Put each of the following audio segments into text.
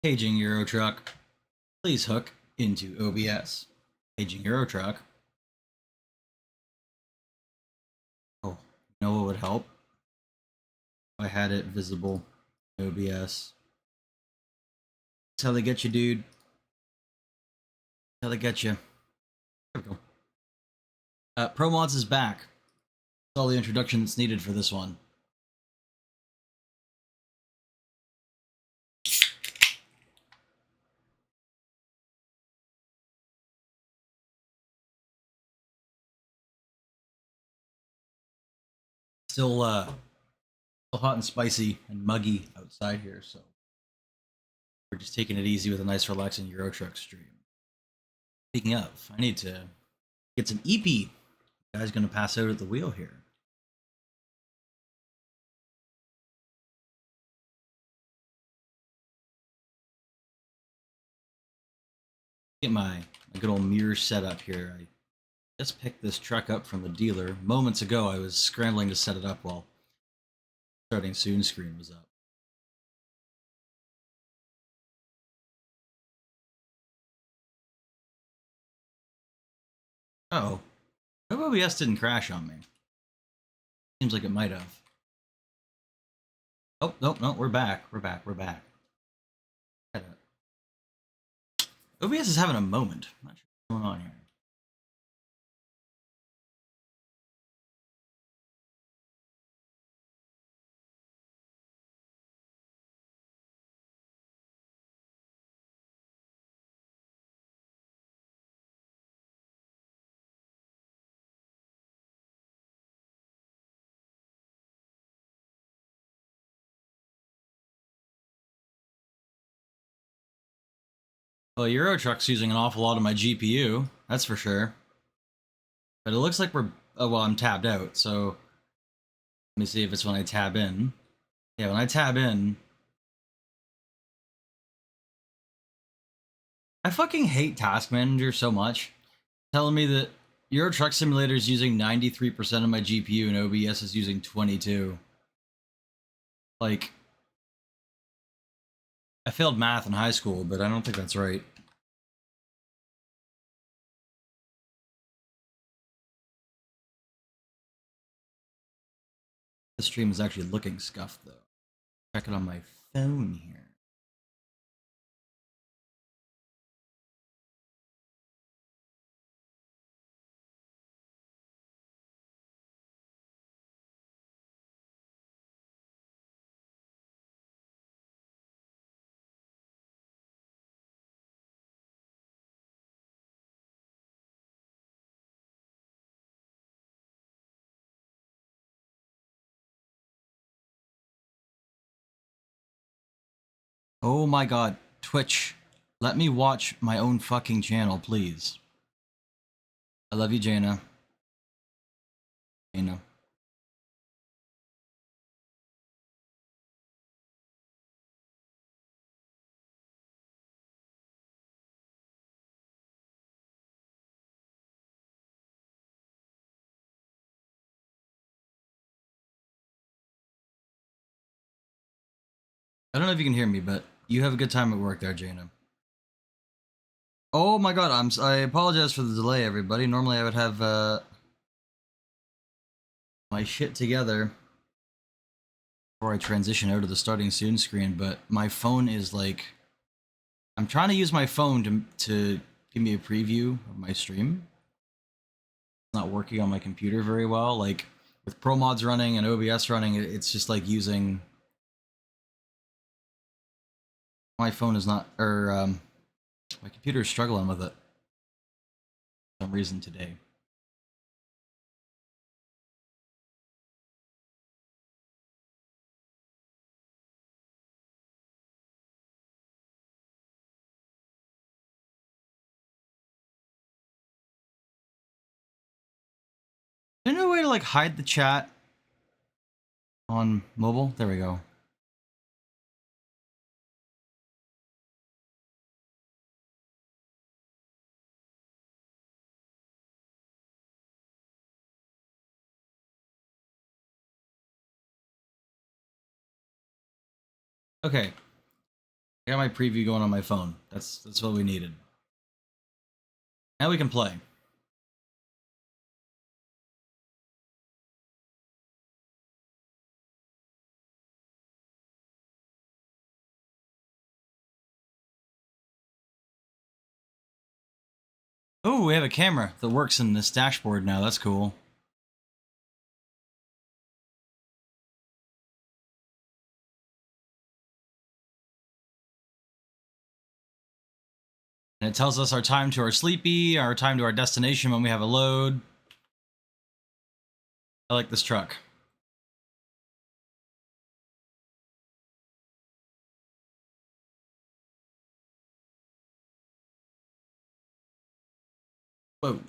Paging Euro truck. Please hook into OBS. Paging Euro truck. Oh, you know what would help? If I had it visible. OBS. That's how they get you, dude. That's how they get you. There we go. Promods is back. That's all the introduction that's needed for this one. Still, still hot and spicy and muggy outside here, so we're just taking it easy with a nice, relaxing Euro Truck stream. Speaking of, I need to get some EP. Guy's gonna pass out at the wheel here. Get my good old mirror set up here. I just picked this truck up from the dealer. Moments ago, I was scrambling to set it up while starting soon screen was up. Oh, hope OBS didn't crash on me. Seems like it might have. Oh, no, we're back. We're back. OBS is having a moment. I'm not sure what's going on here. Well, Euro Truck's using an awful lot of my GPU, that's for sure. But it looks like we're... Oh, well, I'm tabbed out, so... Let me see if it's when I tab in. Yeah, when I tab in... I fucking hate Task Manager so much. Telling me that Euro Truck Simulator is using 93% of my GPU and OBS is using 22. Like... I failed math in high school, but I don't think that's right. The stream is actually looking scuffed, though. Check it on my phone here. Oh my god, Twitch. Let me watch my own fucking channel, please. I love you, Jaina. Jaina. I don't know if you can hear me, but you have a good time at work there, Jaina. Oh my god, I apologize for the delay, everybody. Normally I would have my shit together before I transition out of the starting soon screen, but my phone is like... I'm trying to use my phone to give me a preview of my stream. It's not working on my computer very well. Like, with Promods running and OBS running, it's just like using... My phone is not... my computer is struggling with it for some reason today. Is there no way to like hide the chat on mobile? There we go. Okay. I got my preview going on my phone. That's what we needed. Now we can play. Oh, we have a camera that works in this dashboard now. That's cool. And it tells us our time to our sleepy, our time to our destination when we have a load. I like this truck. Whoa.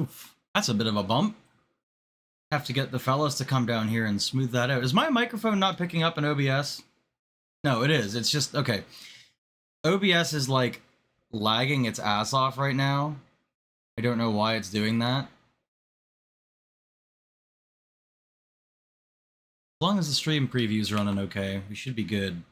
Oof. That's a bit of a bump. Have to get the fellas to come down here and smooth that out. Is my microphone not picking up in OBS? No, it is. It's just, okay. OBS is like lagging its ass off right now. I don't know why it's doing that. As long as the stream preview's running okay, we should be good.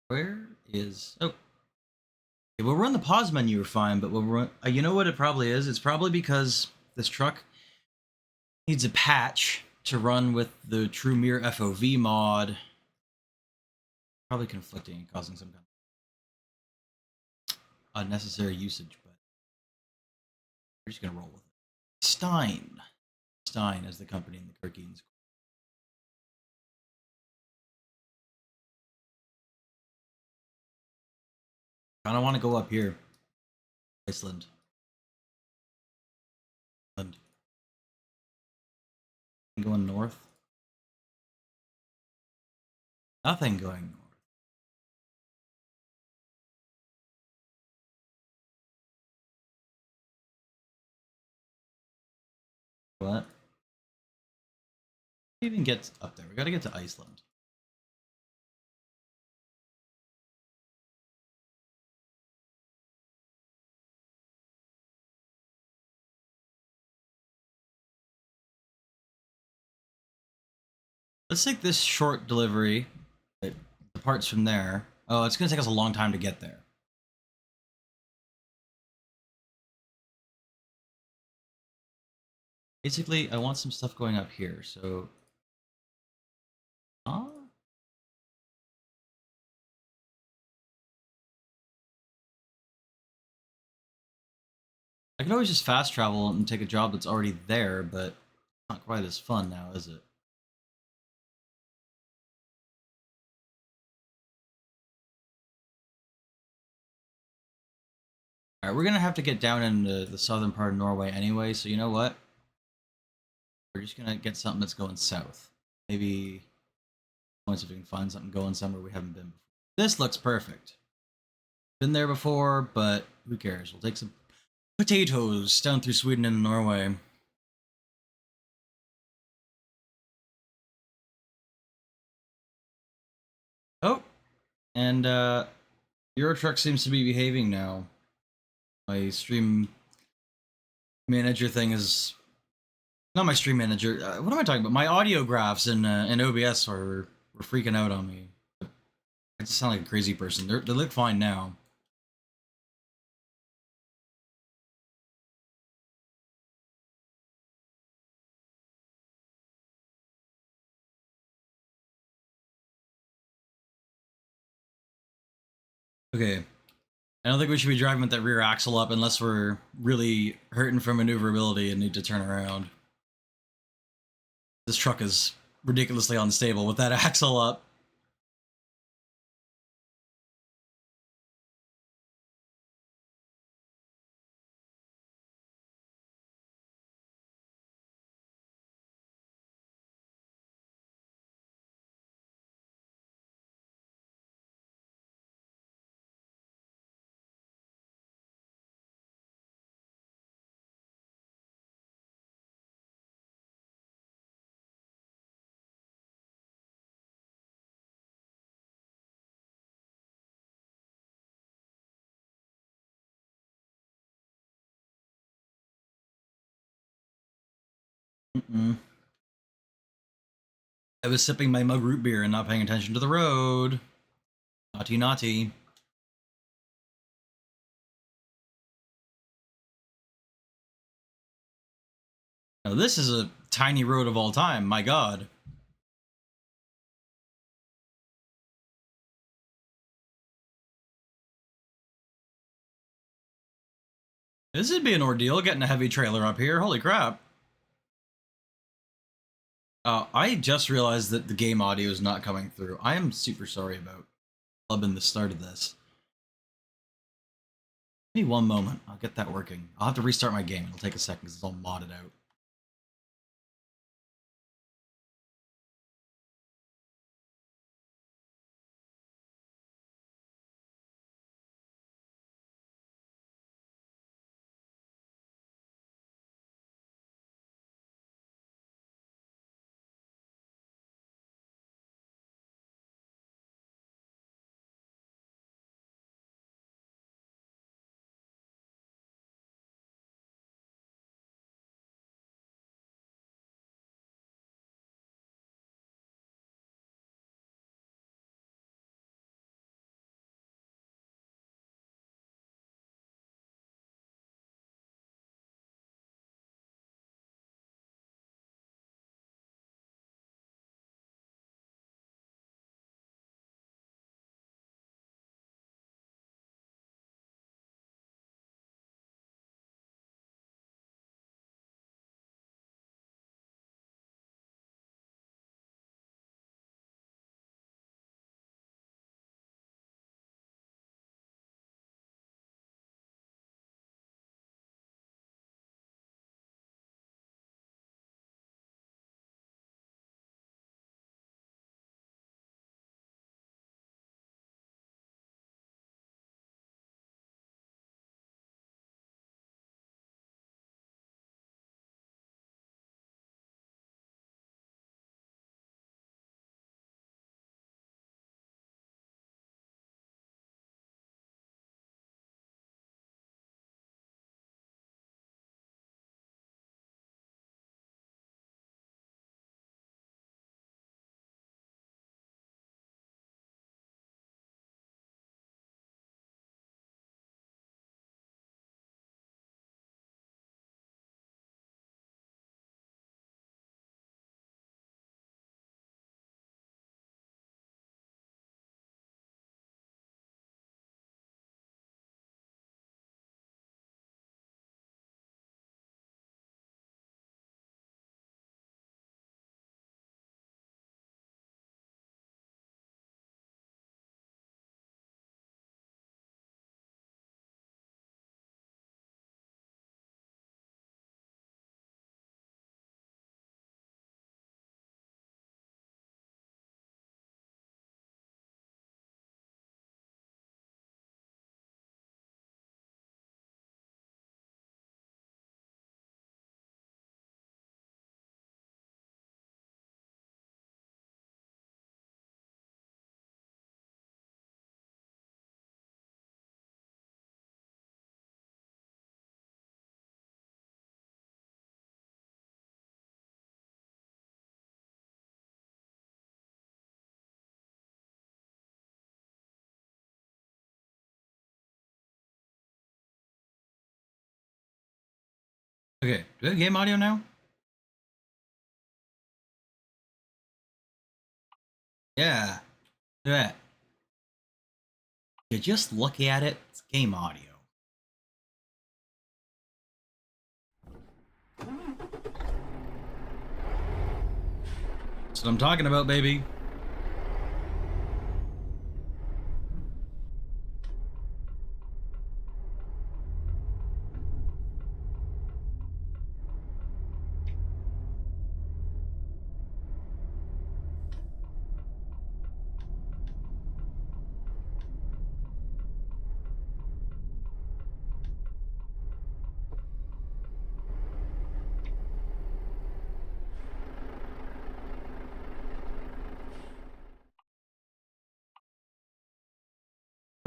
Where is... Oh. We'll run the pause menu fine, but we'll run... you know what it probably is? It's probably because this truck needs a patch to run with the True FOV mod. Probably conflicting and causing some kind of unnecessary usage, but we're just gonna roll with it. Stein is the company in the Kirkines. I don't want to go up here. Iceland. Going north. Nothing going north. What? Even get up there. We gotta get to Iceland. Let's take this short delivery. The parts from there. Oh, it's gonna take us a long time to get there. Basically, I want some stuff going up here, so... Huh? I could always just fast travel and take a job that's already there, but not quite as fun now, is it? Alright, we're gonna have to get down into the southern part of Norway anyway, so you know what? We're just gonna get something that's going south. Maybe... Once if we can find something going somewhere we haven't been before. This looks perfect. Been there before, but who cares? We'll take some potatoes down through Sweden and Norway. Oh! And, Eurotruck seems to be behaving now. My stream manager thing is... Not my stream manager. What am I talking about? My audio graphs in OBS were freaking out on me. I just sound like a crazy person. They look fine now. Okay. I don't think we should be driving with that rear axle up unless we're really hurting for maneuverability and need to turn around. This truck is ridiculously unstable with that axle up. Mm-mm. I was sipping my mug root beer and not paying attention to the road. Naughty, naughty. Now, this is a tiny road of all time. My god. This would be an ordeal getting a heavy trailer up here. Holy crap. I just realized that the game audio is not coming through. I am super sorry about clubbing the start of this. Give me one moment. I'll get that working. I'll have to restart my game. It'll take a second because it's all modded out. Okay, do we have game audio now? Yeah. Do that. You just look at it, it's game audio. That's what I'm talking about, baby.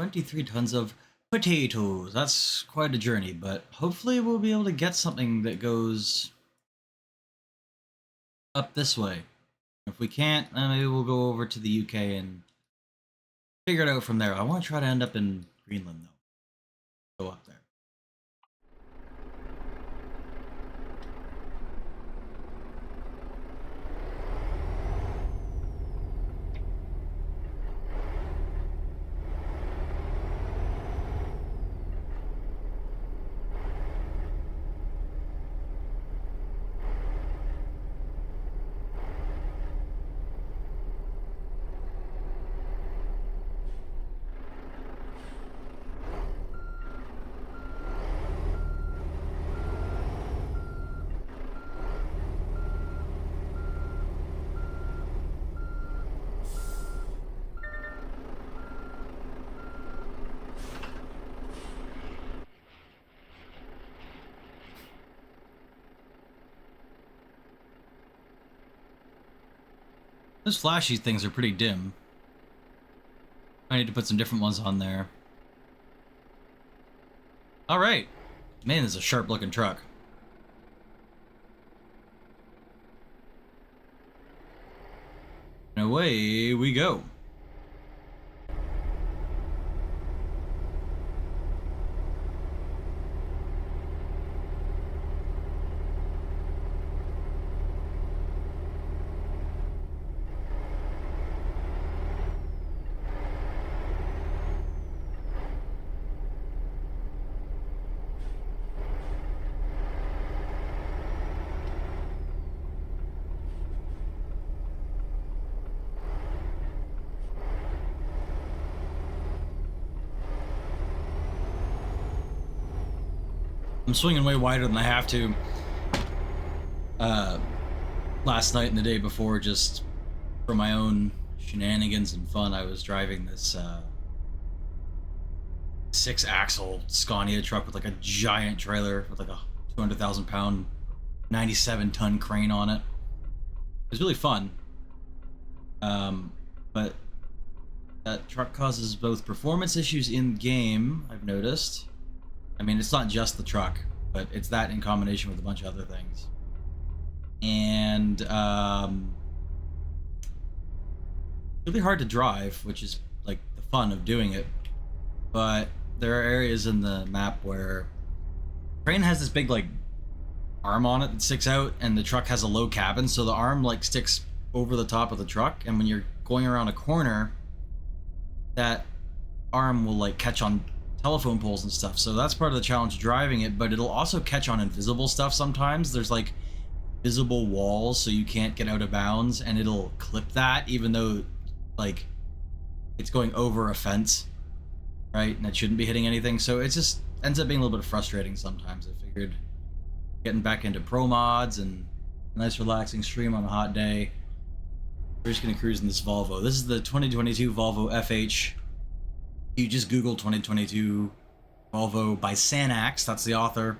$23 tons of potatoes. That's quite a journey, but hopefully we'll be able to get something that goes up this way. If we can't, then maybe we'll go over to the UK and figure it out from there. I want to try to end up in Greenland, though. Go up there. Those flashy things are pretty dim. I need to put some different ones on there. Alright. Man, this is a sharp looking truck. And away we go. I'm swinging way wider than I have to. Last night and the day before, just for my own shenanigans and fun, I was driving this 6-axle Scania truck with like a giant trailer with like a 200,000 pound 97-ton crane on it. It was really fun. But that truck causes both performance issues in game, I've noticed. I mean, it's not just the truck, but it's that in combination with a bunch of other things. And really hard to drive, which is like the fun of doing it. But there are areas in the map where crane has this big like arm on it that sticks out, and the truck has a low cabin, so the arm like sticks over the top of the truck, and when you're going around a corner, that arm will like catch on telephone poles and stuff. So that's part of the challenge driving it, but it'll also catch on invisible stuff sometimes. There's like visible walls so you can't get out of bounds, and it'll clip that even though like it's going over a fence, right? And it shouldn't be hitting anything. So it just ends up being a little bit frustrating sometimes. I figured getting back into Promods and a nice relaxing stream on a hot day. We're just gonna cruise in this Volvo. This is the 2022 Volvo FH. You just Google 2022 Volvo by Sanax, that's the author.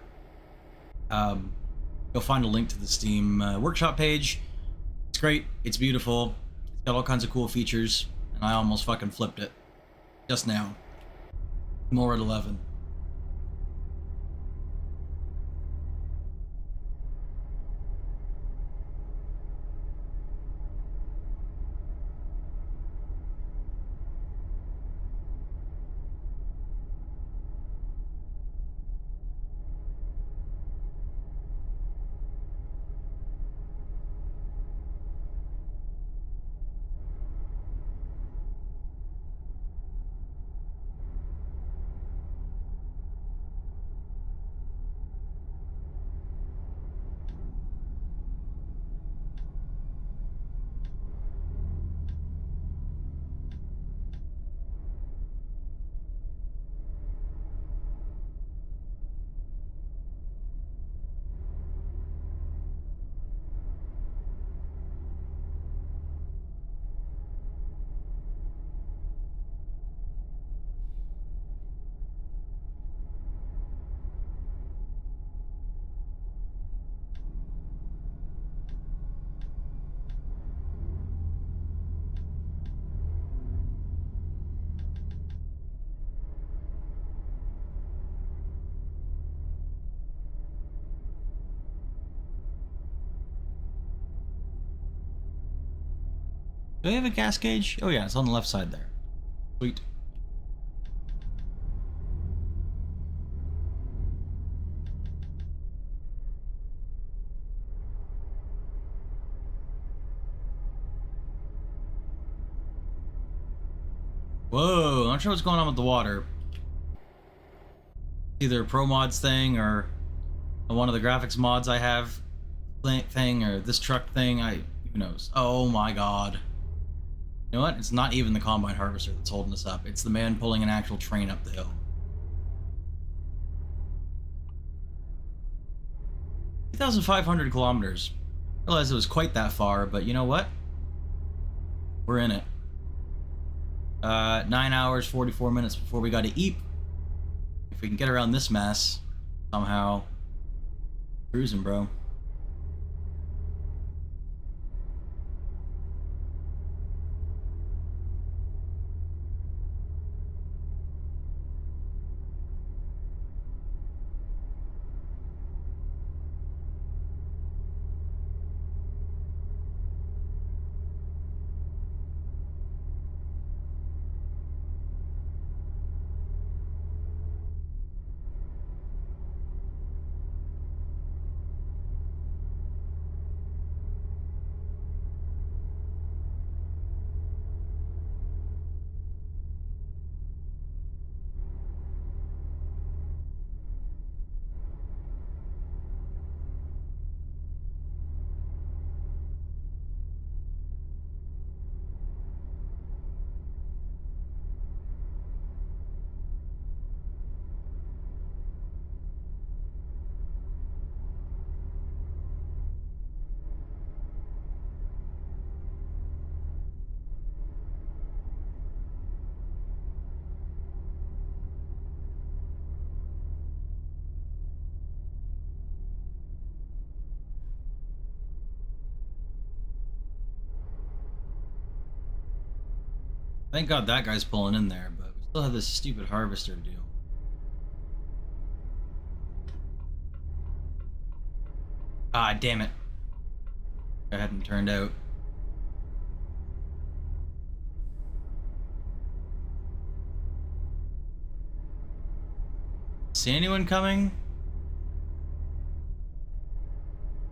You'll find a link to the Steam workshop page. It's great, it's beautiful, it's got all kinds of cool features, and I almost fucking flipped it just now. More at 11. Do I have a gas gauge? Oh yeah, it's on the left side there. Sweet. Whoa, I'm not sure what's going on with the water. Either a Promods thing or one of the graphics mods I have thing or this truck thing. Who knows? Oh my god. You know what? It's not even the combine harvester that's holding us up. It's the man pulling an actual train up the hill. 2,500 kilometers. I realized it was quite that far, but you know what? We're in it. 9 hours, 44 minutes before we got to eat. If we can get around this mess, somehow. Cruising, bro. Thank God that guy's pulling in there, but we still have this stupid harvester to do. Ah, damn it. I hadn't turned out. See anyone coming?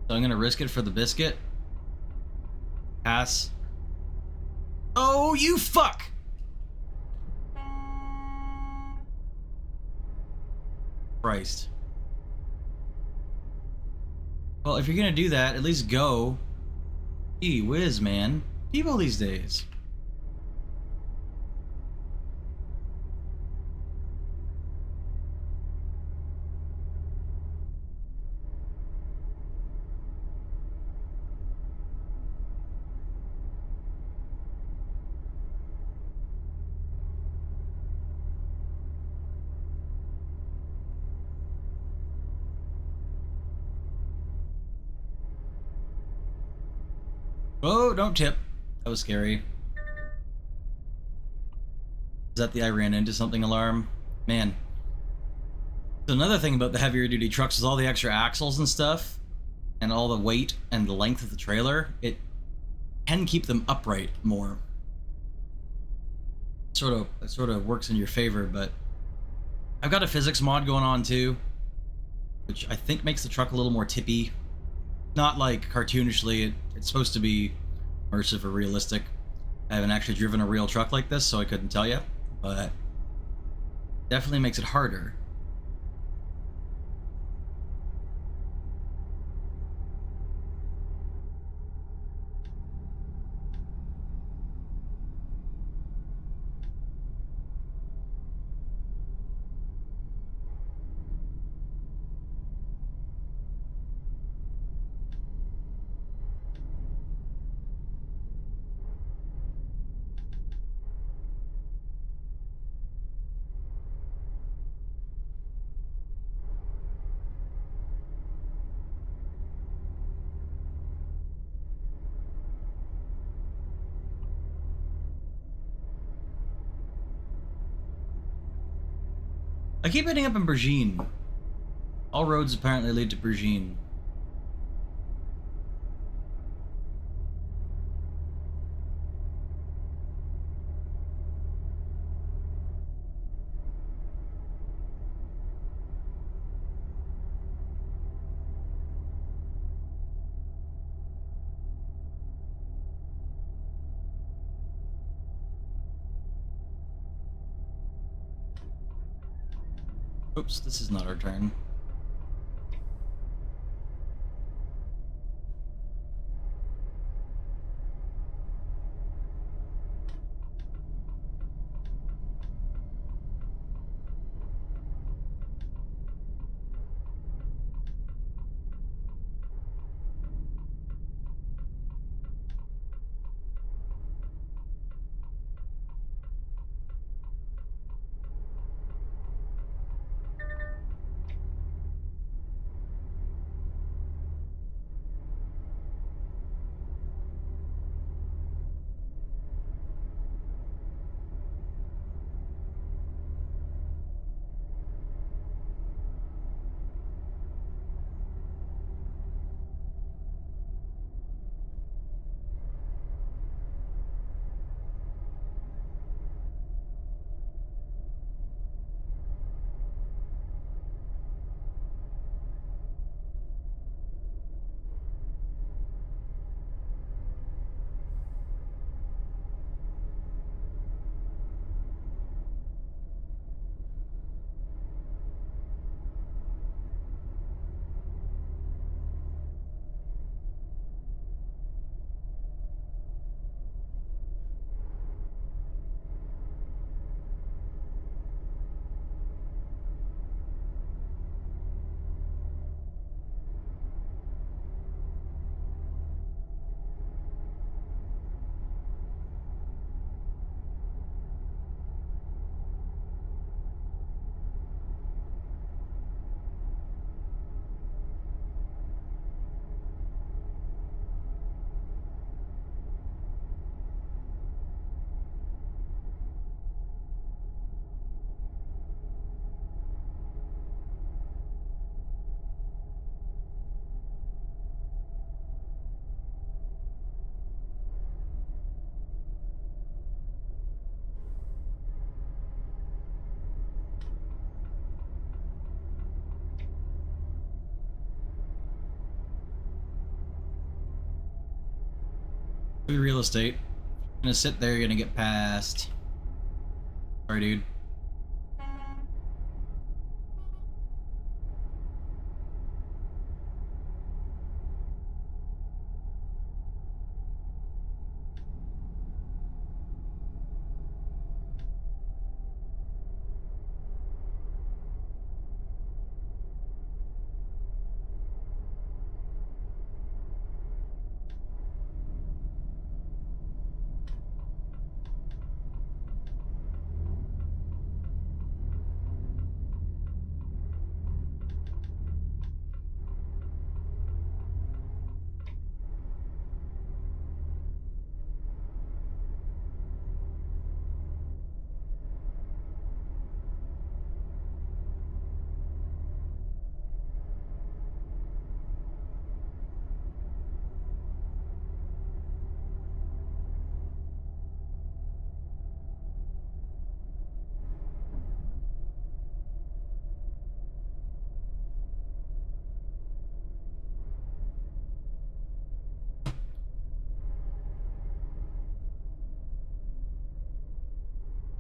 So I'm gonna risk it for the biscuit. Pass. Oh, you fuck! Christ. Well, if you're gonna do that, at least go. Gee whiz, man. People these days. Oh, don't tip. That was scary. Is that the I ran into something alarm? Man. So another thing about the heavier duty trucks is all the extra axles and stuff, and all the weight and the length of the trailer, it can keep them upright more. It sort of works in your favor, but I've got a physics mod going on too, which I think makes the truck a little more tippy. Not like cartoonishly, it's supposed to be immersive or realistic. I haven't actually driven a real truck like this, so I couldn't tell you, but definitely makes it harder. I keep ending up in Bergine. All roads apparently lead to Bergine. Oops, this is not our turn. Real estate. Gonna sit there, you're gonna get past. Sorry, dude.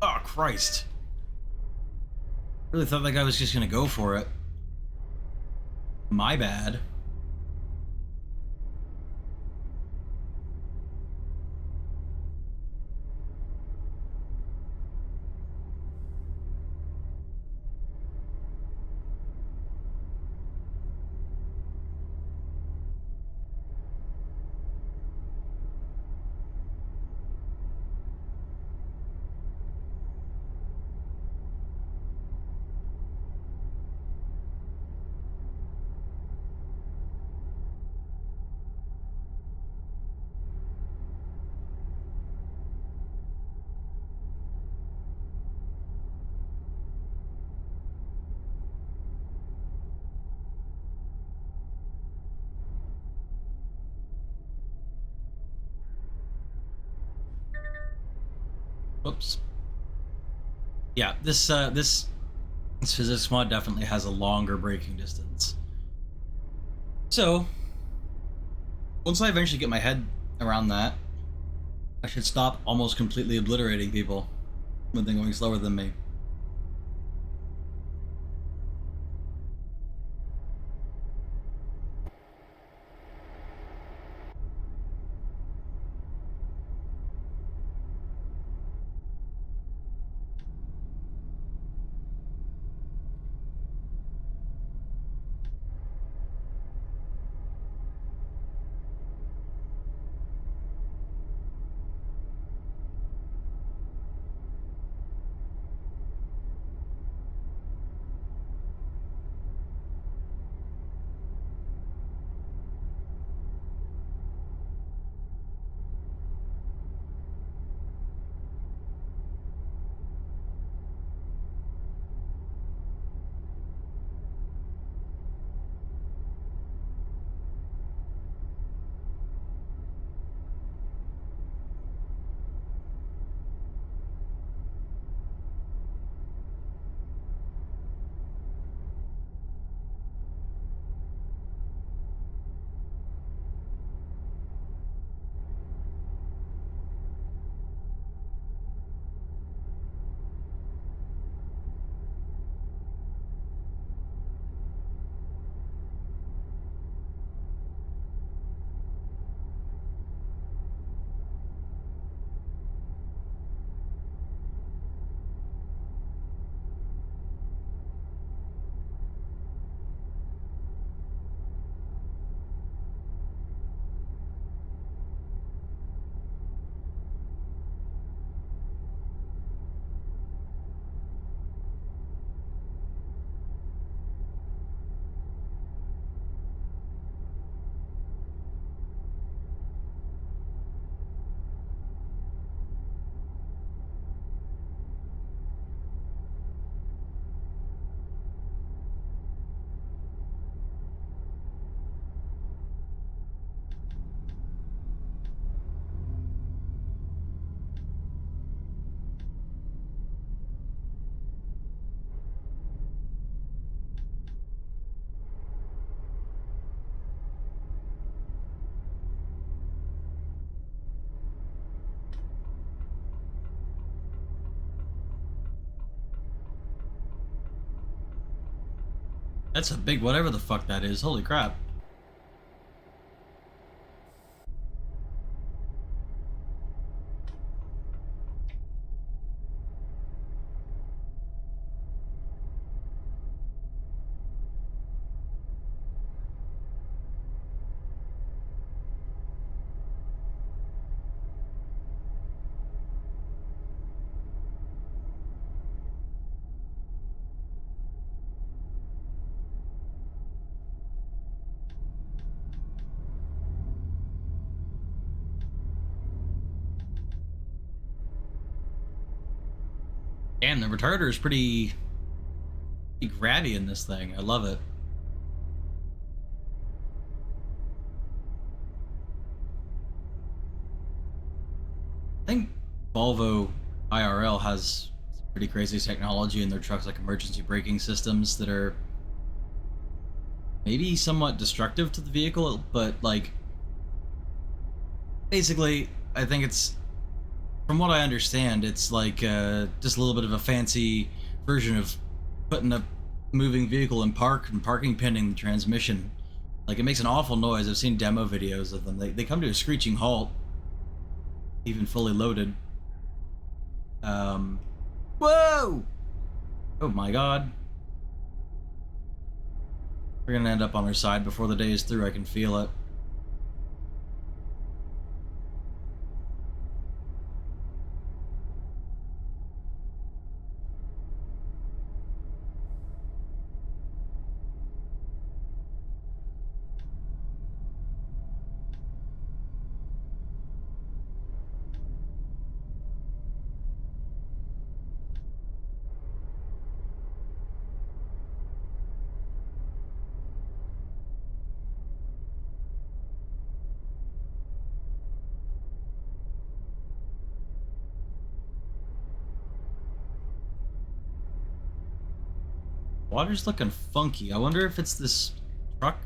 Oh, Christ. Really thought that guy was just gonna go for it. My bad. Whoops. Yeah, this physics mod definitely has a longer braking distance. So, once I eventually get my head around that, I should stop almost completely obliterating people when they're going slower than me. That's a big whatever the fuck that is. Holy crap. Damn, the retarder is pretty grabby in this thing. I love it. I think Volvo IRL has some pretty crazy technology in their trucks, like emergency braking systems that are maybe somewhat destructive to the vehicle, but like basically, I think it's, from what I understand, it's like just a little bit of a fancy version of putting a moving vehicle in park and parking pinning the transmission. Like, it makes an awful noise. I've seen demo videos of them. They come to a screeching halt, even fully loaded. Um, Whoa! Oh my god. We're gonna end up on our side before the day is through. I can feel it. Water's looking funky. I wonder if it's this truck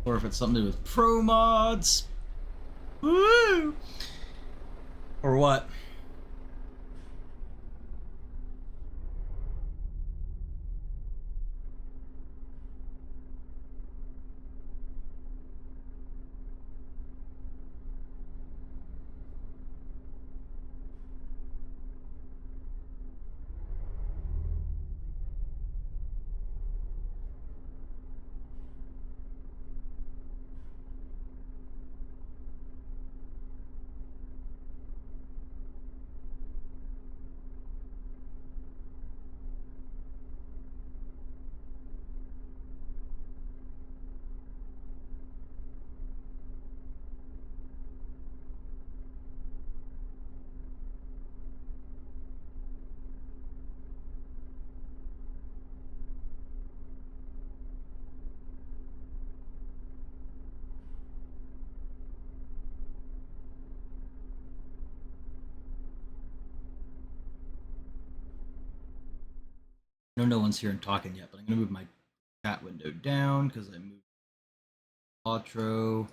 or if it's something to do with Promods. Woo! Or what? No one's here and talking yet, but I'm gonna move my chat window down because I moved outro.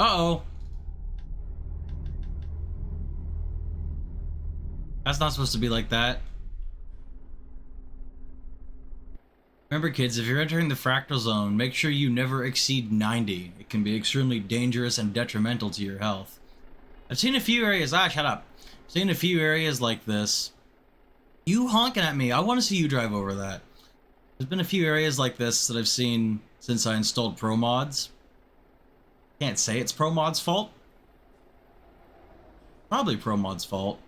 Uh-oh. That's not supposed to be like that. Remember, kids, if you're entering the fractal zone, make sure you never exceed 90. It can be extremely dangerous and detrimental to your health. I've seen a few areas... Ah, shut up. I've seen a few areas like this. You honking at me. I want to see you drive over that. There's been a few areas like this that I've seen since I installed Promods. Can't say it's Promods' fault. Probably Promods' fault.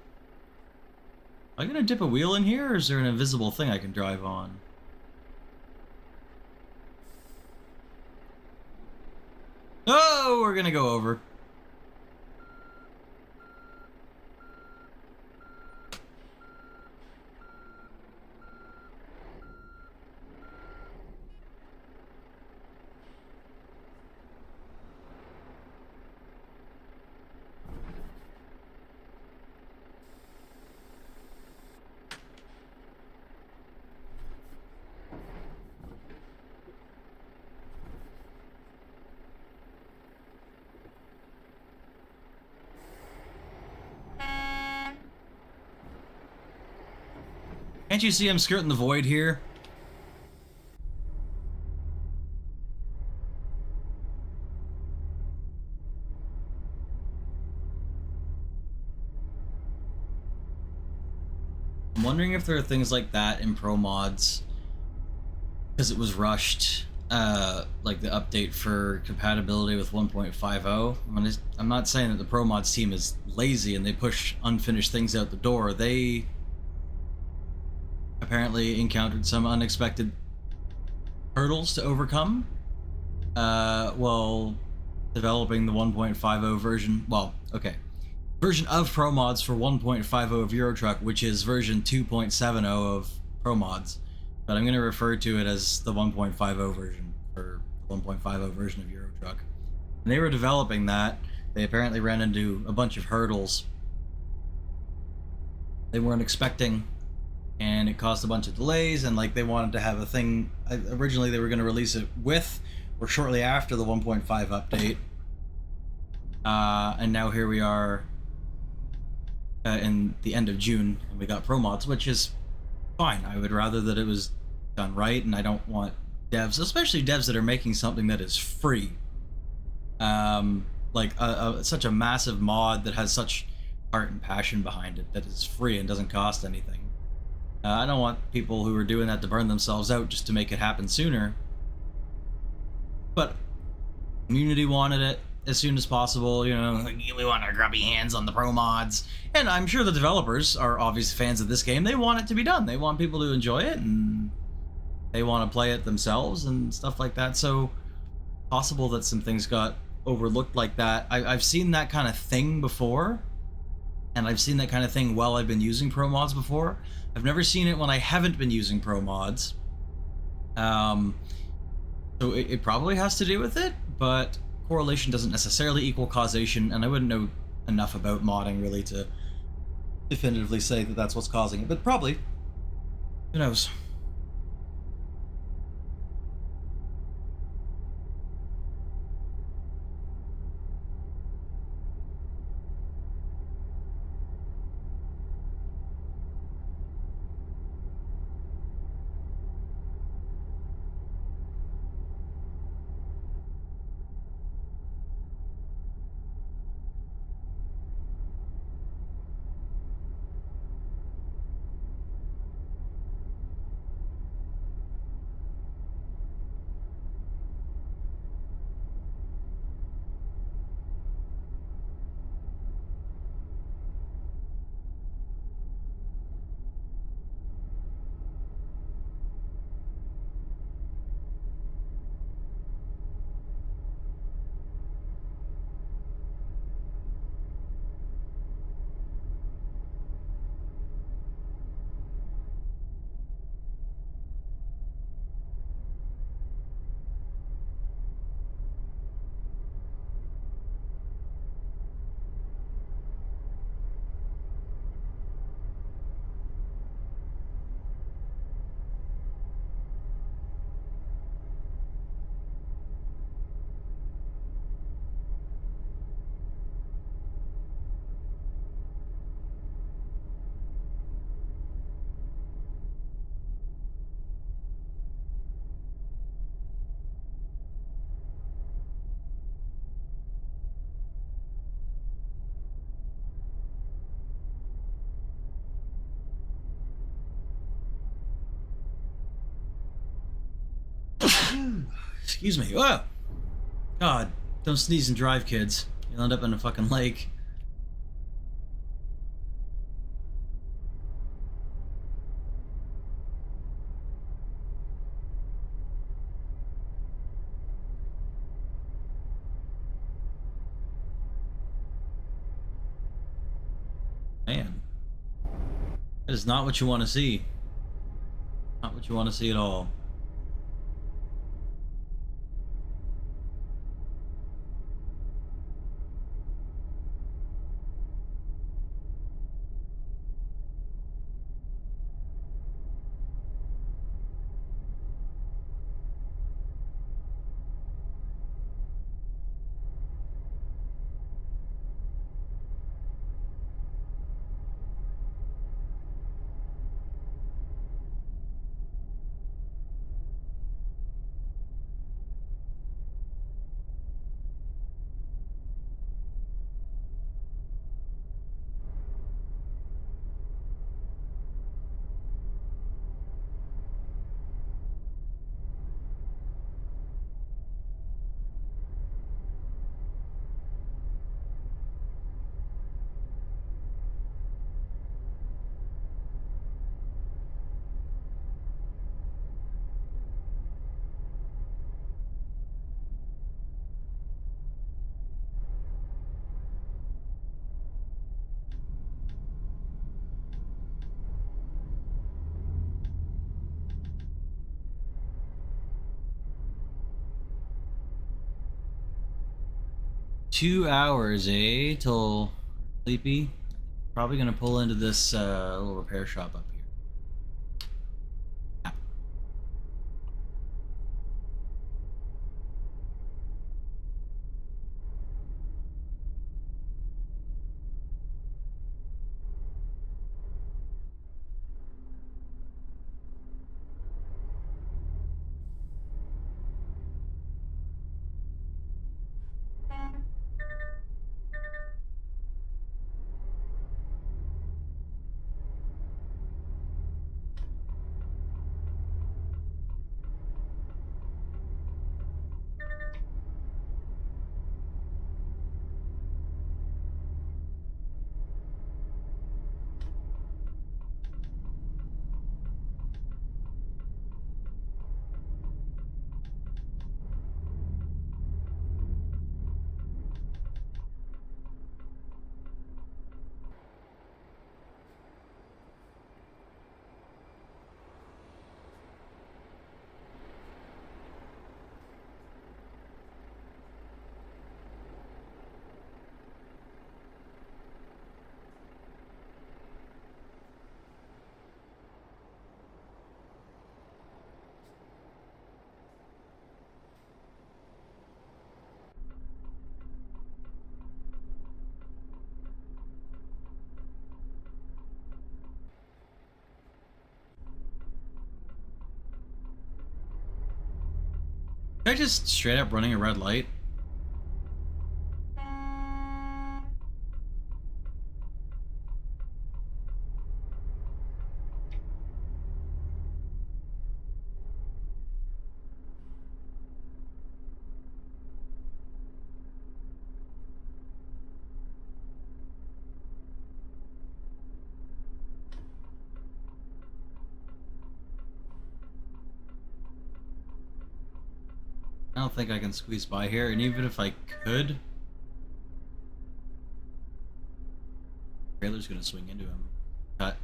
Am I gonna dip a wheel in here, or is there an invisible thing I can drive on? Oh, we're gonna go over. Can't you see I'm skirting the void here? I'm wondering if there are things like that in Promods because it was rushed, like the update for compatibility with 1.50. I'm not saying that the Promods team is lazy and they push unfinished things out the door. They apparently encountered some unexpected hurdles to overcome while developing the 1.50 version. Well, okay. Version of Promods for 1.50 of Eurotruck, which is version 2.70 of Promods. But I'm going to refer to it as the 1.50 version, or the 1.50 version of Eurotruck. When they were developing that, they apparently ran into a bunch of hurdles they weren't expecting, and it caused a bunch of delays, and like they wanted to have a thing. Originally they were going to release it with or shortly after the 1.5 update. And now here we are in the end of June, and we got Promods, which is fine. I would rather that it was done right, and I don't want devs, especially devs that are making something that is free, like such a massive mod that has such heart and passion behind it that is free and doesn't cost anything. I don't want people who are doing that to burn themselves out just to make it happen sooner. But community wanted it as soon as possible, you know, like, we want our grubby hands on the Promods. And I'm sure the developers are obviously fans of this game. They want it to be done. They want people to enjoy it, and they want to play it themselves and stuff like that. So possible that some things got overlooked like that. I've seen that kind of thing before, and I've seen that kind of thing while I've been using Promods before. I've never seen it when I haven't been using Promods. So it probably has to do with it, but correlation doesn't necessarily equal causation, and I wouldn't know enough about modding really to definitively say that that's what's causing it, but probably. Who knows? Excuse me. Whoa! God, don't sneeze and drive, kids. You'll end up in a fucking lake. Man, that is not what you want to see. Not what you want to see at all. $2, eh? Till sleepy. Probably gonna pull into this little repair shop up here. Ah. 'Can I just straight up running a red light? I don't think I can squeeze by here, and even if I could, the trailer's gonna swing into him. Cut.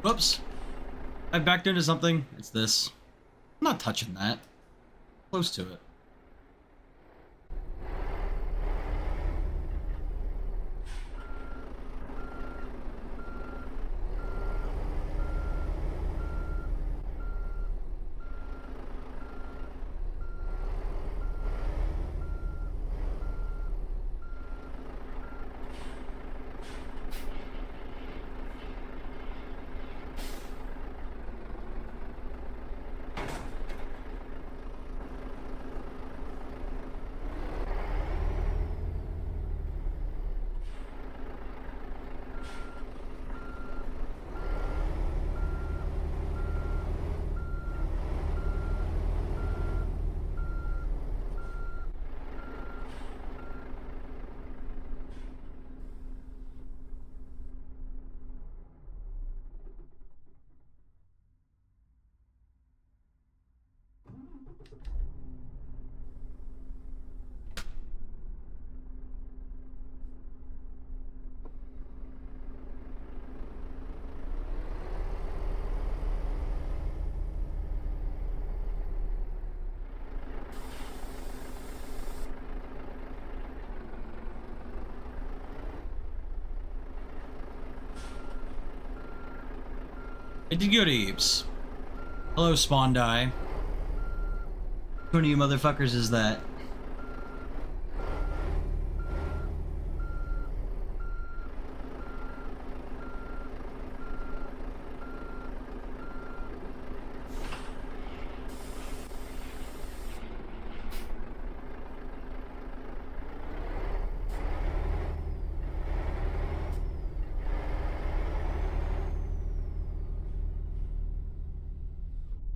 Whoops. I backed into something. It's this. I'm not touching that. Close to it. I did good, Eves. Hello, Spondi. Who of you motherfuckers is that?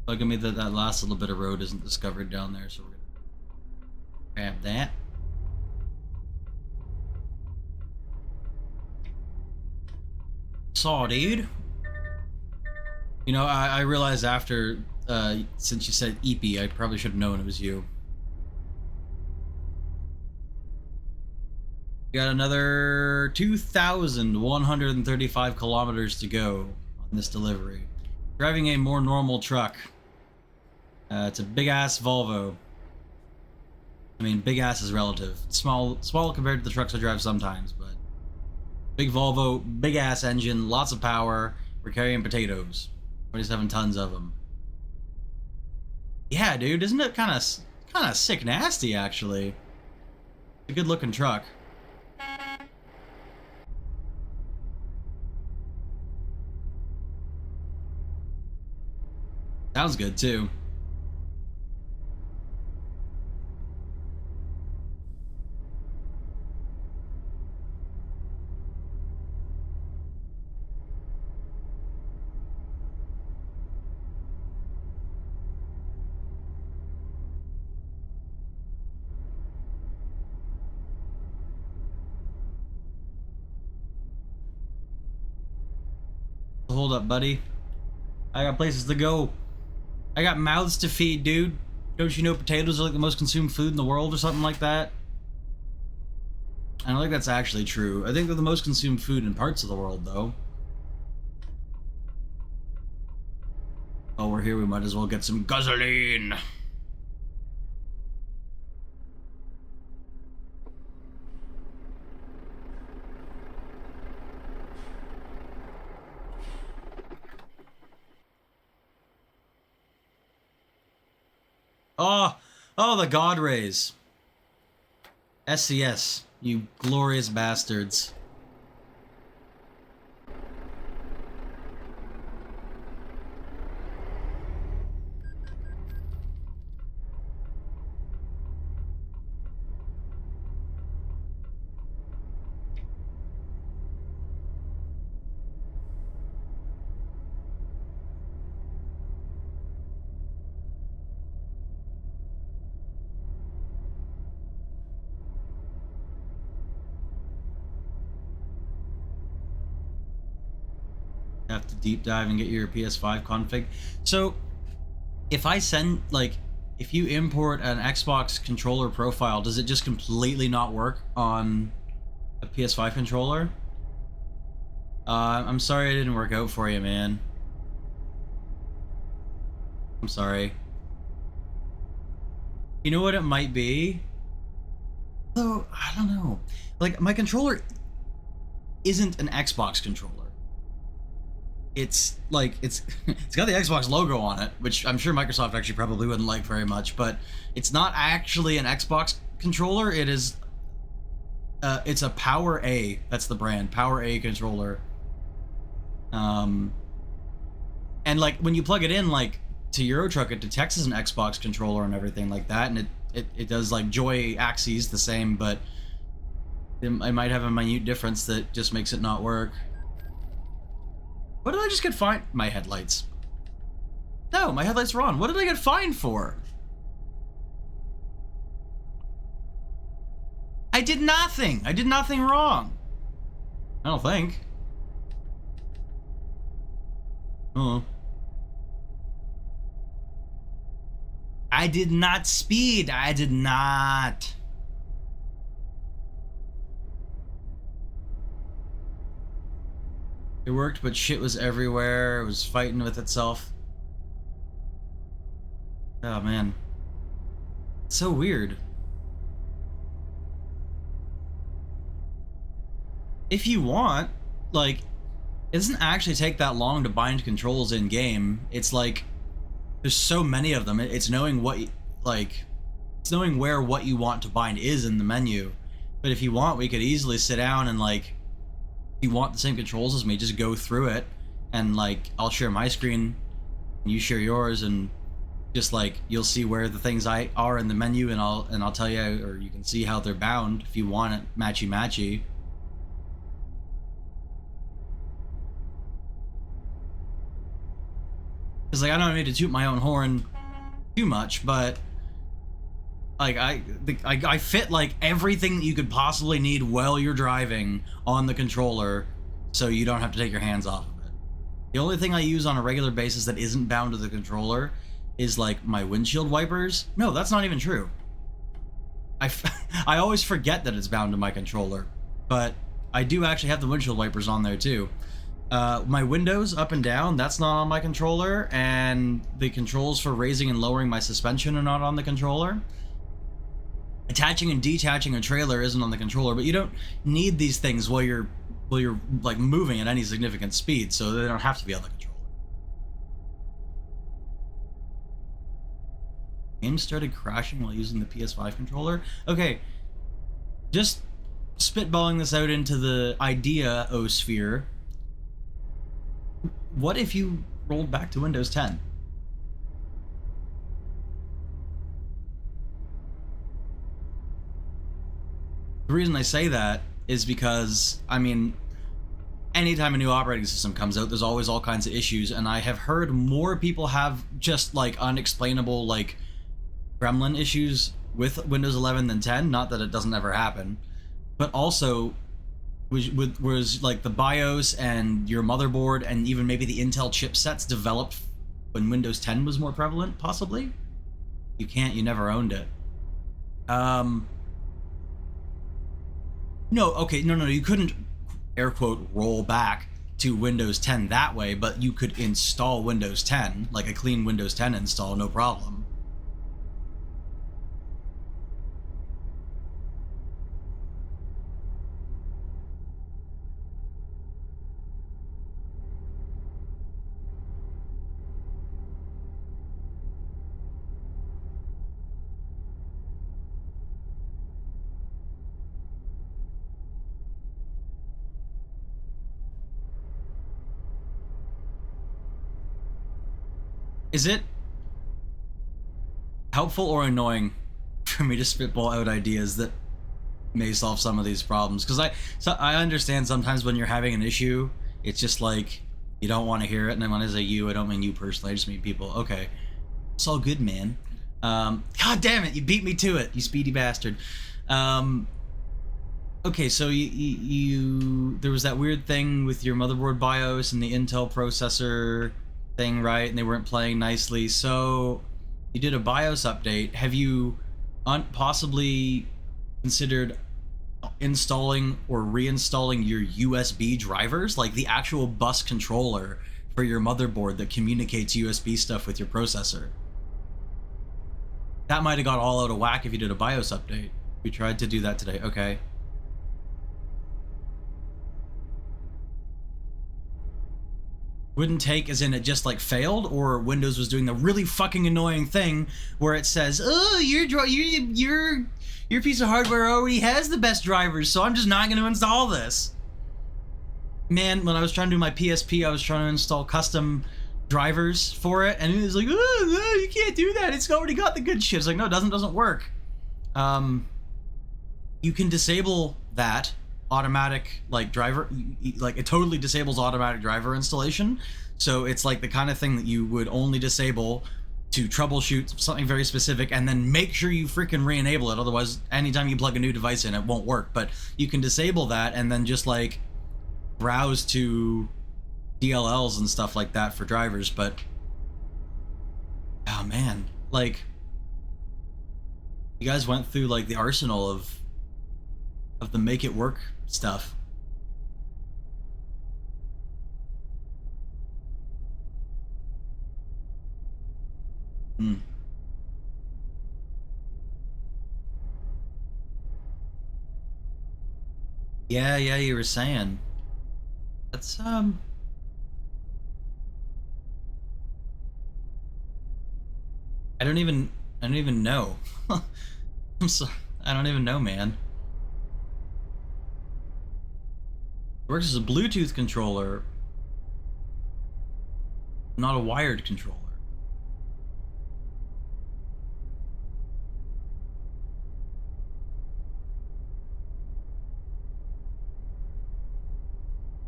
Look at me that last little bit of road isn't discovered down there, so we're gonna grab that. Saw, dude. You know, I realized after, since you said Eepy, I probably should have known it was you. You got another 2,135 kilometers to go on this delivery. Driving a more normal truck. It's a big-ass Volvo. I mean, big-ass is relative. It's small compared to the trucks I drive sometimes, but... Big Volvo, big-ass engine, lots of power. We're carrying potatoes. 27 tons of them. Yeah, dude, isn't it kind of sick nasty, actually? It's a good-looking truck. Sounds good, too. Hold up, buddy. I got places to go. I got mouths to feed, dude. Don't you know potatoes are like the most consumed food in the world or something like that? I don't think that's actually true. I think they're the most consumed food in parts of the world, though. While we're here, we might as well get some gasoline. Oh, the God Rays. SCS, you glorious bastards. Have to deep dive and get your PS5 config. So, if I send, like, if you import an Xbox controller profile, does it just completely not work on a PS5 controller? I'm sorry it didn't work out for you, man. I'm sorry. You know what it might be? Though, I don't know. Like, my controller isn't an Xbox controller. It's like, it's got the Xbox logo on it, which I'm sure Microsoft actually probably wouldn't like very much, but it's not actually an Xbox controller. It is, it's a Power A. That's the brand, Power A controller. And like when you plug it in, like to Euro Truck, it detects as an Xbox controller and everything like that, and it does like joy axes the same, but it might have a minute difference that just makes it not work. What did I just get fined? My headlights. No, my headlights were on. What did I get fined for? I did nothing. I did nothing wrong. I don't think. Oh. I did not speed. I did not. It worked, but shit was everywhere. It was fighting with itself. Oh, man. It's so weird. If you want, like, it doesn't actually take that long to bind controls in game. It's like, there's so many of them. It's knowing what, like, it's knowing where what you want to bind is in the menu. But if you want, we could easily sit down and, like, if you want the same controls as me, just go through it, and like I'll share my screen, and you share yours, and just like you'll see where the things are in the menu, and I'll tell you, or you can see how they're bound if you want it matchy. Because like I don't need to toot my own horn too much, but like I fit like everything that you could possibly need while you're driving on the controller, so you don't have to take your hands off of it. The only thing I use on a regular basis that isn't bound to the controller is like my windshield wipers. No, that's not even true. I always forget that it's bound to my controller, but I do actually have the windshield wipers on there too. My windows up and down, that's not on my controller, and the controls for raising and lowering my suspension are not on the controller. Attaching and detaching a trailer isn't on the controller, but you don't need these things while you're like moving at any significant speed, so they don't have to be on the controller. Game started crashing while using the PS5 controller. Okay, just spitballing this out into the idea-osphere. What if you rolled back to Windows 10? The reason I say that is because, I mean, anytime a new operating system comes out, there's always all kinds of issues, and I have heard more people have just, like, unexplainable, like, gremlin issues with Windows 11 than 10. Not that it doesn't ever happen, but also, was like, the BIOS and your motherboard and even maybe the Intel chipsets developed when Windows 10 was more prevalent, possibly? You never owned it. No, okay, no, you couldn't, air quote, roll back to Windows 10 that way, but you could install Windows 10, like a clean Windows 10 install, no problem. Is it helpful or annoying for me to spitball out ideas that may solve some of these problems? Because I understand sometimes when you're having an issue, it's just like you don't want to hear it, and then when I say you, I don't mean you personally, I just mean people. Okay, it's all good, man. God damn it, you beat me to it, you speedy bastard. Okay, so you there was that weird thing with your motherboard BIOS and the Intel processor thing, right? And they weren't playing nicely. So you did a BIOS update. Have you possibly considered installing or reinstalling your USB drivers, like the actual bus controller for your motherboard that communicates USB stuff with your processor? That might have got all out of whack if you did a BIOS update. We tried to do that today. Okay. Wouldn't take as in it just like failed, or Windows was doing the really fucking annoying thing where it says, "Oh, your piece of hardware already has the best drivers, so I'm just not going to install this." Man, when I was trying to do my PSP, I was trying to install custom drivers for it, and it was like, "Oh, no, you can't do that. It's already got the good shit." It's like, no, it doesn't work. You can disable that automatic like driver, like it totally disables automatic driver installation. So it's like the kind of thing that you would only disable to troubleshoot something very specific, and then make sure you freaking re-enable it. Otherwise, anytime you plug a new device in, it won't work. But you can disable that and then just like browse to DLLs and stuff like that for drivers. But oh man, like you guys went through like the arsenal of the make it work stuff. Hmm. Yeah, you were saying. That's I don't even know. I'm so I don't even know, man. It works as a Bluetooth controller, not a wired controller.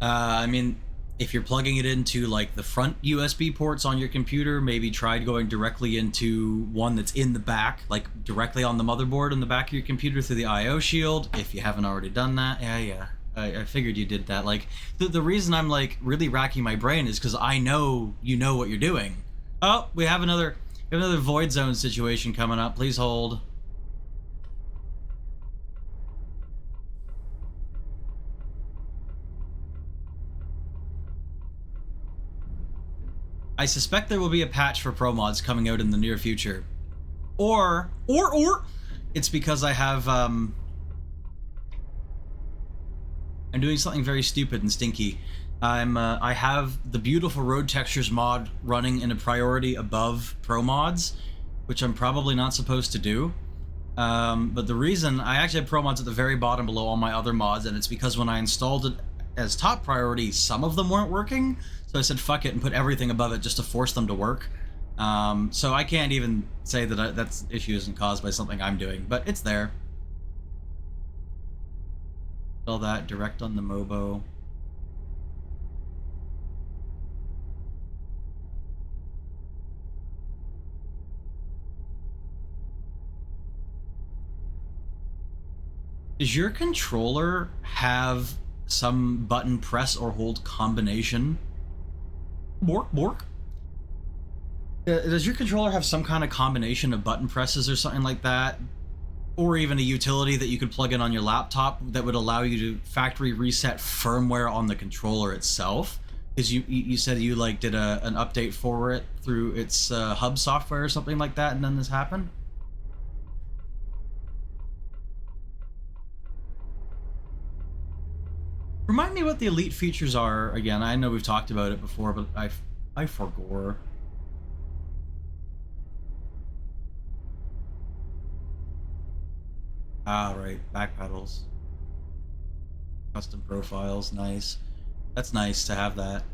I mean, if you're plugging it into like the front USB ports on your computer, maybe try going directly into one that's in the back, like directly on the motherboard in the back of your computer through the I/O shield. If you haven't already done that, yeah. I figured you did that. Like the reason I'm like really racking my brain is because I know you know what you're doing. Oh, we have another void zone situation coming up. Please hold. I suspect there will be a patch for Promods coming out in the near future, or it's because I have I'm doing something very stupid and stinky. I have the beautiful road textures mod running in a priority above Promods, which I'm probably not supposed to do. But the reason I actually have Promods at the very bottom below all my other mods, and it's because when I installed it as top priority, some of them weren't working. So I said fuck it and put everything above it just to force them to work. So I can't even say that that's issue isn't caused by something I'm doing, but it's there. All that direct on the Mobo. Does your controller have some button press or hold combination? Bork. Does your controller have some kind of combination of button presses or something like that? Or even a utility that you could plug in on your laptop that would allow you to factory reset firmware on the controller itself? Because you said you like did an update for it through its hub software or something like that, and then this happened? Remind me what the elite features are again. I know we've talked about it before, but I forgot. Ah, right. Back pedals. Custom profiles. Nice. That's nice to have that.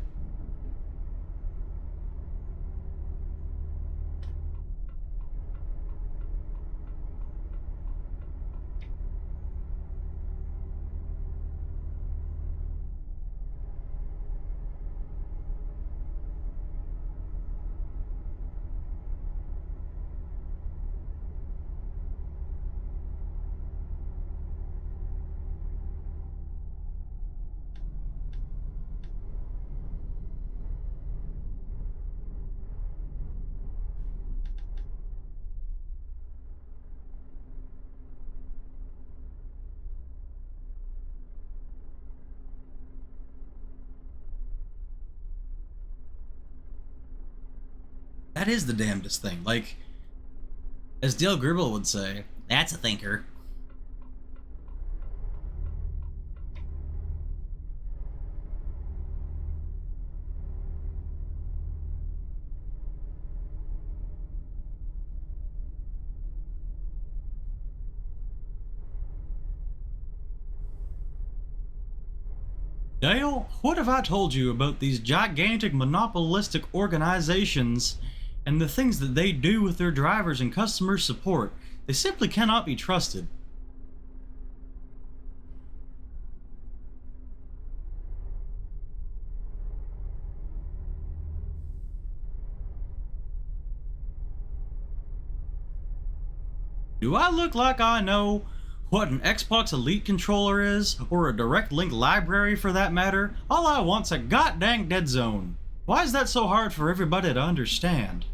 That is the damnedest thing. Like, As Dale Gribble would say, that's a thinker. Dale, what have I told you about these gigantic monopolistic organizations and the things that they do with their drivers and customer support? They simply cannot be trusted. Do I look like I know what an Xbox Elite controller is, or a Direct Link library for that matter? All I want's a goddamn dead zone. Why is that so hard for everybody to understand?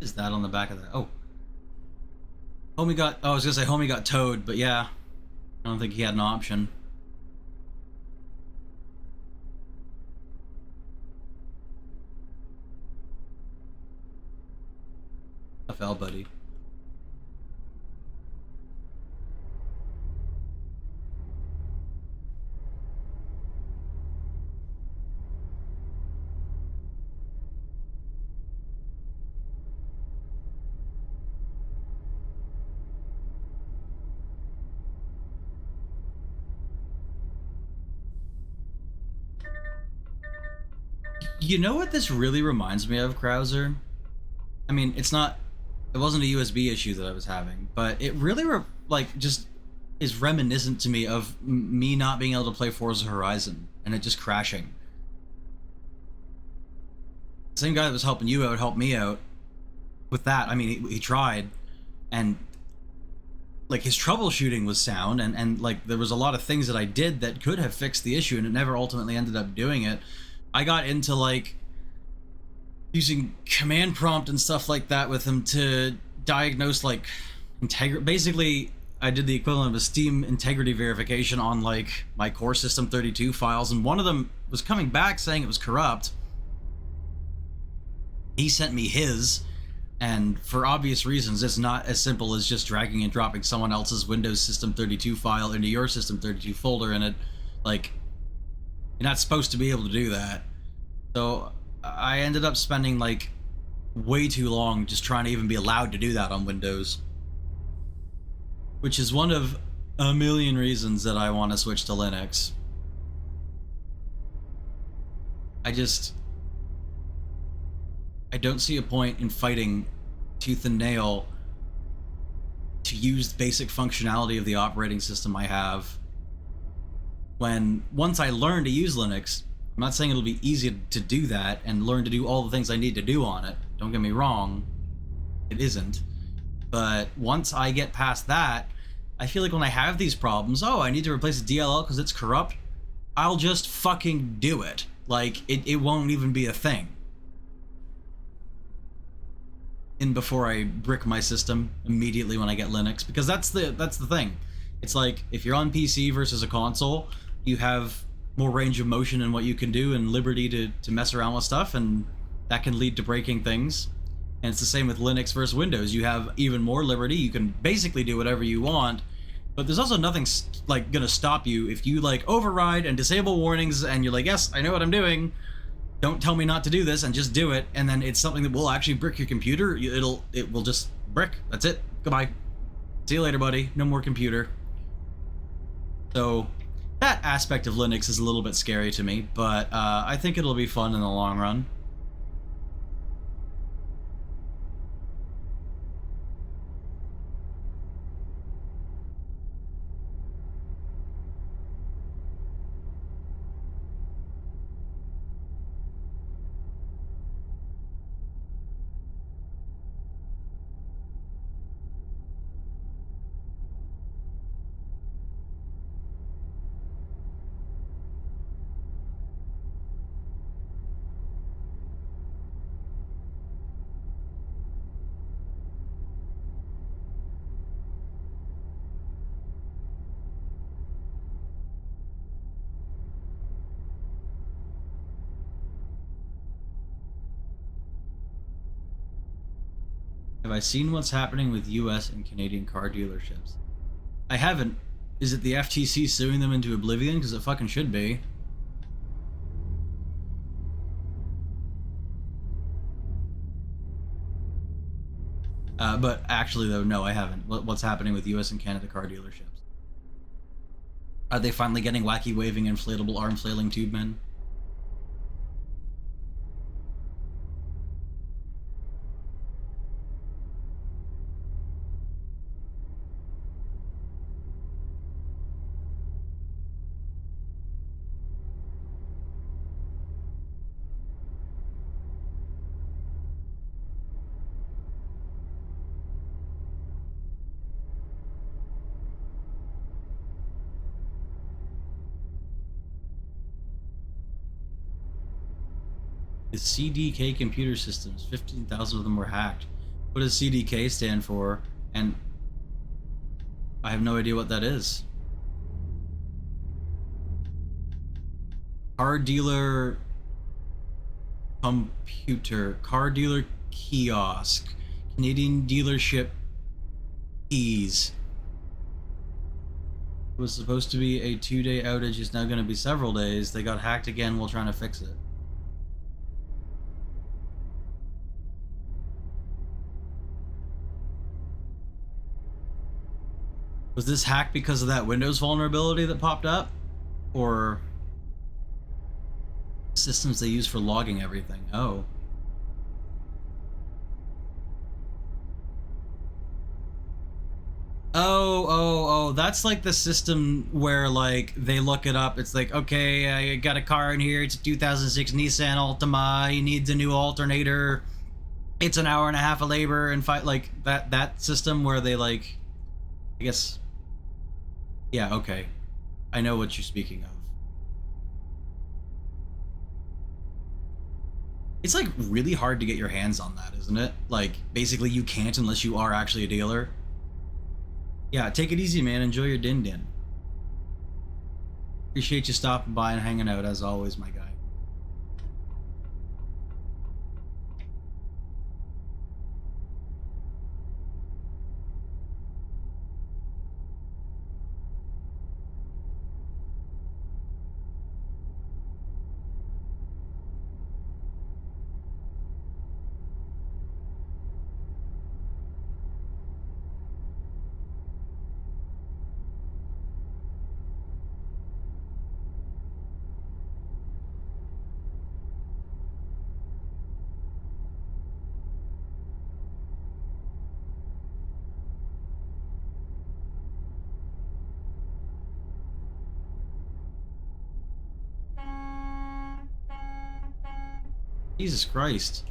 Is that on the back of that? Oh, homie got. Oh, I was gonna say homie got towed, but yeah, I don't think he had an option. FL buddy. You know what this really reminds me of, Krauser? I mean, it's not. It wasn't a USB issue that I was having, but it really like just is reminiscent to me of me not being able to play Forza Horizon and it just crashing. The same guy that was helping you out helped me out with that. I mean, he tried, and like his troubleshooting was sound, and like there was a lot of things that I did that could have fixed the issue, and it never ultimately ended up doing it. I got into like using command prompt and stuff like that with him to diagnose like basically I did the equivalent of a Steam integrity verification on like my core system 32 files, and one of them was coming back saying it was corrupt. He sent me his, and for obvious reasons it's not as simple as just dragging and dropping someone else's Windows System 32 file into your System 32 folder, and it like you're not supposed to be able to do that. So I ended up spending like way too long just trying to even be allowed to do that on Windows, which is one of a million reasons that I want to switch to Linux. I don't see a point in fighting tooth and nail to use the basic functionality of the operating system I have when once I learn to use Linux, I'm not saying it'll be easy to do that and learn to do all the things I need to do on it. Don't get me wrong, it isn't. But once I get past that, I feel like when I have these problems, oh, I need to replace the DLL because it's corrupt, I'll just fucking do it. Like, it won't even be a thing. And before I brick my system immediately when I get Linux, because that's the thing. It's like, if you're on PC versus a console, you have more range of motion in what you can do and liberty to mess around with stuff, and that can lead to breaking things. And it's the same with Linux versus Windows. You have even more liberty. You can basically do whatever you want, but there's also nothing like gonna stop you if you like override and disable warnings and you're like, yes, I know what I'm doing. Don't tell me not to do this, and just do it. And then it's something that will actually brick your computer. It will just brick. That's it. Goodbye. See you later, buddy. No more computer. So that aspect of Linux is a little bit scary to me, but I think it'll be fun in the long run. Have I seen what's happening with US and Canadian car dealerships? I haven't. Is it the FTC suing them into oblivion? Because it fucking should be. But actually, though, no, I haven't. What's happening with US and Canada car dealerships? Are they finally getting wacky waving inflatable arm flailing tube men? Is CDK computer systems? 15,000 of them were hacked. What does CDK stand for? And I have no idea what that is. Car dealer computer, car dealer kiosk, Canadian dealership keys. It was supposed to be a 2-day outage. It's now going to be several days. They got hacked again while trying to fix it. Was this hacked because of that Windows vulnerability that popped up? Or systems they use for logging everything? Oh. Oh, that's like the system where like they look it up. It's like, okay, I got a car in here. It's a 2006 Nissan Altima. He needs a new alternator. It's an hour and a half of labor and fight like that system where they like, I guess, yeah, okay. I know what you're speaking of. It's like really hard to get your hands on that, isn't it? Like basically you can't unless you are actually a dealer. Yeah, take it easy, man. Enjoy your din din. Appreciate you stopping by and hanging out as always, my guy. Jesus Christ.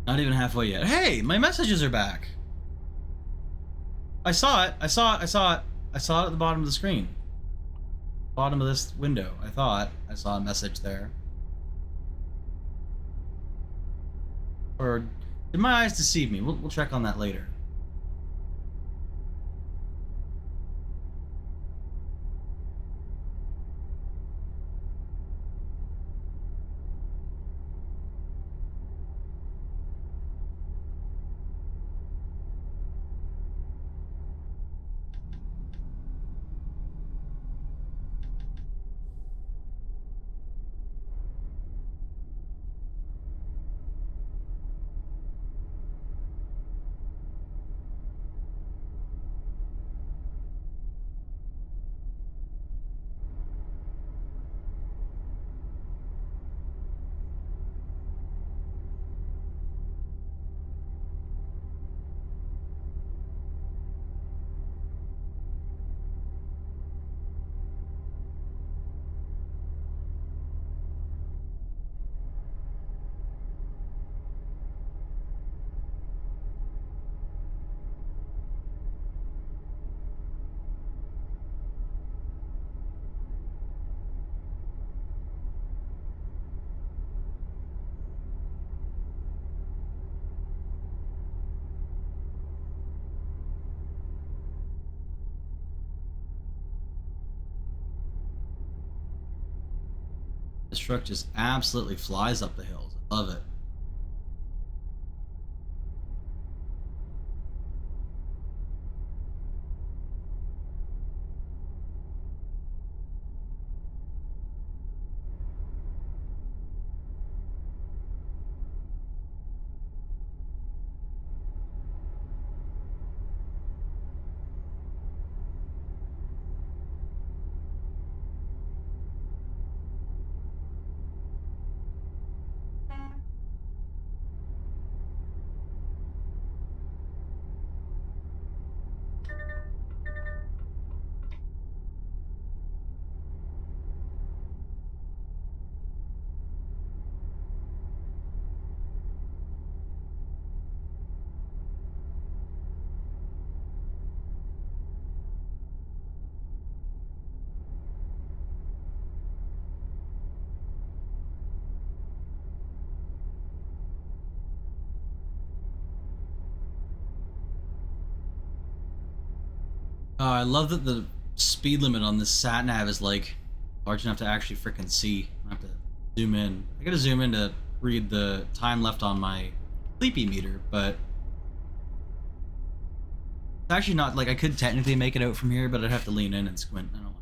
Not even halfway yet. Hey, my messages are back. I saw it. I saw it. I saw it. I saw it at the bottom of the screen. Bottom of this window. I thought I saw a message there. Or did my eyes deceive me? We'll check on that later. This truck just absolutely flies up the hills. I love it. I love that the speed limit on this sat nav is like large enough to actually freaking see. I have to zoom in. I gotta zoom in to read the time left on my sleepy meter, but it's actually not like I could technically make it out from here, but I'd have to lean in and squint. I don't want.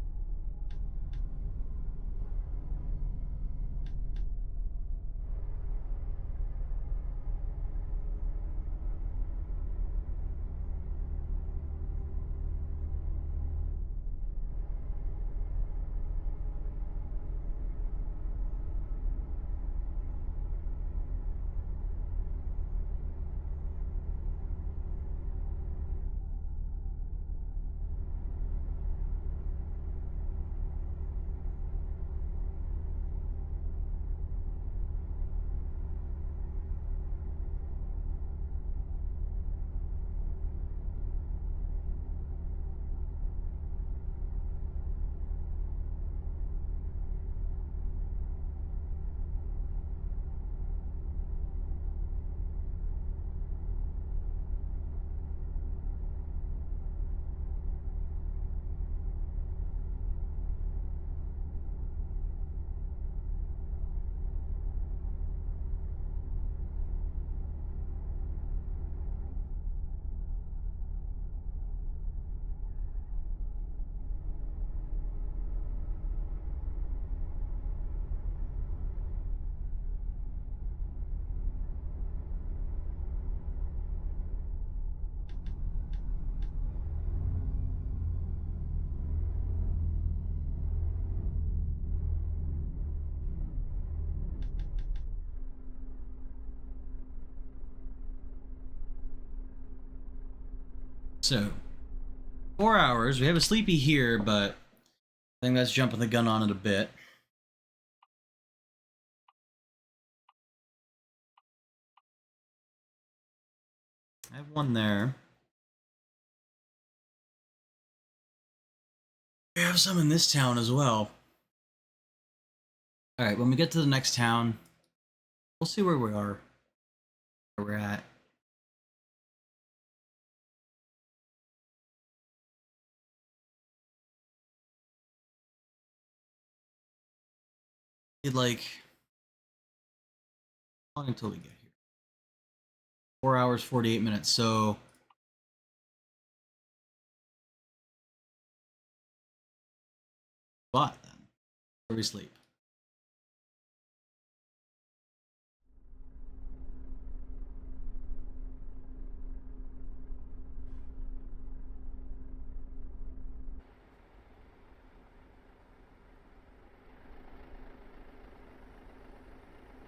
So 4 hours. We have a sleepy here, but I think that's jumping the gun on it a bit. I have one there. We have some in this town as well. All right, when we get to the next town, we'll see where we are, where we're at. Like, how long until we get here? 4 hours, 48 minutes. So, what then? Where we sleep?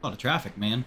A lot of traffic, man.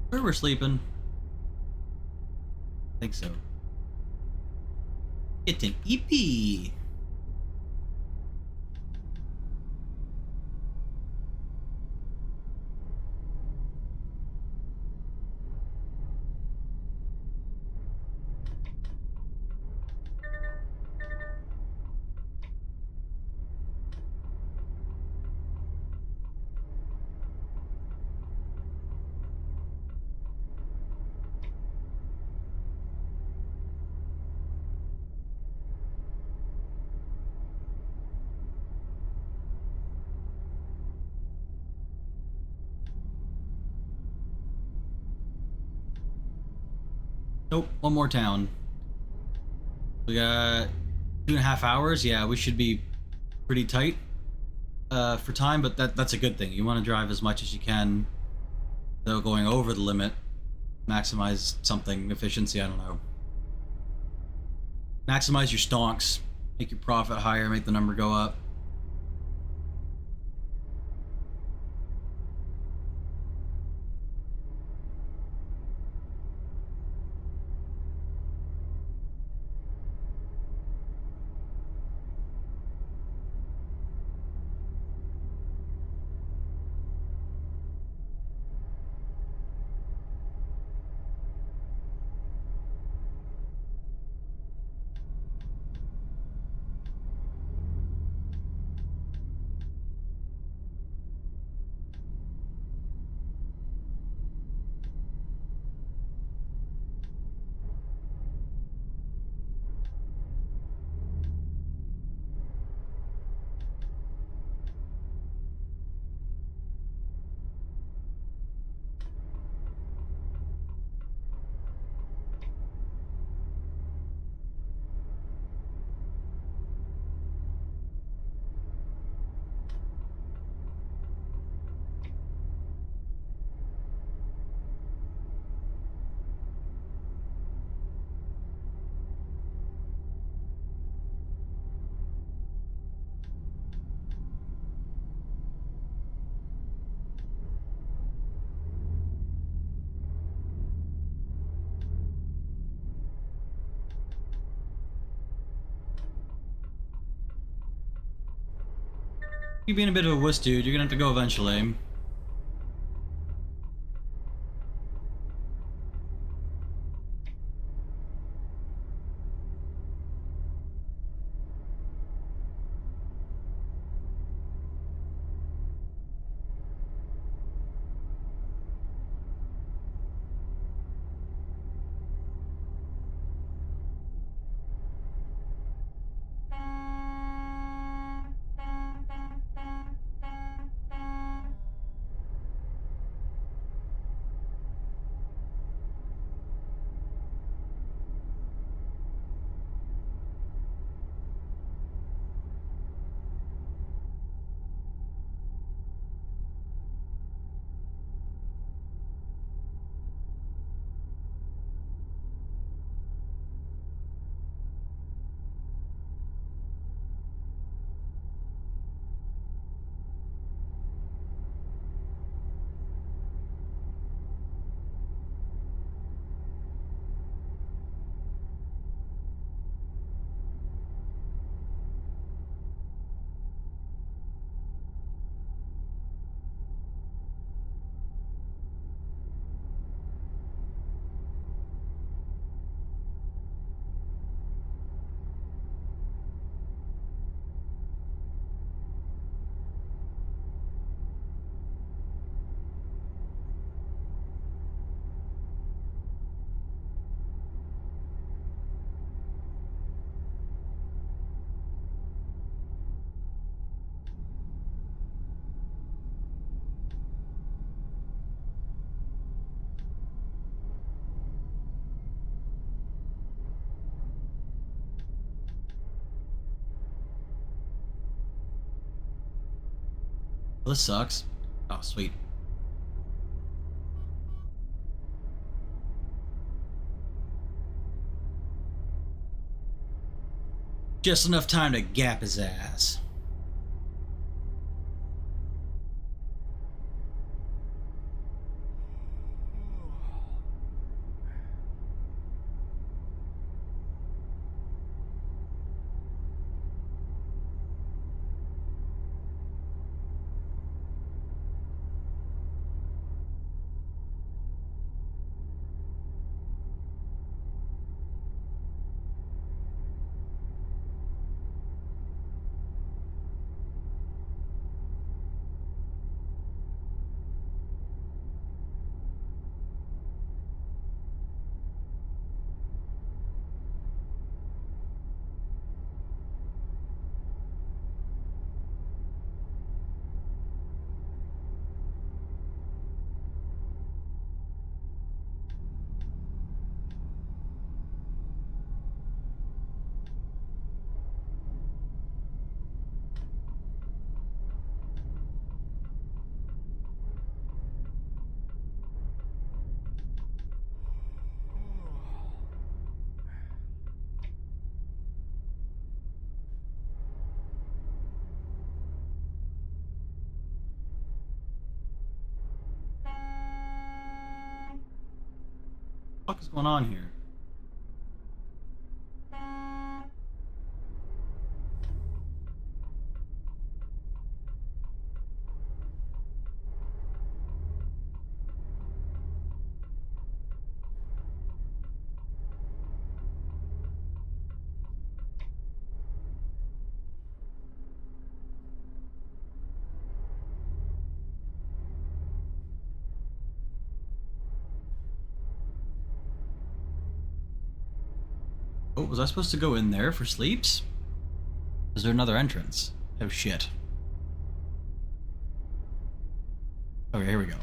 Where we're sleeping. I think so. It's an EP. Nope, one more town. We got 2.5 hours. Yeah, we should be pretty tight for time, but that's a good thing. You want to drive as much as you can, though going over the limit. Maximize something, efficiency, I don't know. Maximize your stonks. Make your profit higher, make the number go up. You being a bit of a wuss, dude. You're gonna have to go eventually. Well, this sucks. Oh, sweet. Just enough time to gap his ass. What the fuck is going on here? Oh, was I supposed to go in there for sleeps? Is there another entrance? Oh shit. Okay, here we go.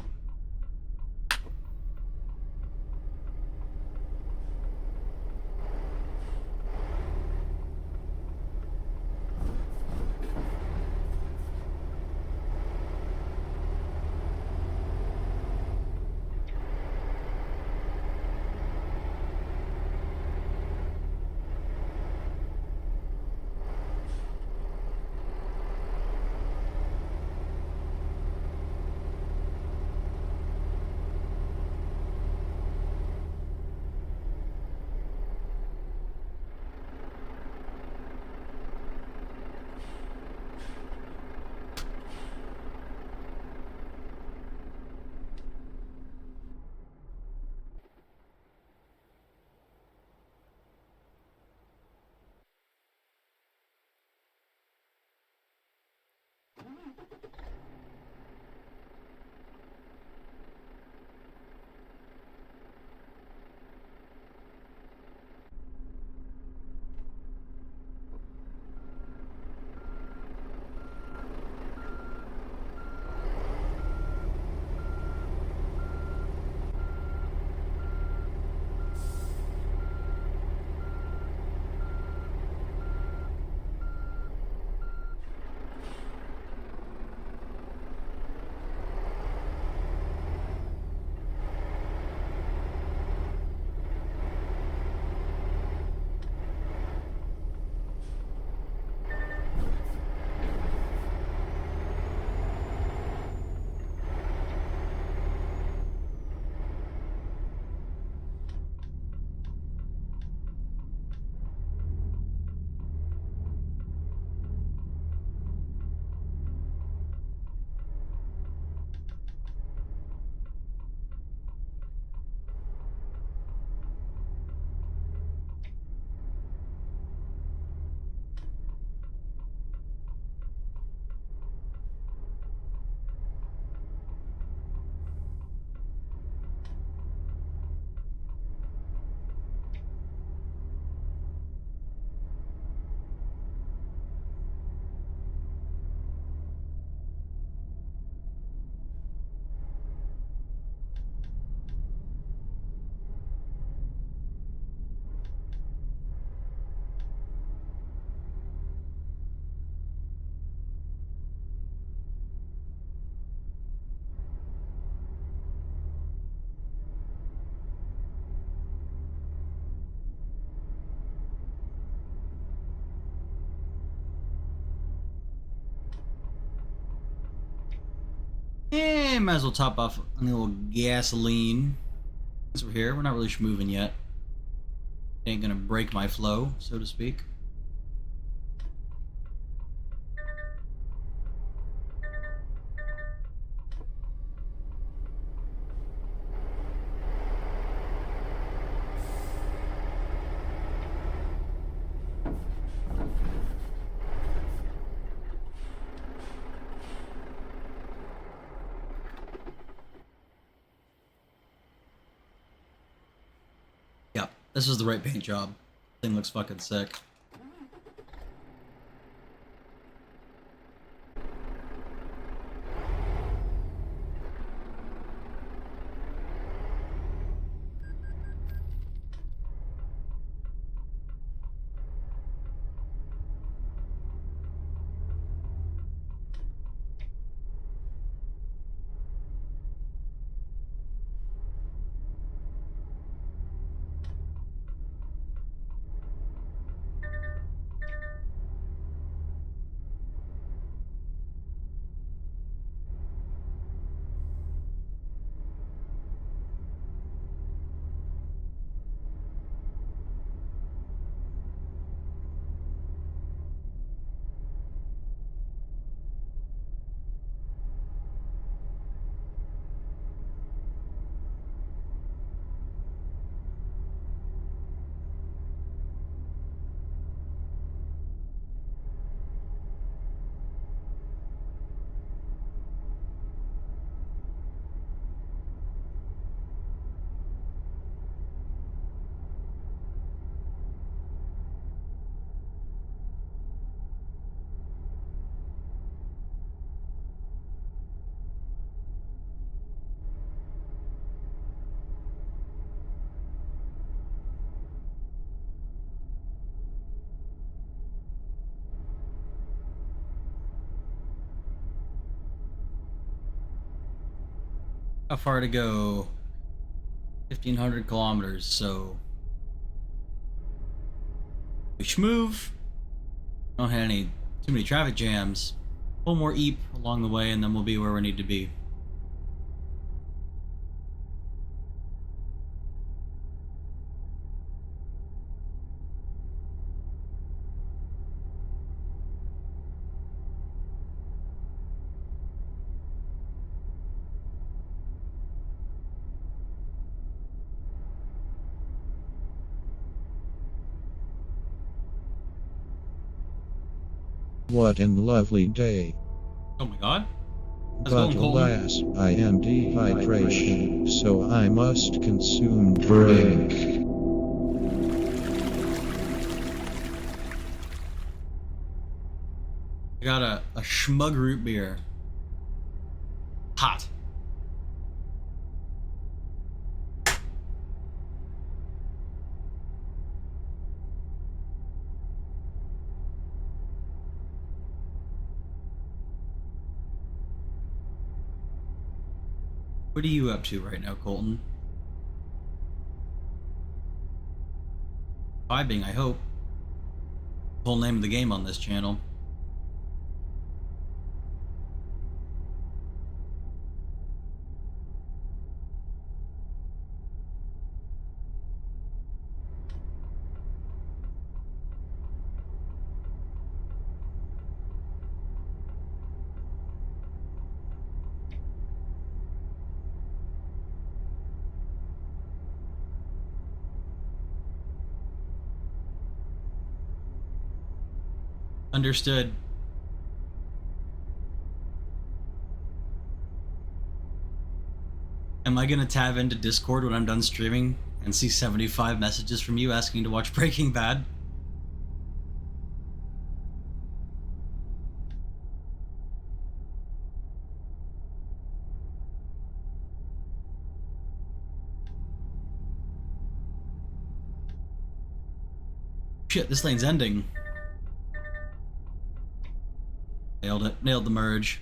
Eh, might as well top off on a little gasoline. Since we're here, we're not really moving yet. Ain't gonna break my flow, so to speak. Yep, this is the right paint job. Thing looks fucking sick. How far to go? 1,500 kilometers, so we should move. Don't have too many traffic jams. A little more eep along the way, and then we'll be where we need to be. What an lovely day. Oh my god. How's it But going, Colton? alas, I am dehydration, so I must consume drink. I got a schmug root beer. Hot. What are you up to right now, Colton? Vibing, I hope. Whole name of the game on this channel. Understood. Am I gonna tab into Discord when I'm done streaming and see 75 messages from you asking to watch Breaking Bad? Shit, this lane's ending. Nailed it. Nailed the merge.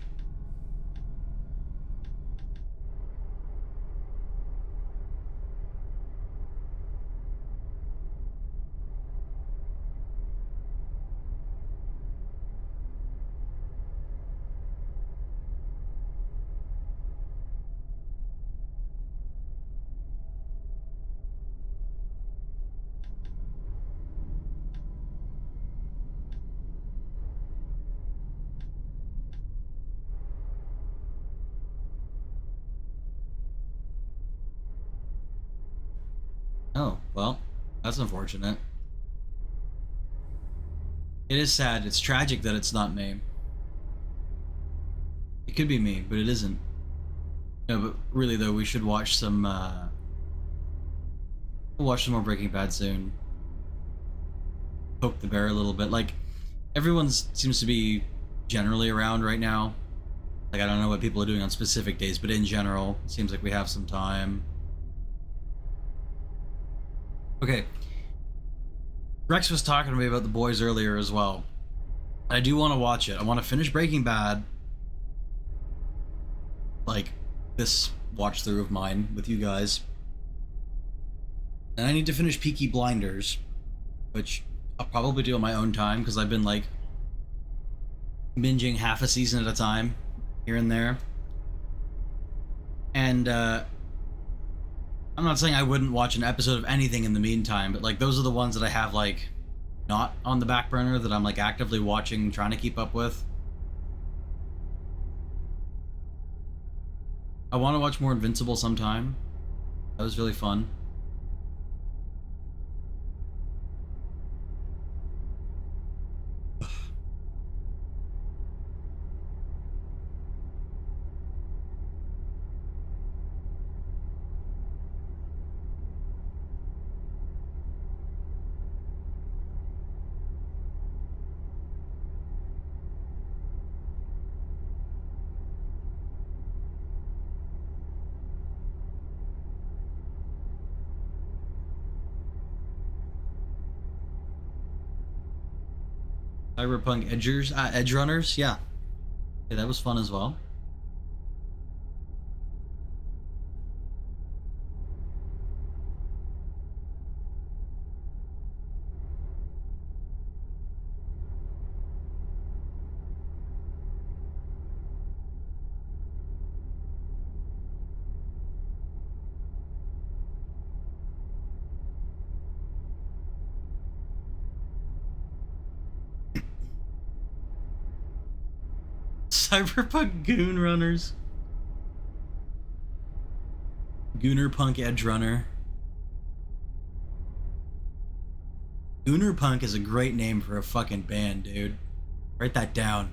Oh, well, that's unfortunate. It is sad. It's tragic that it's not me. It could be me, but it isn't. No, but really though, we should watch some. We'll watch some more Breaking Bad soon. Poke the bear a little bit. Like everyone seems to be generally around right now. Like I don't know what people are doing on specific days, but in general, it seems like we have some time. Okay. Rex was talking to me about The Boys earlier as well. I do want to watch it. I want to finish Breaking Bad. Like this watch through of mine with you guys. And I need to finish Peaky Blinders, which I'll probably do on my own time because I've been like binging half a season at a time here and there. And I'm not saying I wouldn't watch an episode of anything in the meantime, but like those are the ones that I have like not on the back burner that I'm like actively watching, trying to keep up with. I want to watch more Invincible sometime. That was really fun. Cyberpunk Edge Runners, yeah. Yeah, that was fun as well. Cyberpunk Goon Runners. Goonerpunk Edge Runner. Goonerpunk is a great name for a fucking band, dude. Write that down.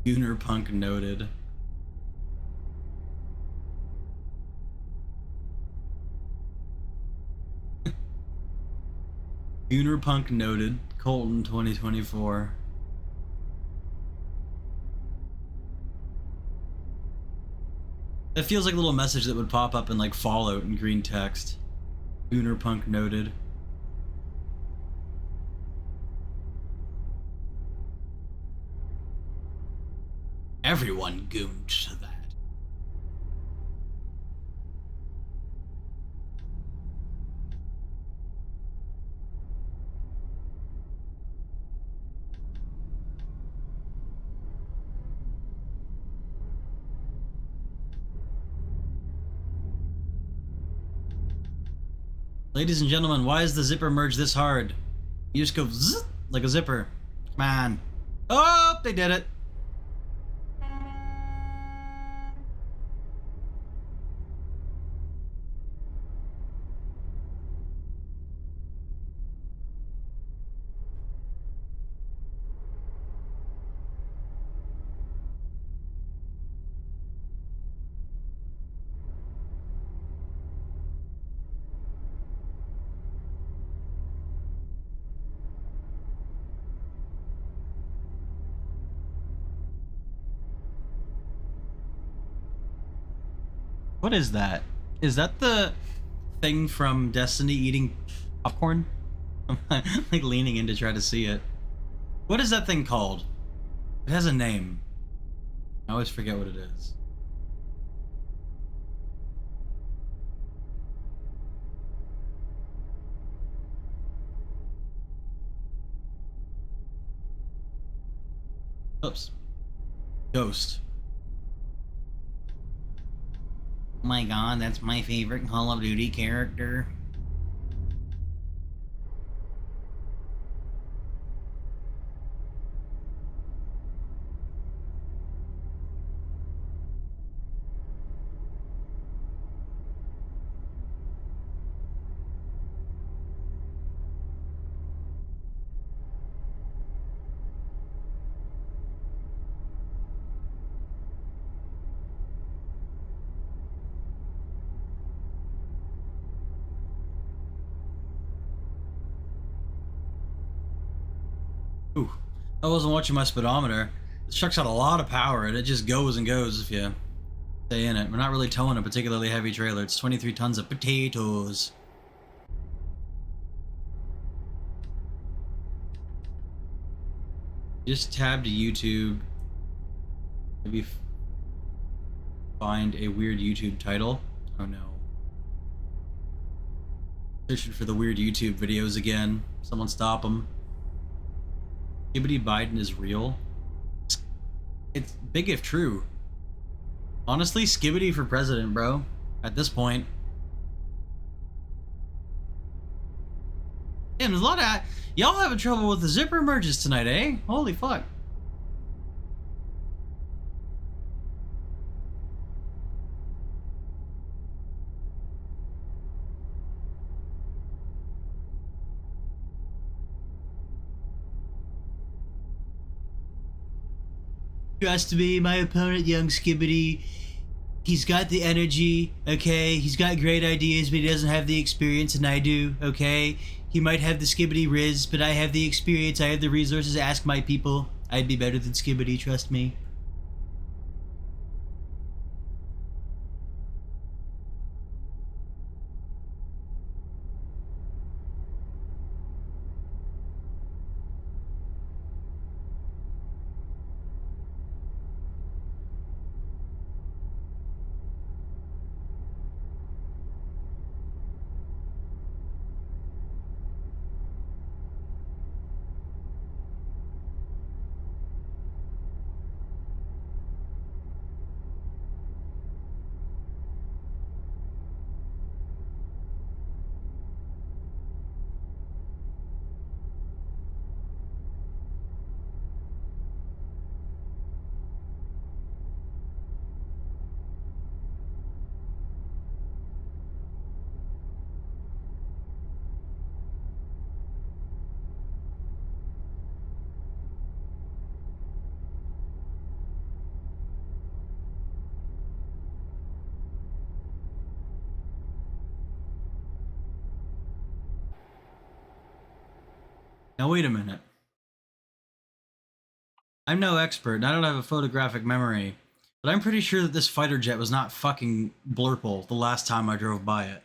Goonerpunk noted. Goonerpunk noted. Colton 2024. It feels like a little message that would pop up in like Fallout in green text. Goonerpunk noted. Everyone gooned to that. Ladies and gentlemen, why is the zipper merge this hard? You just go zzz, like a zipper. Come on. Oh, they did it. What is that? Is that the thing from Destiny eating popcorn? I'm like leaning in to try to see it. What is that thing called? It has a name. I always forget what it is. Oops. Ghost. Oh my god, that's my favorite Call of Duty character. Ooh, I wasn't watching my speedometer. This truck's got a lot of power and it just goes and goes if you stay in it. We're not really towing a particularly heavy trailer. It's 23 tons of potatoes. Just tab to YouTube. Maybe find a weird YouTube title. Oh no. Searching for the weird YouTube videos again. Someone stop them. Skibbity Biden is real. It's big if true. Honestly, Skibbity for president, bro. At this point. Damn, there's a lot of... Y'all having trouble with the zipper merges tonight, eh? Holy fuck. Trust me, my opponent, young Skibbity, he's got the energy, okay? He's got great ideas, but he doesn't have the experience, and I do, okay? He might have the Skibbity Riz, but I have the experience, I have the resources. Ask my people. I'd be better than Skibbity, trust me. Now wait a minute. I'm no expert, and I don't have a photographic memory, but I'm pretty sure that this fighter jet was not fucking blurple the last time I drove by it.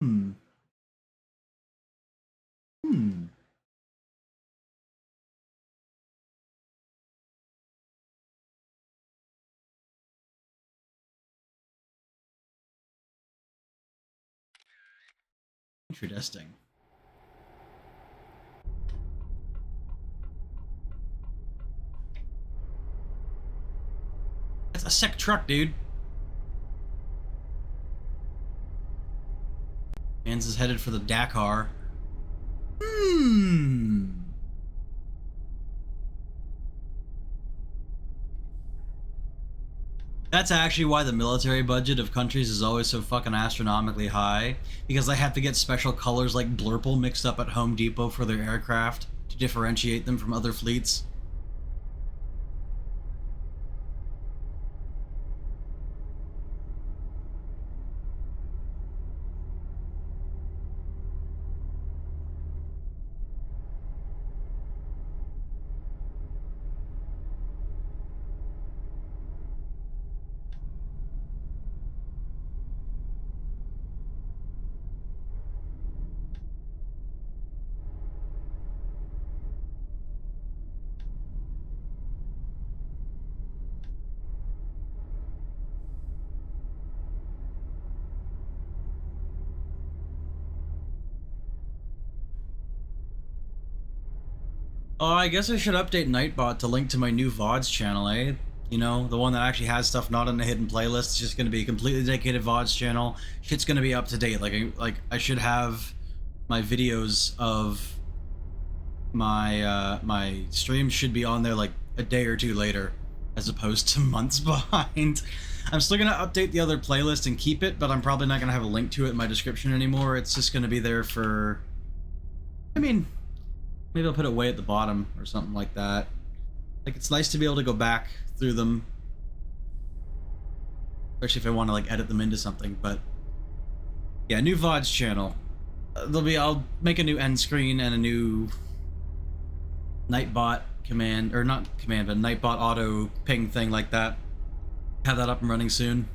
Hmm. Hmm. Interesting. That's a sick truck, dude. Mans is headed for the Dakar. Hmm. That's actually why the military budget of countries is always so fucking astronomically high, because they have to get special colors like blurple mixed up at Home Depot for their aircraft to differentiate them from other fleets. Oh, I guess I should update Nightbot to link to my new VODs channel, eh? You know, the one that actually has stuff not in a hidden playlist. It's just going to be a completely dedicated VODs channel. Shit's going to be up to date. Like I should have my videos of my streams should be on there like a day or two later, as opposed to months behind. I'm still gonna update the other playlist and keep it, but I'm probably not gonna have a link to it in my description anymore. It's just gonna be there for. I mean, maybe I'll put it way at the bottom or something like that. Like, it's nice to be able to go back through them, especially if I want to like edit them into something. But yeah, new VODs channel. I'll make a new end screen and a new Nightbot command, or not command, but Nightbot auto ping thing like that. Have that up and running soon.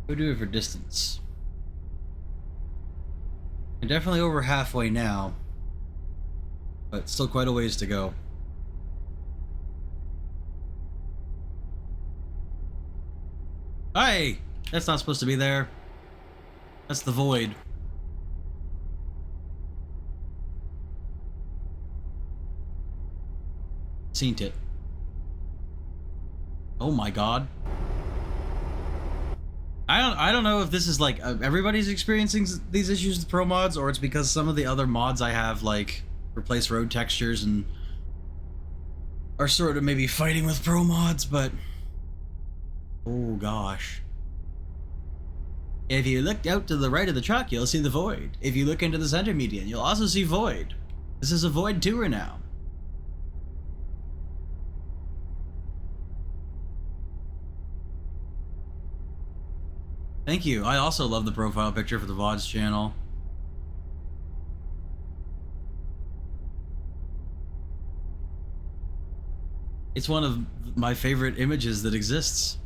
Go do it for distance. I'm definitely over halfway now, but still quite a ways to go. Hey! That's not supposed to be there. That's the void. Seen it. Oh my god. I don't know if this is like everybody's experiencing these issues with Promods, or it's because some of the other mods I have like replace road textures and are sort of maybe fighting with Promods, but oh gosh. If you look out to the right of the truck, you'll see the void. If you look into the center median, you'll also see void. This is a void tour now. Thank you. I also love the profile picture for the VODs channel. It's one of my favorite images that exists.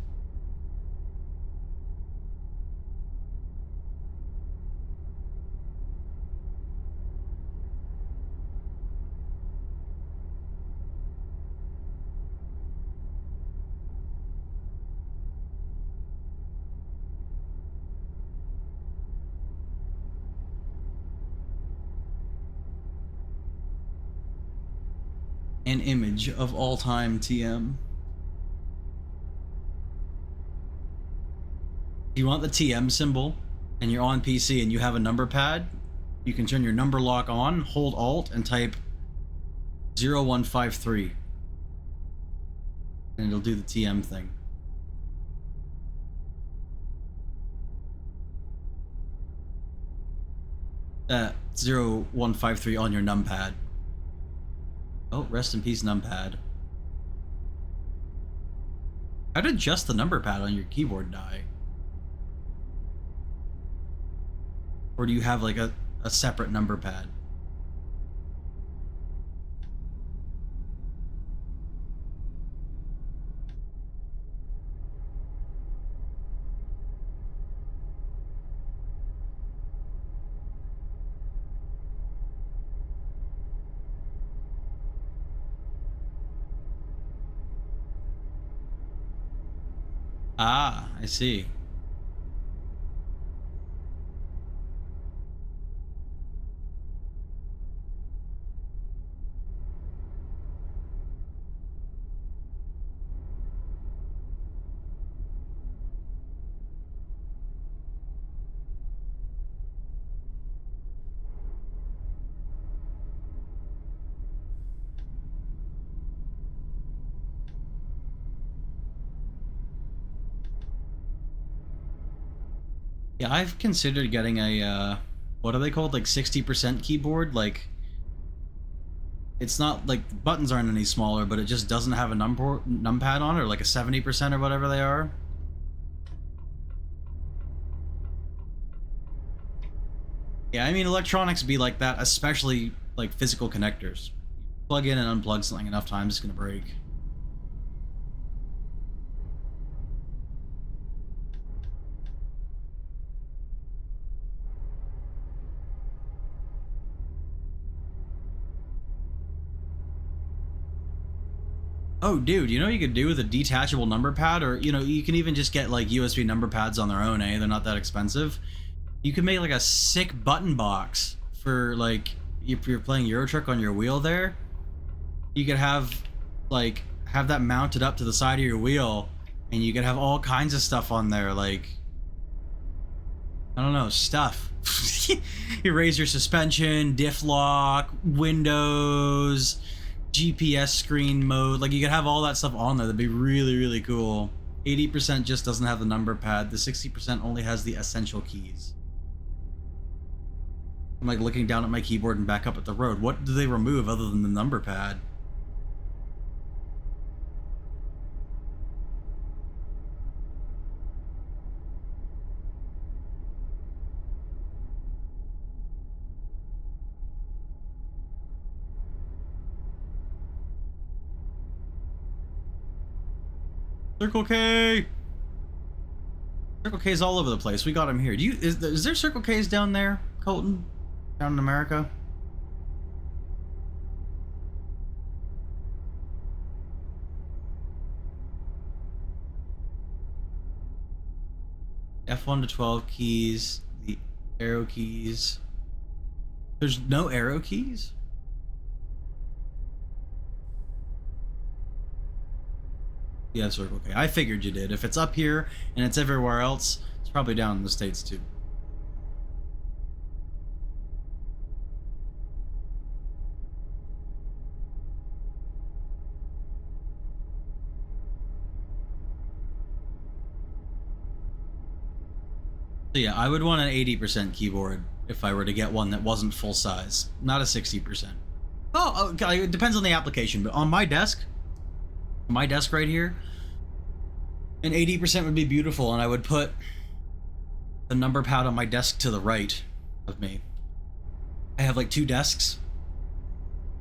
an image of all-time TM. If you want the TM symbol and you're on PC and you have a number pad, you can turn your number lock on, hold Alt, and type 0153. And it'll do the TM thing. 0153 on your numpad. Oh, rest in peace, numpad. How did just the number pad on your keyboard die? Or do you have like a separate number pad? Ah, I see. Yeah, I've considered getting a, what are they called? Like 60% keyboard? Like, it's not, like, the buttons aren't any smaller, but it just doesn't have a numpad on it, or like a 70% or whatever they are. Yeah, I mean, electronics be like that, especially, like, physical connectors. Plug in and unplug something enough times, it's gonna break. Oh, dude, you know what you could do with a detachable number pad? Or, you know, you can even just get, like, USB number pads on their own, eh? They're not that expensive. You could make, like, a sick button box for, like, if you're playing Euro Truck on your wheel there. You could have, like, have that mounted up to the side of your wheel, and you could have all kinds of stuff on there, like, I don't know, stuff. You raise your suspension, diff lock, windows, GPS screen mode. Like, you could have all that stuff on there. That'd be really, really cool. 80% just doesn't have the number pad. The 60% only has the essential keys. I'm like looking down at my keyboard and back up at the road. What do they remove other than the number pad? Circle K! Circle K's all over the place. We got him here. Is there Circle K's down there, Colton? Down in America? F1 to 12 keys, the arrow keys. There's no arrow keys? Yeah, Circle K. I figured you did. If it's up here and it's everywhere else, it's probably down in the States too. So yeah, I would want an 80% keyboard if I were to get one that wasn't full size, not a 60%. Oh, okay, it depends on the application, but on my desk right here, an 80% would be beautiful, and I would put the number pad on my desk to the right of me. I have like two desks.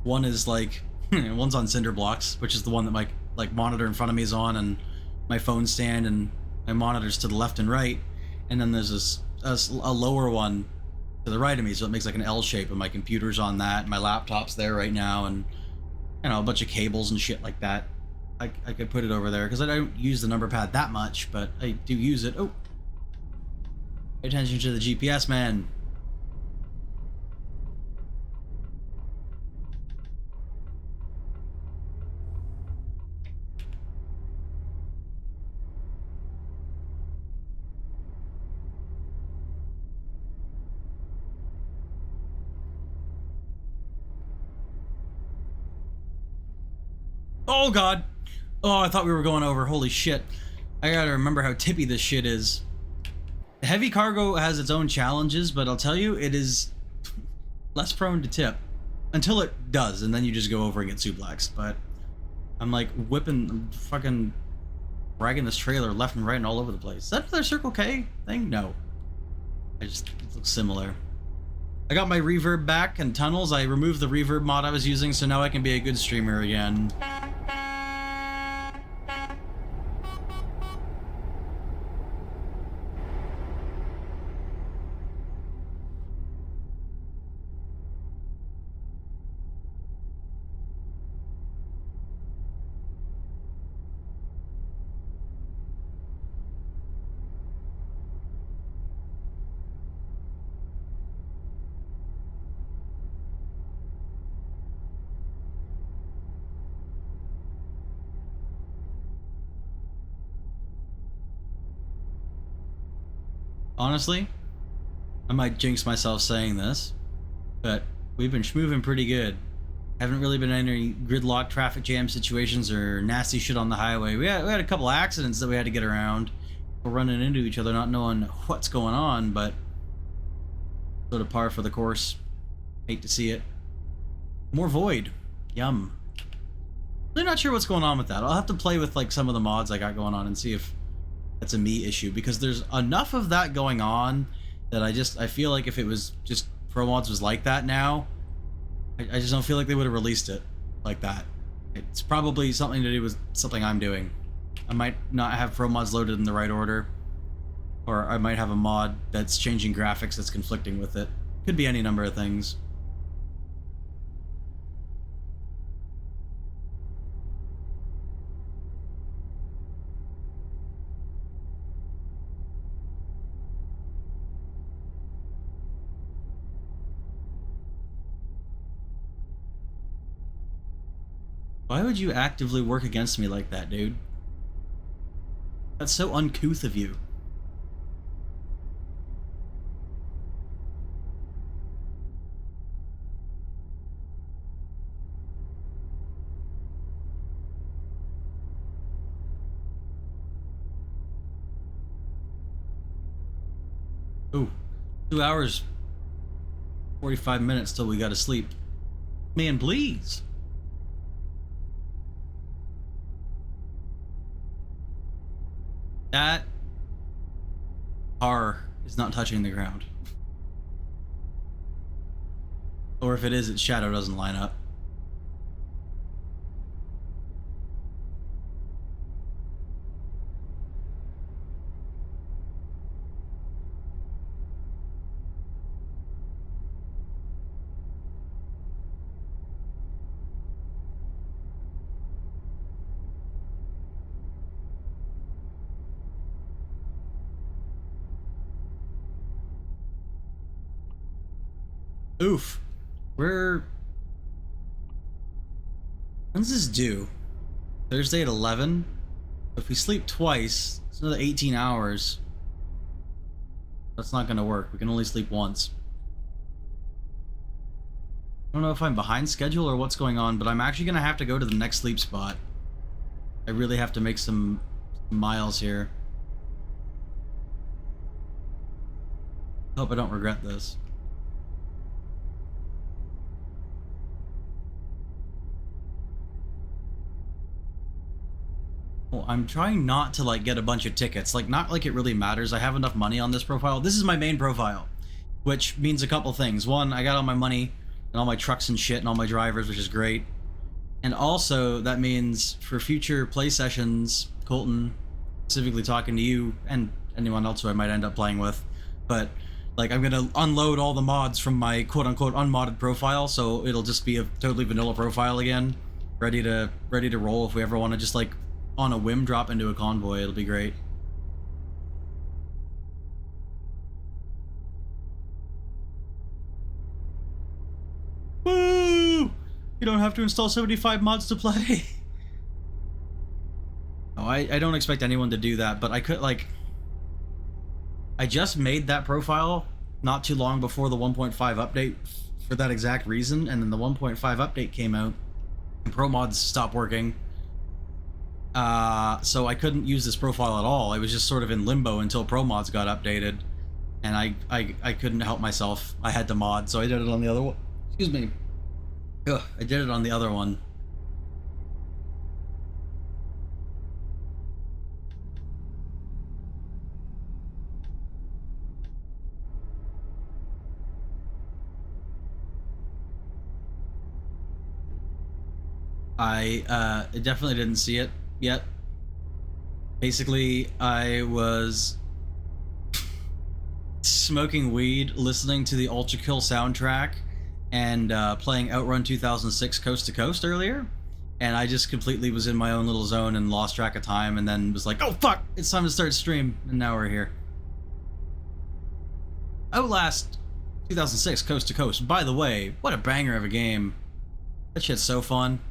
One is like, one's on cinder blocks, which is the one that my like monitor in front of me is on, and my phone stand and my monitors to the left and right. And then there's a lower one to the right of me, so it makes like an L shape, and my computer's on that, and my laptop's there right now, and you know, a bunch of cables and shit like that. I could put it over there because I don't use the number pad that much, but I do use it. Oh, pay attention to the GPS, man. Oh god. Oh, I thought we were going over. Holy shit. I gotta remember how tippy this shit is. Heavy cargo has its own challenges, but I'll tell you, it is less prone to tip. Until it does, and then you just go over and get suplexed. But I'm like fucking dragging this trailer left and right and all over the place. Is that another Circle K thing? No. It looks similar. I got my reverb back and tunnels. I removed the reverb mod I was using, so now I can be a good streamer again. Honestly, I might jinx myself saying this, but we've been schmooving pretty good. Haven't really been in any gridlock traffic jam situations or nasty shit on the highway. We had a couple accidents that we had to get around. We're running into each other, not knowing what's going on, but sort of par for the course. Hate to see it. More void. Yum. Really not sure what's going on with that. I'll have to play with like some of the mods I got going on and see if that's a me issue, because there's enough of that going on that I feel like if it was just Promods was like that now, I just don't feel like they would have released it like that. It's probably something to do with something I'm doing. I might not have Promods loaded in the right order, or I might have a mod that's changing graphics that's conflicting with it. Could be any number of things. Why would you actively work against me like that, dude? That's so uncouth of you. Ooh, 2 hours, 45 minutes till we gotta sleep. Man, please. That car is not touching the ground. Or if it is, its shadow doesn't line up. Oof. When's this due? Thursday at 11? If we sleep twice, it's another 18 hours. That's not gonna work. We can only sleep once. I don't know if I'm behind schedule or what's going on, but I'm actually gonna have to go to the next sleep spot. I really have to make some miles here. Hope I don't regret this. Well, I'm trying not to like get a bunch of tickets. Like, not like it really matters. I have enough money on this profile. This is my main profile, which means a couple things. One, I got all my money and all my trucks and shit and all my drivers, which is great. And also, that means for future play sessions, Colton, specifically talking to you and anyone else who I might end up playing with, but like I'm gonna unload all the mods from my quote-unquote unmodded profile, so it'll just be a totally vanilla profile again, ready to roll if we ever want to just like on a whim drop into a convoy. It'll be great. Woo! You don't have to install 75 mods to play. Oh, I don't expect anyone to do that, but I could, like, I just made that profile not too long before the 1.5 update for that exact reason, and then the 1.5 update came out and Promods stopped working, So I couldn't use this profile at all. I was just sort of in limbo until Promods got updated, and I couldn't help myself. I had to mod, so I did it on the other one. Excuse me. Ugh, I did it on the other one. I definitely didn't see it yet. Basically, I was smoking weed, listening to the Ultra Kill soundtrack, and playing Outrun 2006 Coast to Coast earlier. And I just completely was in my own little zone and lost track of time, and then was like, oh fuck, it's time to start stream. And now we're here. Outlast 2006 Coast to Coast. By the way, what a banger of a game. That shit's so fun.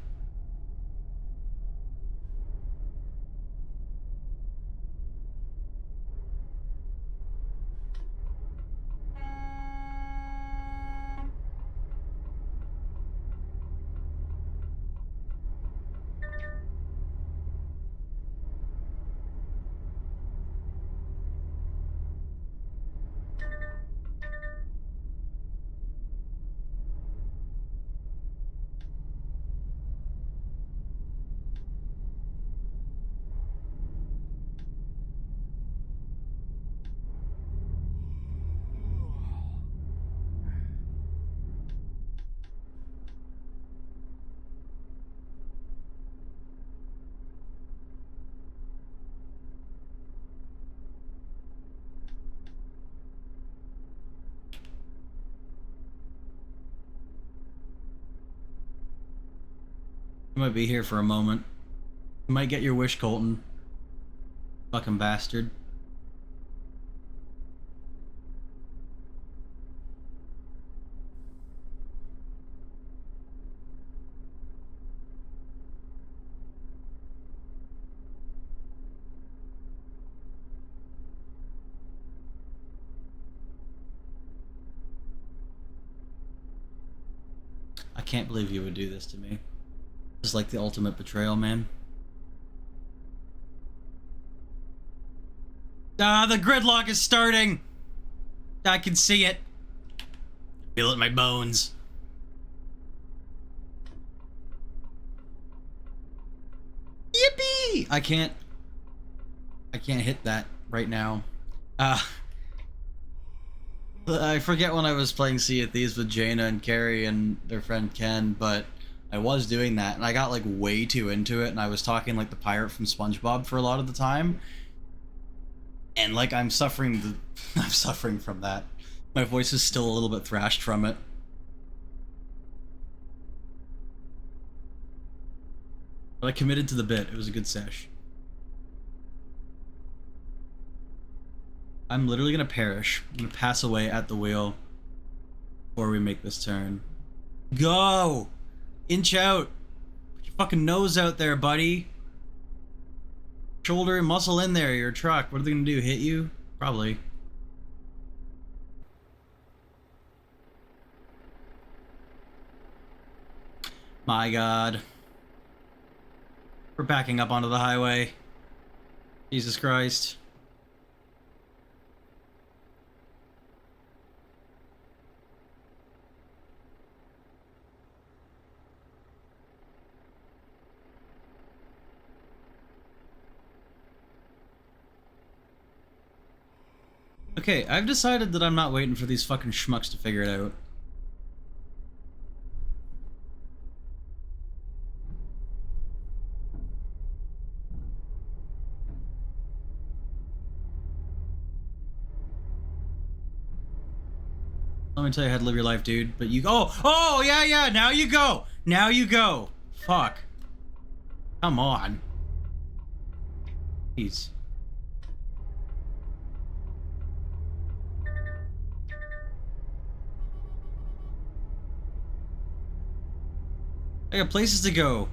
You might be here for a moment. You might get your wish, Colton. Fucking bastard. I can't believe you would do this to me. Just like the ultimate betrayal, man. Ah, the gridlock is starting! I can see it. Feel it in my bones. Yippee! I can't hit that right now. I forget when I was playing Sea of Thieves with Jaina and Carrie and their friend Ken, but I was doing that, and I got like way too into it, and I was talking like the pirate from SpongeBob for a lot of the time, and like I'm suffering from that. My voice is still a little bit thrashed from it. But I committed to the bit. It was a good sesh. I'm literally gonna perish. I'm gonna pass away at the wheel before we make this turn. Go! Inch out! Put your fucking nose out there, buddy. Shoulder and muscle in there, your truck. What are they gonna do? Hit you? Probably. My god. We're backing up onto the highway. Jesus Christ. Okay, I've decided that I'm not waiting for these fucking schmucks to figure it out. Let me tell you how to live your life, dude. But you go. Oh, yeah, now you go. Now you go. Fuck. Come on. Jeez. I got places to go.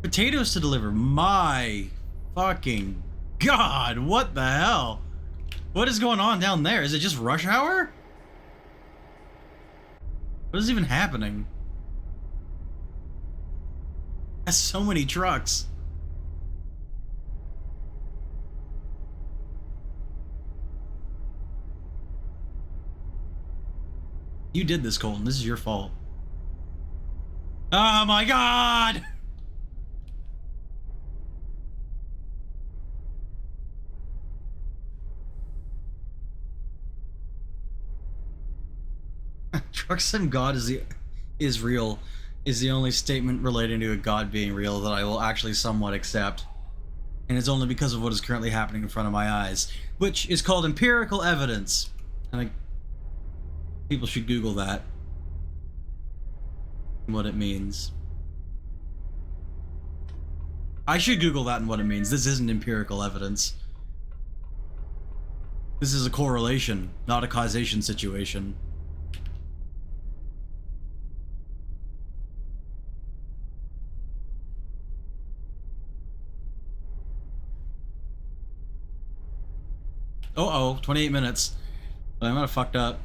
Potatoes to deliver. My fucking god, what the hell? What is going on down there? Is it just rush hour? What is even happening? That's so many trucks. You did this, Colton. This is your fault. Oh my god! Truxton God is real is the only statement relating to a god being real that I will actually somewhat accept. And it's only because of what is currently happening in front of my eyes, which is called empirical evidence. And people should Google that. And what it means. I should Google that and what it means. This isn't empirical evidence. This is a correlation, not a causation situation. Uh-oh, 28 minutes. I might have fucked up.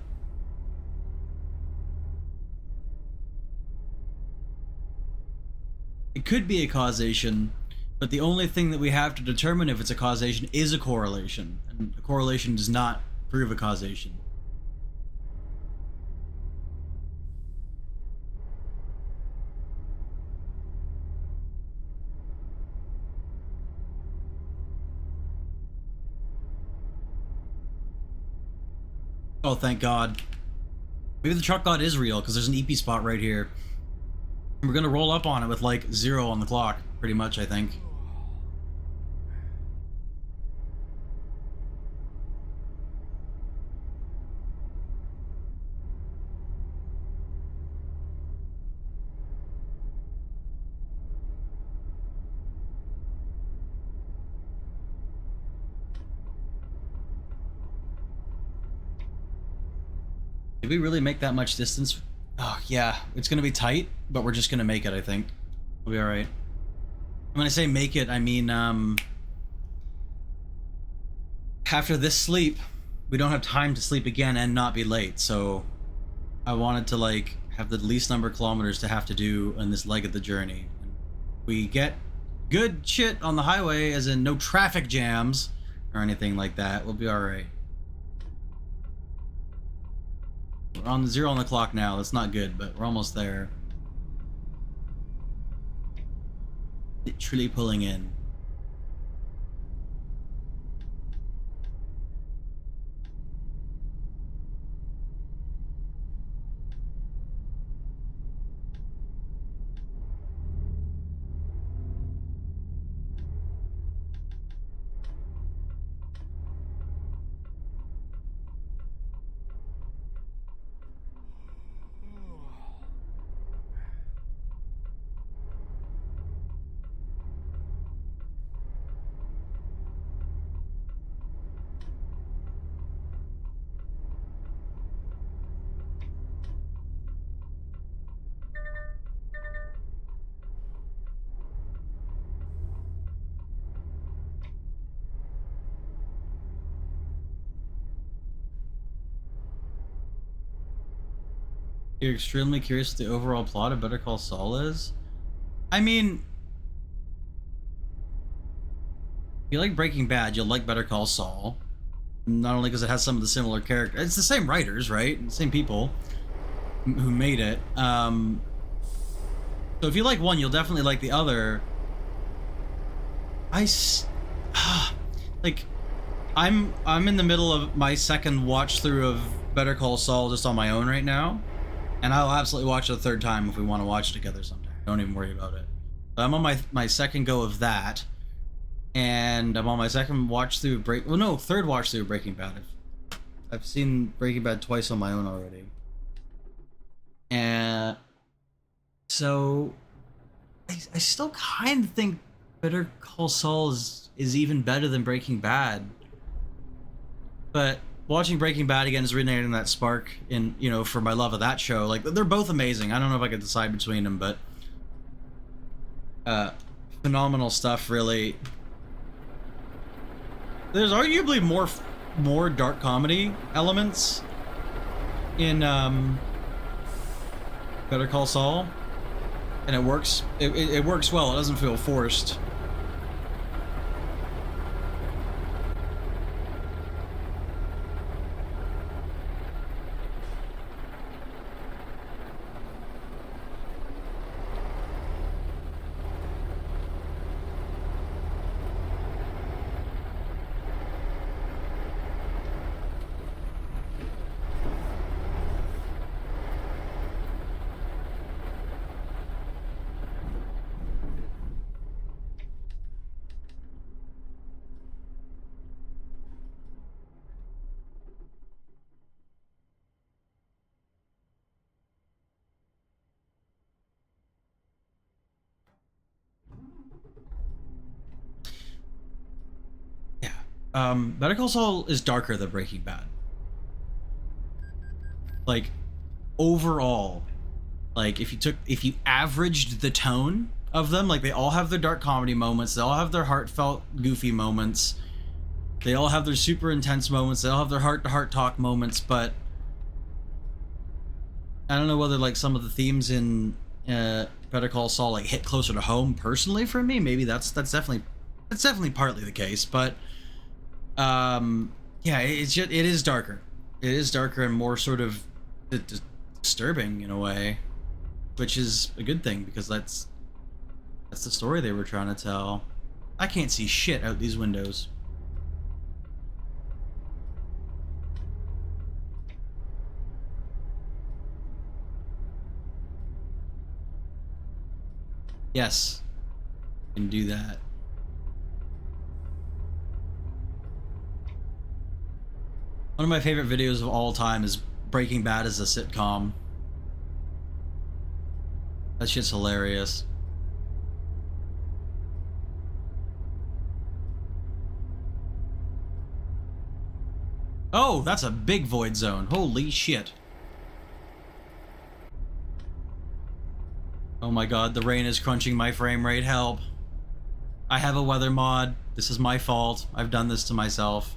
It could be a causation, but the only thing that we have to determine if it's a causation is a correlation. And a correlation does not prove a causation. Oh, thank God. Maybe the truck god is real, because there's an EP spot right here. We're gonna roll up on it with like 0 on the clock, pretty much, I think. Did we really make that much distance? Oh, yeah. It's gonna be tight, but we're just gonna make it, I think. We'll be alright. When I say make it, I mean, after this sleep, we don't have time to sleep again and not be late, so I wanted to, like, have the least number of kilometers to have to do on this leg of the journey. We get good shit on the highway, as in no traffic jams or anything like that, we'll be alright. We're on 0 on the clock now. That's not good, but we're almost there. Literally pulling in. You're extremely curious what the overall plot of Better Call Saul is? I mean, if you like Breaking Bad, you'll like Better Call Saul. Not only because it has some of the similar characters, it's the same writers, right? Same people who made it. So if you like one, you'll definitely like the other. Like, I'm in the middle of my second watch through of Better Call Saul just on my own right now. And I'll absolutely watch it a third time if we want to watch it together sometime. Don't even worry about it. But I'm on my second go of that. And I'm on my second watch through third watch through Breaking Bad. I've seen Breaking Bad twice on my own already. And so I still kind of think Better Call Saul is even better than Breaking Bad. But watching Breaking Bad again is reigniting that spark in, for my love of that show. Like, they're both amazing. I don't know if I could decide between them, but phenomenal stuff, really. There's arguably more dark comedy elements in Better Call Saul, and it works. It works well. It doesn't feel forced. Better Call Saul is darker than Breaking Bad. Like, overall, like if you averaged the tone of them, like they all have their dark comedy moments, they all have their heartfelt goofy moments, they all have their super intense moments, they all have their heart-to-heart talk moments, but I don't know whether like some of the themes in Better Call Saul like hit closer to home personally for me. Maybe that's definitely partly the case, but yeah, it is darker. It is darker and more sort of disturbing in a way, which is a good thing because that's the story they were trying to tell. I can't see shit out these windows. Yes, can do that. One of my favorite videos of all time is Breaking Bad as a sitcom. That shit's hilarious. Oh, that's a big void zone. Holy shit. Oh my god, the rain is crunching my frame rate. Help. I have a weather mod. This is my fault. I've done this to myself.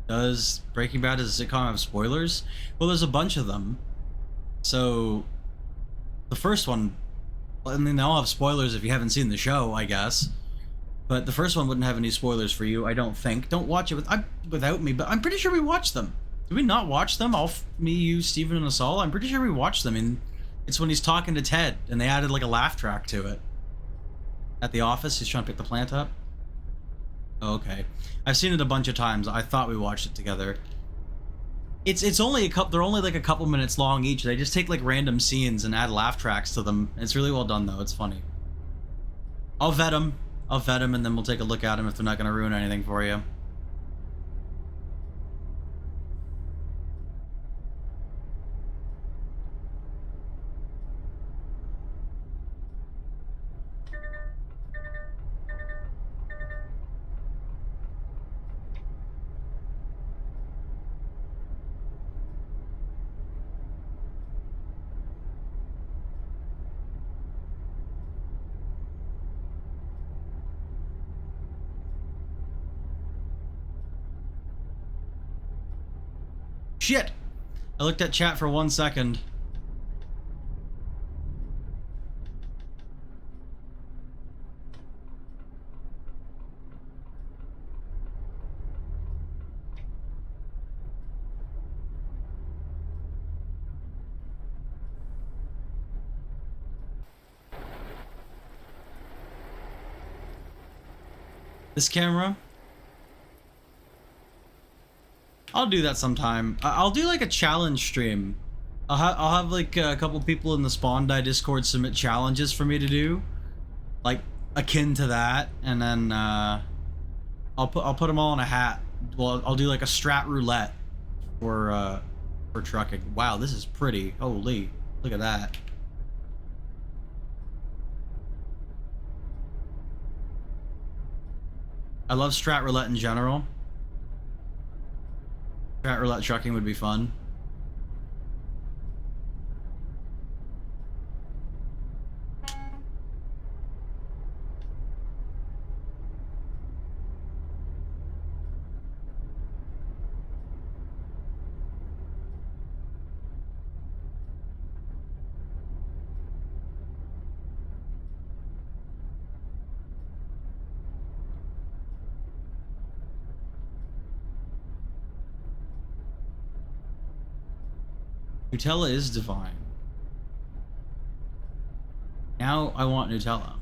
Does Breaking Bad as a sitcom have spoilers? Well, there's a bunch of them. So, the first one, I mean, they all have spoilers if you haven't seen the show, I guess. But the first one wouldn't have any spoilers for you, I don't think. Don't watch it without me, but I'm pretty sure we watched them. Did we not watch them? Me, you, Steven, and Asal? I'm pretty sure we watched them. And it's when he's talking to Ted, and they added like a laugh track to it. At the office, he's trying to pick the plant up. Oh, okay. I've seen it a bunch of times. I thought we watched it together. It's only a couple. They're only like a couple minutes long each. They just take like random scenes and add laugh tracks to them. It's really well done though. It's funny. I'll vet them, and then we'll take a look at them if they're not going to ruin anything for you. Shit! I looked at chat for 1 second. This camera? I'll do that sometime. I'll do like a challenge stream. I'll have like a couple people in the Spawn Die Discord submit challenges for me to do, like akin to that, and then I'll put them all in a hat. Well, I'll do like a strat roulette for trucking. Wow, this is pretty. Holy, look at that. I love strat roulette in general. Strat roulette trucking would be fun. Nutella is divine. Now I want Nutella.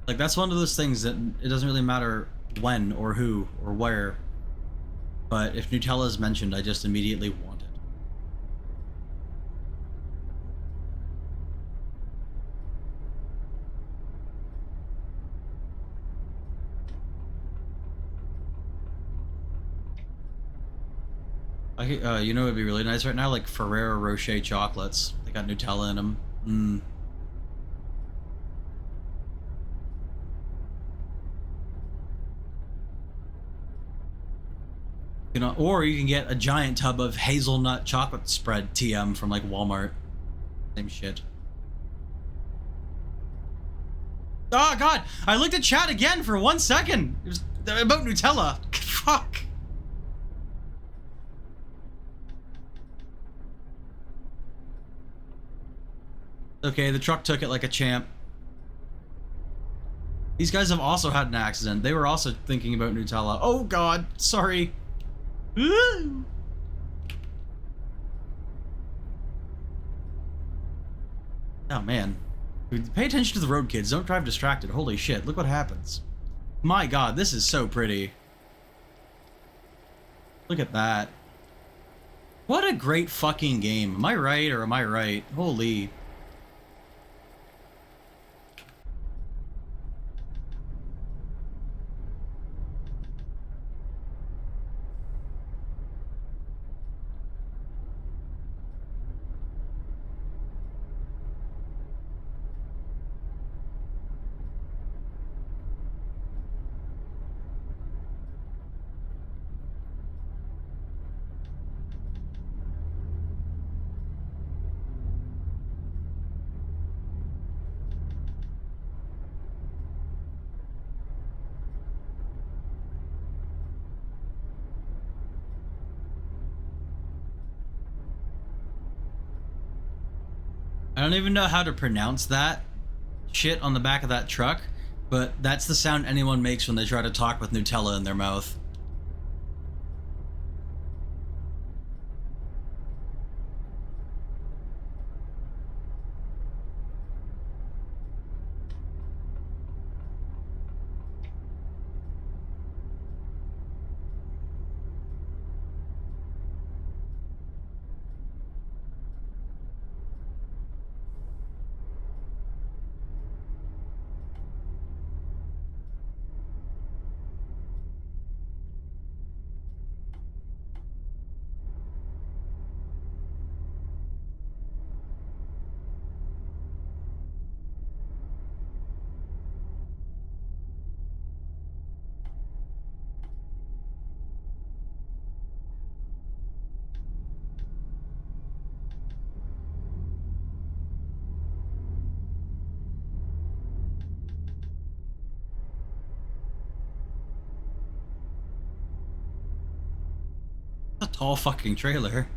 Like, that's one of those things that it doesn't really matter when or who or where, but if Nutella is mentioned, I just immediately want it. You know, it'd be really nice right now, like Ferrero Rocher chocolates. They got Nutella in them. Mm. You know, or you can get a giant tub of hazelnut chocolate spread TM from like Walmart. Same shit. Oh god, I looked at chat again for 1 second. It was about Nutella. Fuck. Okay, the truck took it like a champ. These guys have also had an accident. They were also thinking about Nutella. Oh god, sorry. Ooh. Oh man. Pay attention to the road, kids. Don't drive distracted. Holy shit, look what happens. My god, this is so pretty. Look at that. What a great fucking game. Am I right or am I right? Holy. I don't even know how to pronounce that shit on the back of that truck, but that's the sound anyone makes when they try to talk with Nutella in their mouth. A tall fucking trailer.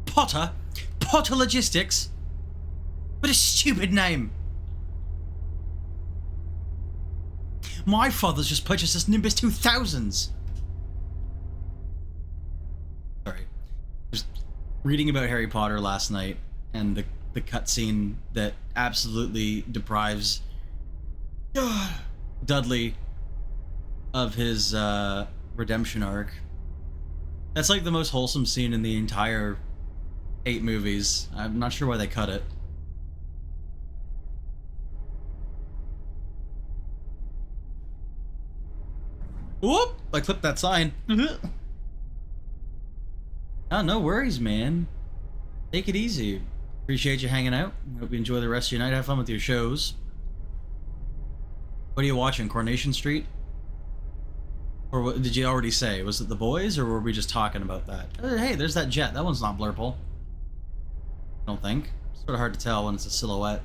Potter? Potter Logistics? What a stupid name. My father's just purchased this Nimbus 2000s. Sorry. Just reading about Harry Potter last night and the cutscene that absolutely deprives Dudley of his redemption arc. That's like the most wholesome scene in the entire 8 movies. I'm not sure why they cut it. Whoop! I clipped that sign. Oh, no worries, man. Take it easy. Appreciate you hanging out. Hope you enjoy the rest of your night. Have fun with your shows. What are you watching? Coronation Street? Or what did you already say? Was it The Boys, or were we just talking about that? Hey, there's that jet. That one's not blurple. I don't think. It's sort of hard to tell when it's a silhouette.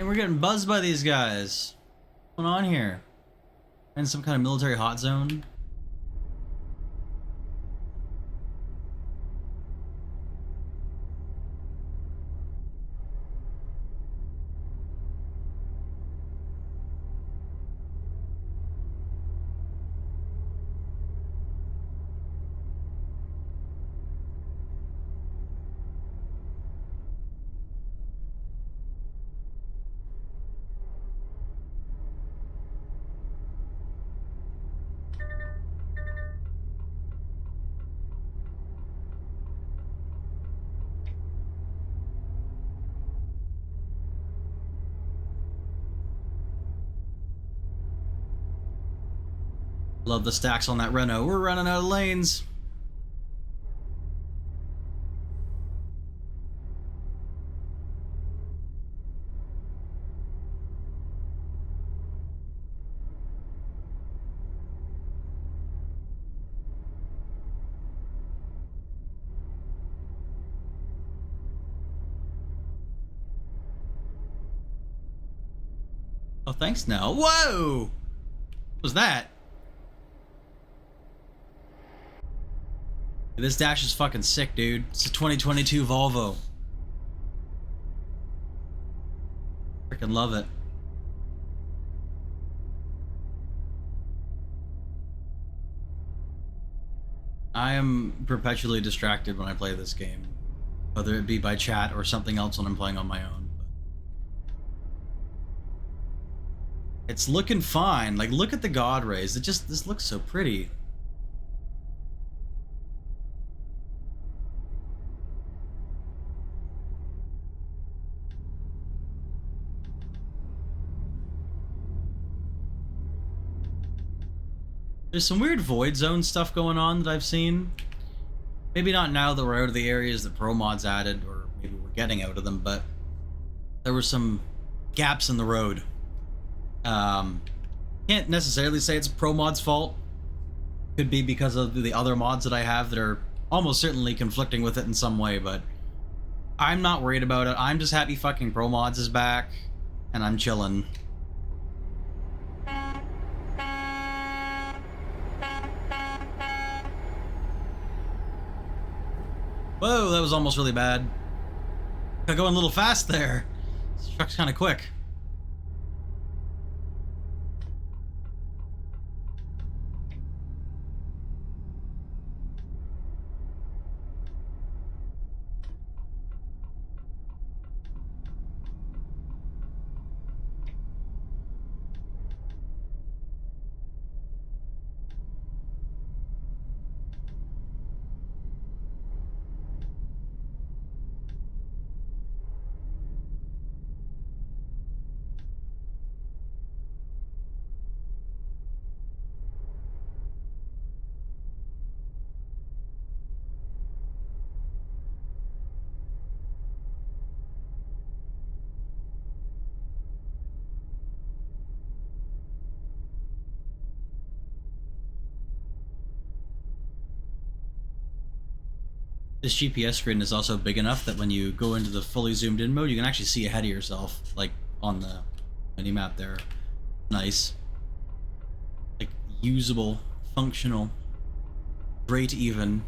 And we're getting buzzed by these guys. What's going on here? In some kind of military hot zone? Love the stacks on that Renault. We're running out of lanes. Oh, thanks, Nell. Whoa! What was that? This dash is fucking sick, dude. It's a 2022 Volvo. Freaking love it. I am perpetually distracted when I play this game, whether it be by chat or something else when I'm playing on my own. It's looking fine. Like, look at the God rays. This looks so pretty. There's some weird void zone stuff going on that I've seen. Maybe not now that we're out of the areas that Promods added, or maybe we're getting out of them, but there were some gaps in the road. Can't necessarily say it's Promods' fault. Could be because of the other mods that I have that are almost certainly conflicting with it in some way, but I'm not worried about it. I'm just happy fucking Promods is back, and I'm chilling. Whoa, that was almost really bad. Got going a little fast there. This truck's kind of quick. This GPS screen is also big enough that when you go into the fully zoomed in mode, you can actually see ahead of yourself, like on the mini map there. Nice. Like, usable, functional, great even.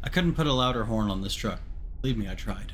I couldn't put a louder horn on this truck. Believe me, I tried.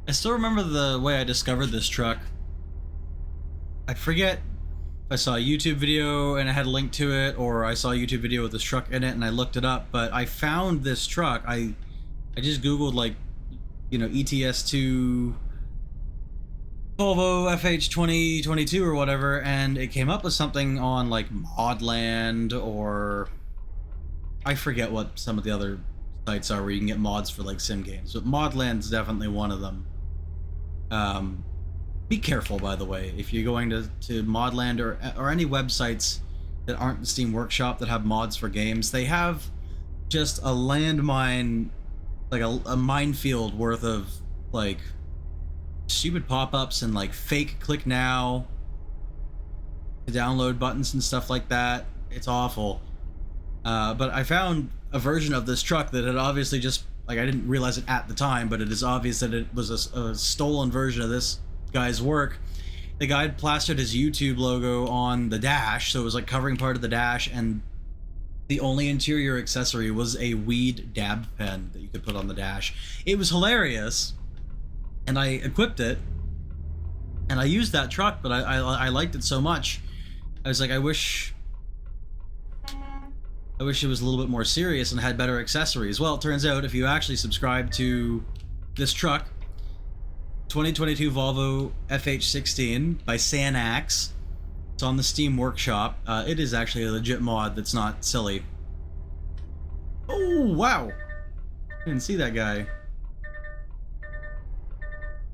I still remember the way I discovered this truck. I forget if I saw a YouTube video and I had a link to it, or I saw a YouTube video with this truck in it and I looked it up, but I found this truck. I just Googled, like, you know, ETS2 Volvo FH 2022 or whatever, and it came up with something on like Modland, or I forget what some of the other sites are where you can get mods for like sim games, but Modland's definitely one of them. Be careful, by the way, if you're going to Modland or any websites that aren't the Steam Workshop that have mods for games. They have just a landmine, like a minefield worth of like stupid pop-ups and like fake click now to download buttons and stuff like that. It's awful. But I found a version of this truck that had obviously just, like, I didn't realize it at the time, but it is obvious that it was a stolen version of this guy's work. The guy had plastered his YouTube logo on the dash, so it was like covering part of the dash, and the only interior accessory was a weed dab pen that you could put on the dash. It was hilarious, and I equipped it, and I used that truck, but I liked it so much. I was like, I wish it was a little bit more serious and had better accessories. Well, it turns out if you actually subscribe to this truck, 2022 Volvo FH16 by Sanax, it's on the Steam Workshop. It is actually a legit mod that's not silly. Oh, wow! I didn't see that guy. It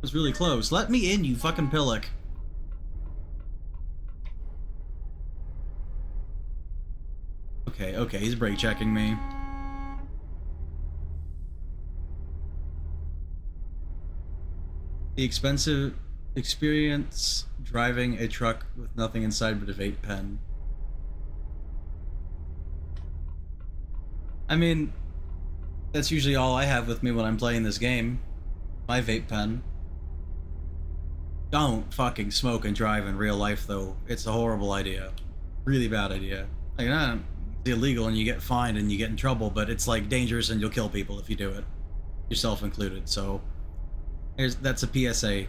was really close. Let me in, you fucking pillock. Okay, he's brake checking me. The expensive experience driving a truck with nothing inside but a vape pen. I mean, that's usually all I have with me when I'm playing this game. My vape pen. Don't fucking smoke and drive in real life, though. It's a horrible idea. Really bad idea. Like, it's illegal and you get fined and you get in trouble, but it's like dangerous and you'll kill people if you do it. Yourself included, so that's a PSA.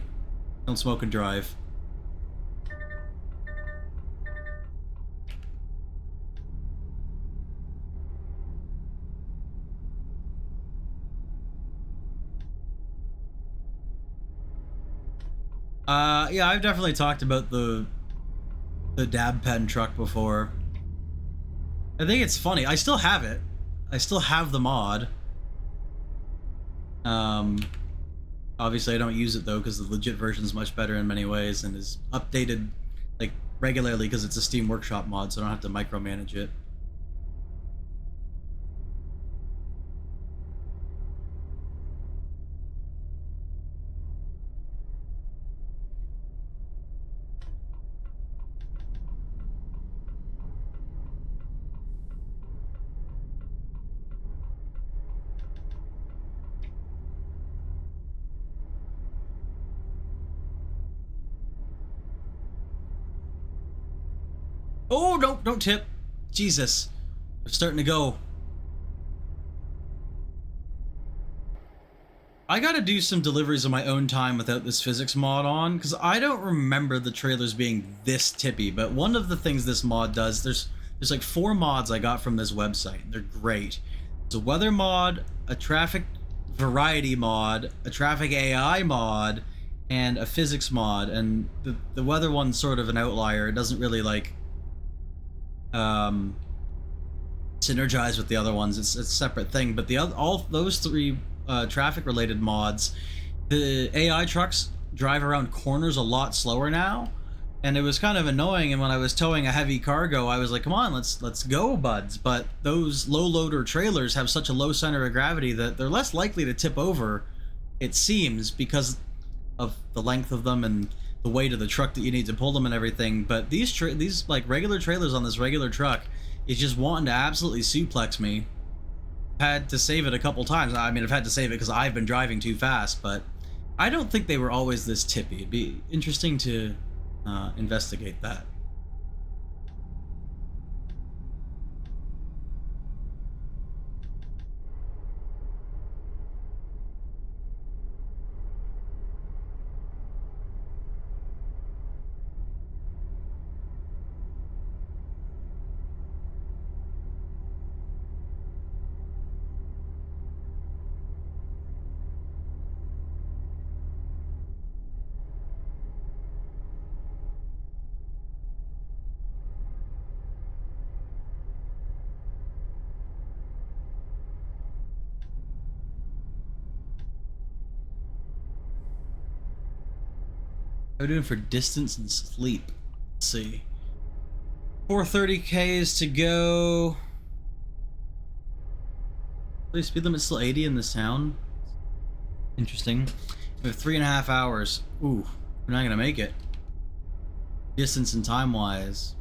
Don't smoke and drive. Yeah, I've definitely talked about the dab pen truck before. I think it's funny. I still have it. I still have the mod. Obviously I don't use it though because the legit version is much better in many ways and is updated like regularly because it's a Steam Workshop mod, so I don't have to micromanage it. Oh, no, don't tip. Jesus. We're starting to go. I gotta do some deliveries on my own time without this physics mod on, because I don't remember the trailers being this tippy, but one of the things this mod does, there's like 4 mods I got from this website. They're great. It's a weather mod, a traffic variety mod, a traffic AI mod, and a physics mod, and the weather one's sort of an outlier. It doesn't really like synergize with the other ones. It's a separate thing, but all those 3 traffic related mods, the AI trucks drive around corners a lot slower now, and it was kind of annoying. And when I was towing a heavy cargo, I was like, "Come on, let's go, buds!" But those low loader trailers have such a low center of gravity that they're less likely to tip over, it seems, because of the length of them and the weight of the truck that you need to pull them and everything. But these like regular trailers on this regular truck is just wanting to absolutely suplex me. Had to save it a couple times. I mean, I've had to save it because I've been driving too fast, but I don't think they were always this tippy. It'd be interesting to investigate that. How are we doing for distance and sleep? Let's see. 430 Ks to go. The speed limit's still 80 in this town. Interesting. We have 3.5 hours. Ooh, we're not gonna make it. Distance and time wise.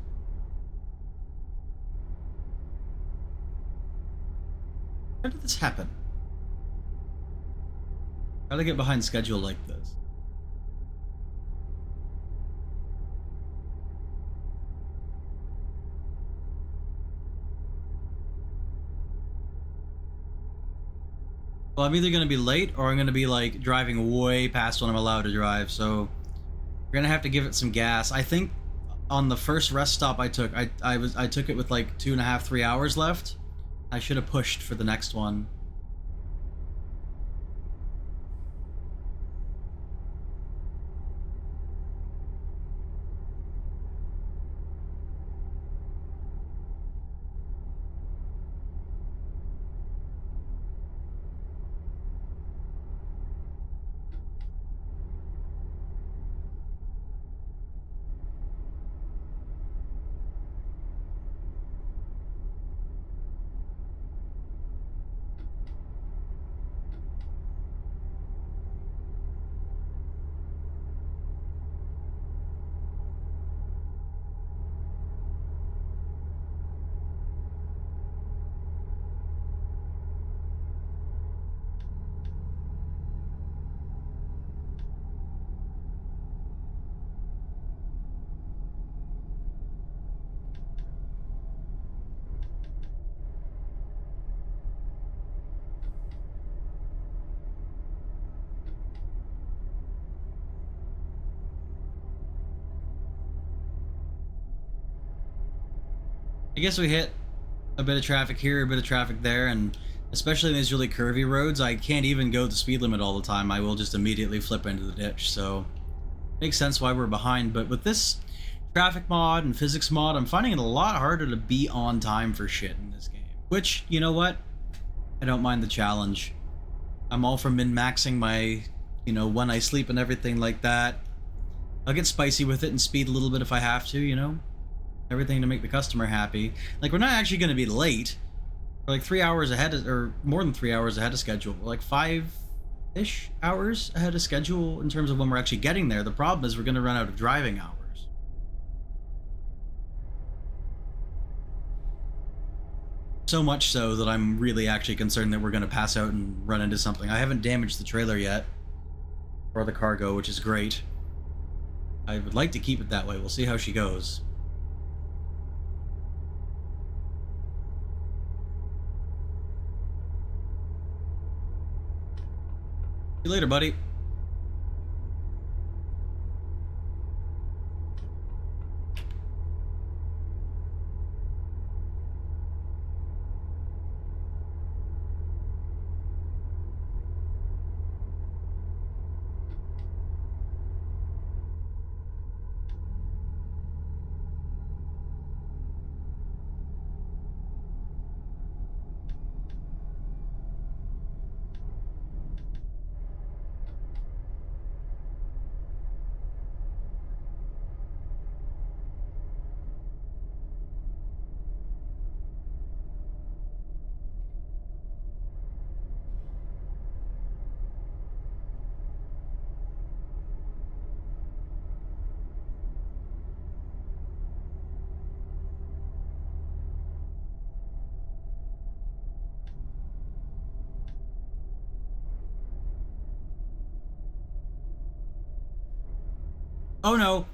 How did this happen? How did I get behind schedule like this? Well, I'm either going to be late or I'm going to be like driving way past when I'm allowed to drive. So we're going to have to give it some gas. I think on the first rest stop I took, I took it with like 2.5, 3 hours left. I should have pushed for the next one. I guess we hit a bit of traffic here, a bit of traffic there, and especially in these really curvy roads, I can't even go the speed limit all the time. I will just immediately flip into the ditch, so makes sense why we're behind. But with this traffic mod and physics mod, I'm finding it a lot harder to be on time for shit in this game. Which, you know what? I don't mind the challenge. I'm all for min-maxing my, when I sleep and everything like that. I'll get spicy with it and speed a little bit if I have to, everything to make the customer happy. Like, we're not actually going to be late. We're like 3 hours ahead, or more than 3 hours ahead of schedule. We're like 5-ish hours ahead of schedule in terms of when we're actually getting there. The problem is we're going to run out of driving hours. So much so that I'm really actually concerned that we're going to pass out and run into something. I haven't damaged the trailer yet, or the cargo, which is great. I would like to keep it that way. We'll see how she goes. See you later, buddy. Oh no.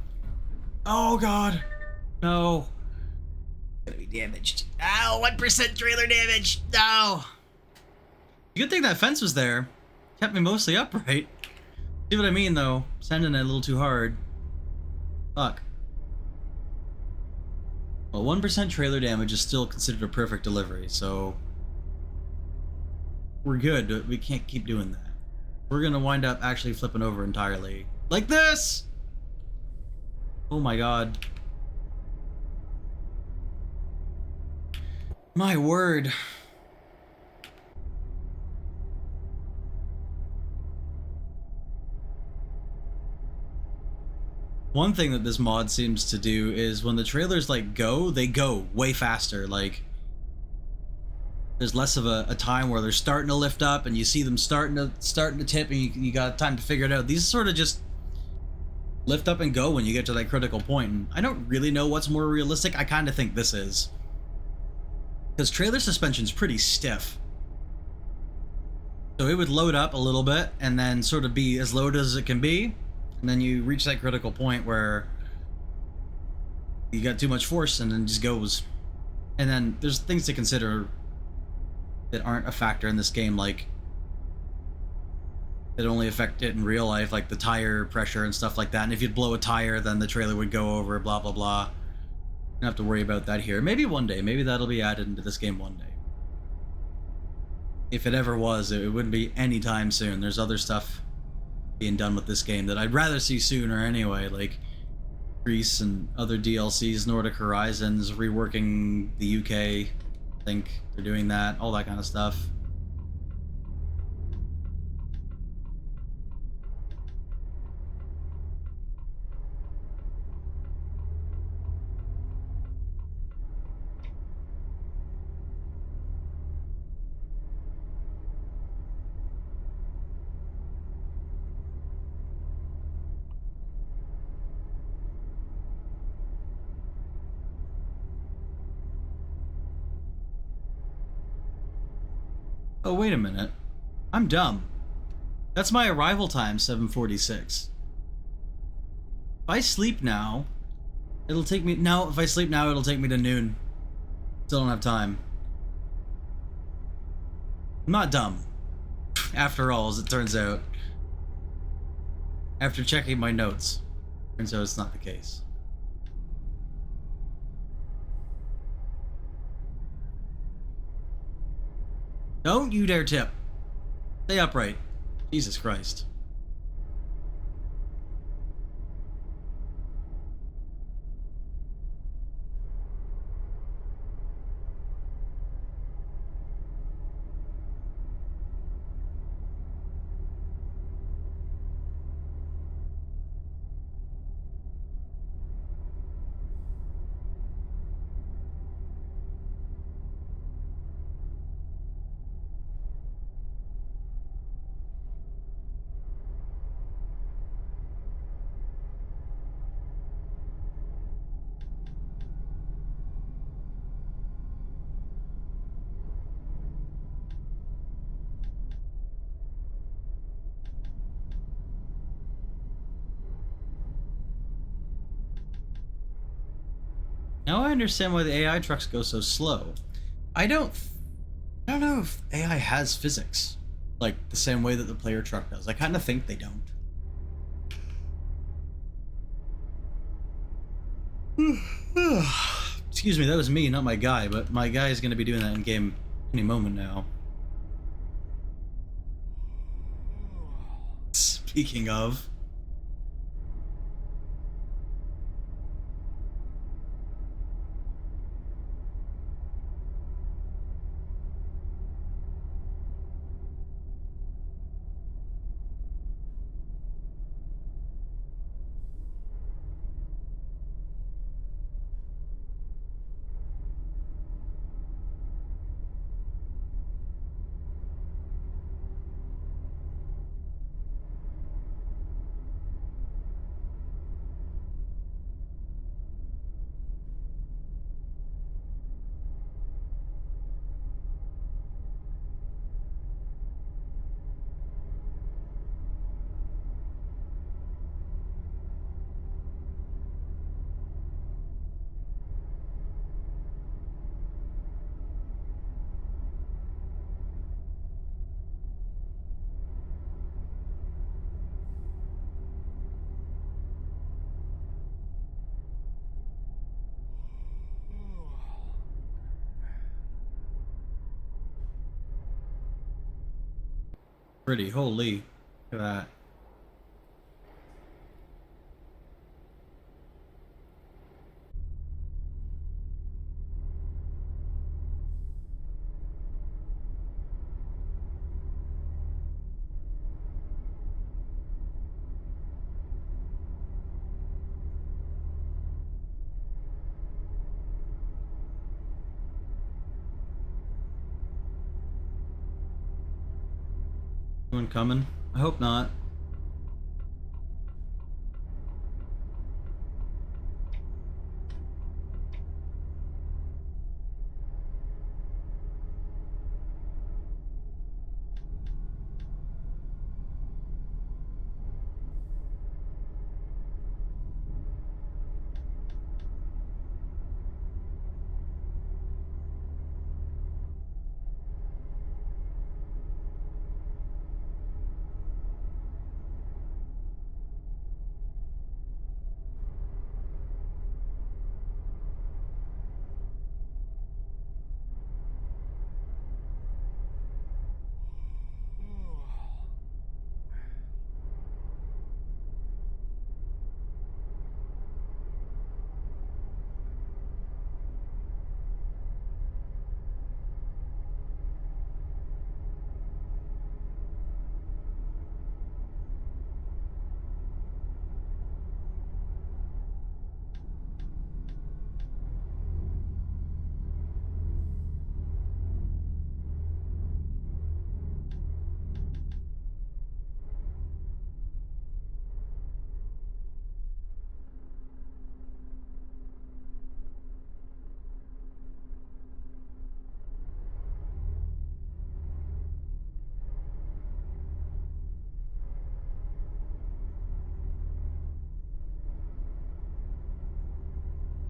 Oh god. No. Gonna be damaged. Ow, 1% trailer damage. No. Good thing that fence was there. Kept me mostly upright. See what I mean though? Sending it a little too hard. Fuck. Well, 1% trailer damage is still considered a perfect delivery, so we're good. We can't keep doing that. We're gonna wind up actually flipping over entirely. Like this! Oh my god. My word. One thing that this mod seems to do is when the trailers like go, they go way faster. Like there's less of a time where they're starting to lift up and you see them starting to tip and you got time to figure it out. These sort of just lift up and go when you get to that critical point. And I don't really know what's more realistic. I kind of think this is. Because trailer suspension's pretty stiff. So it would load up a little bit and then sort of be as loaded as it can be. And then you reach that critical point where you got too much force and then it just goes. And then there's things to consider that aren't a factor in this game, like that only affect it in real life, like the tire pressure and stuff like that. And if you'd blow a tire, then the trailer would go over, blah, blah, blah. You don't have to worry about that here. Maybe one day. Maybe that'll be added into this game one day. If it ever was, it wouldn't be anytime soon. There's other stuff being done with this game that I'd rather see sooner anyway, like Greece and other DLCs, Nordic Horizons, reworking the UK. I think they're doing that, all that kind of stuff. Oh, wait a minute. I'm dumb. That's my arrival time, 7:46. If I sleep now, it'll take me... No, if I sleep now, it'll take me to noon. Still don't have time. I'm not dumb. After all, as it turns out. After checking my notes. Turns out it's not the case. Don't you dare tip. Stay upright. Jesus Christ. Now I understand why the AI trucks go so slow. I don't know if AI has physics, like the same way that the player truck does. I kind of think they don't. Excuse me, that was me, not my guy, but my guy is going to be doing that in game any moment now. Speaking of. Pretty. Holy. Look at that. Anyone coming? I hope not.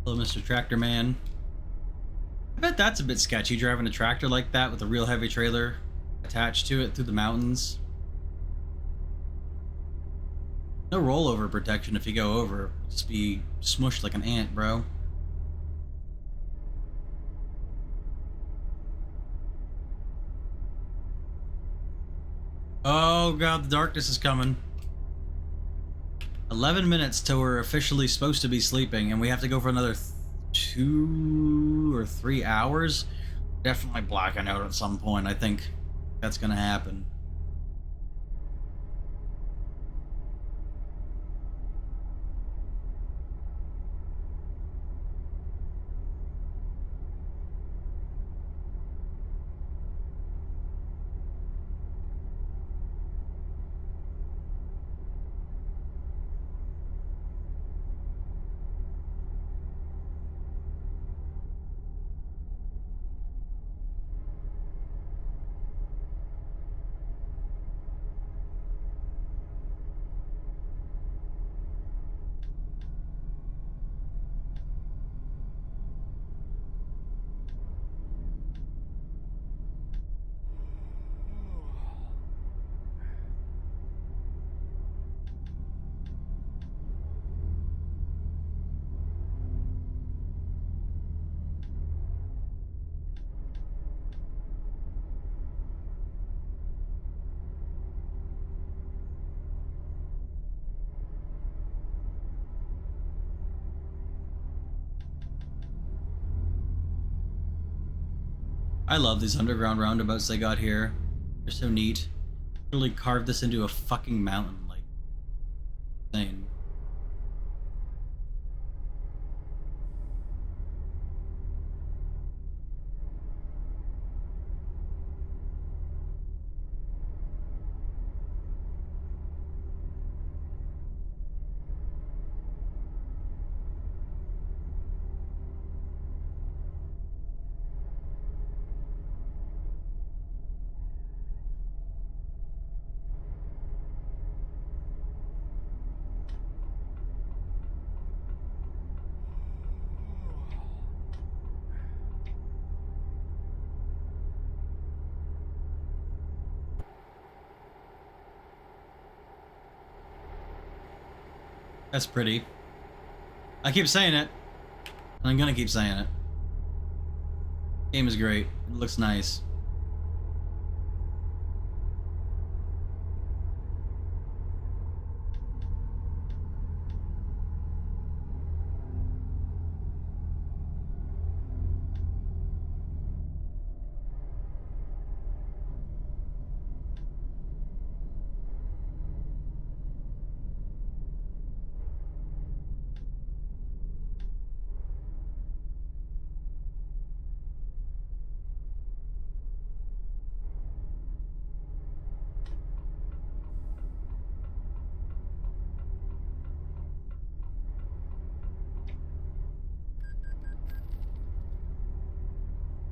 Hello, Mr. Tractor Man. I bet that's a bit sketchy, driving a tractor like that with a real heavy trailer attached to it through the mountains. No rollover protection if you go over. Just be smushed like an ant, bro. Oh god, the darkness is coming. 11 minutes till we're officially supposed to be sleeping, and we have to go for another 2 or 3 hours. Definitely blacking out at some point. I think that's gonna happen. I love these underground roundabouts they got here. They're so neat. Really carved this into a fucking mountain, like insane. That's pretty. I keep saying it, and I'm gonna keep saying it. Game is great. It looks nice.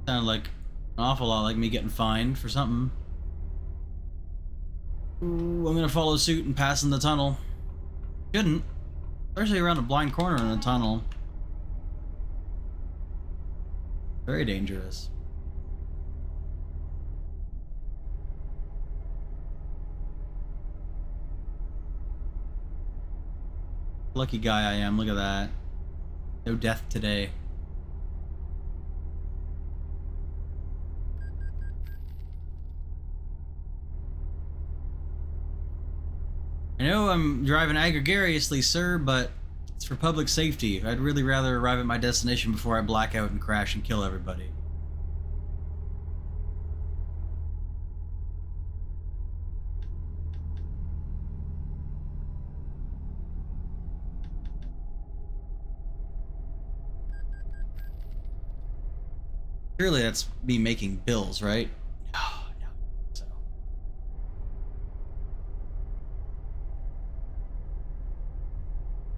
Sounded like an awful lot like me getting fined for something. Ooh, I'm gonna follow suit and pass in the tunnel. Shouldn't. Especially around a blind corner in a tunnel. Very dangerous. Lucky guy I am, look at that. No death today. I know I'm driving aggregariously, sir, but it's for public safety. I'd really rather arrive at my destination before I black out and crash and kill everybody. Surely that's me making bills, right? No, no. So.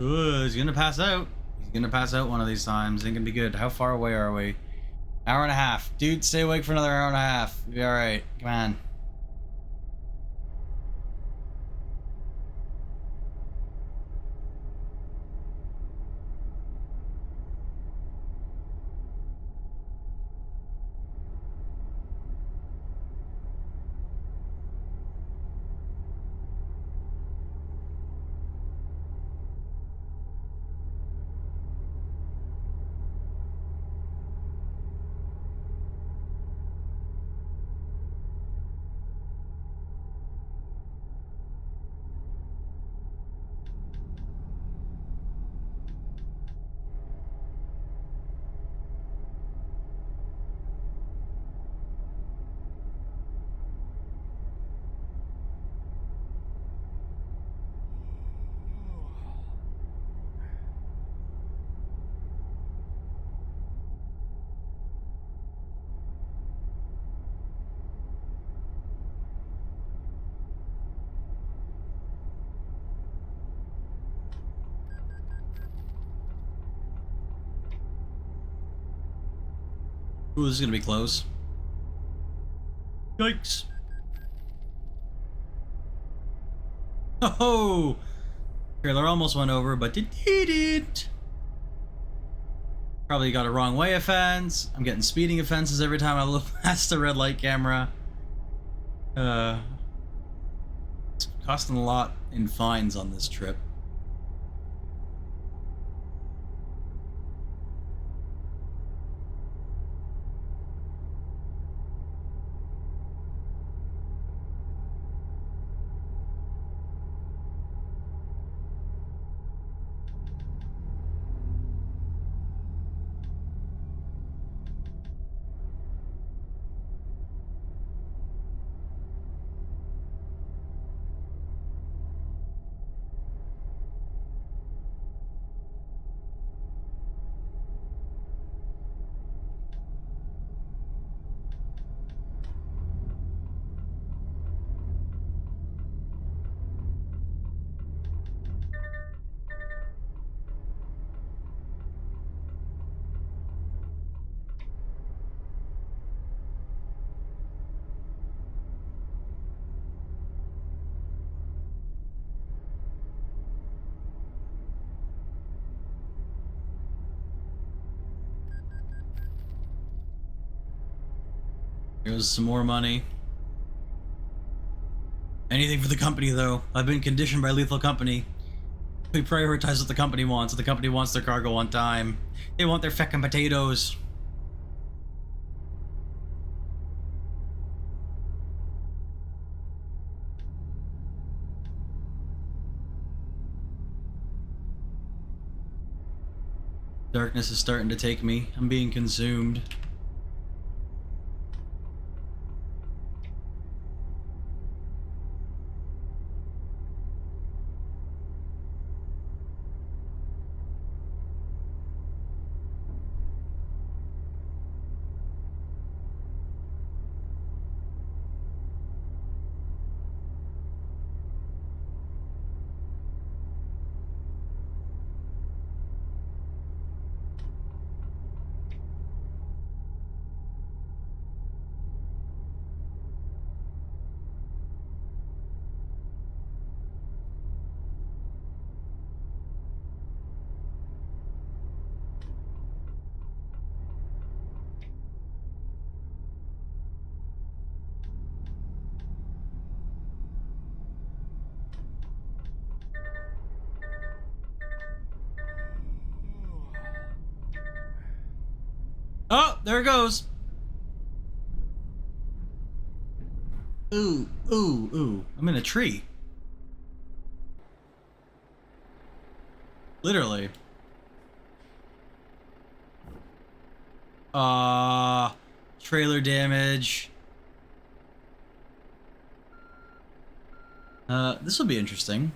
Ooh, he's gonna pass out. He's gonna pass out one of these times. Ain't gonna be good. How far away are we? Hour and a half. Dude, stay awake for another hour and a half. You'll be alright. Come on. Ooh, this is gonna be close. Yikes. Oh! Trailer almost went over, but it didn't. Probably got a wrong way offense. I'm getting speeding offenses every time I look past the red light camera. It's costing a lot in fines on this trip. Here's some more money. Anything for the company, though. I've been conditioned by Lethal Company. We prioritize what the company wants. If the company wants their cargo on time, they want their feckin' potatoes. Darkness is starting to take me. I'm being consumed. Oh, there it goes. Ooh, ooh, ooh. I'm in a tree. Literally. Trailer damage. This will be interesting.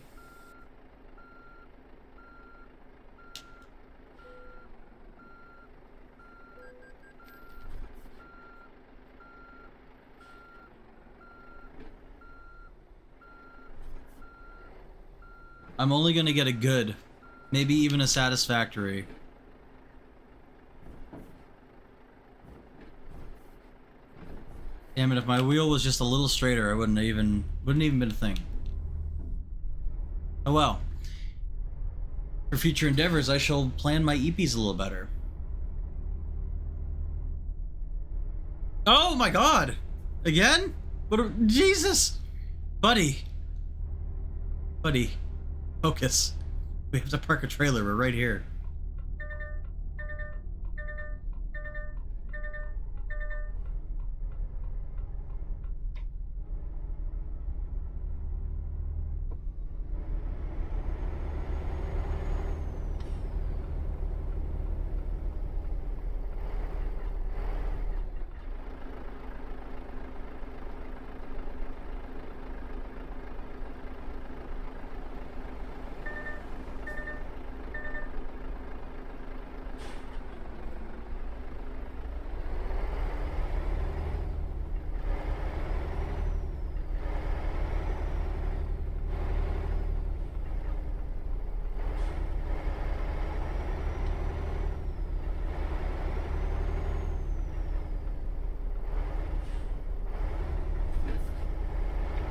I'm only gonna get a good, maybe even a satisfactory. Damn it, if my wheel was just a little straighter, I wouldn't even been a thing. Oh well. For future endeavors, I shall plan my EPs a little better. Oh my god! Again? Jesus! Buddy! Buddy. Focus. We have to park a trailer, we're right here.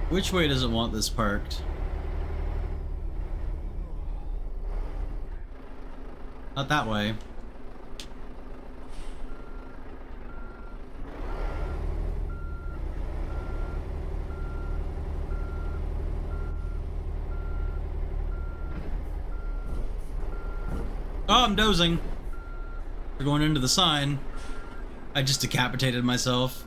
Which way does it want this parked? Not that way. Oh, I'm dozing. We're going into the sign. I just decapitated myself.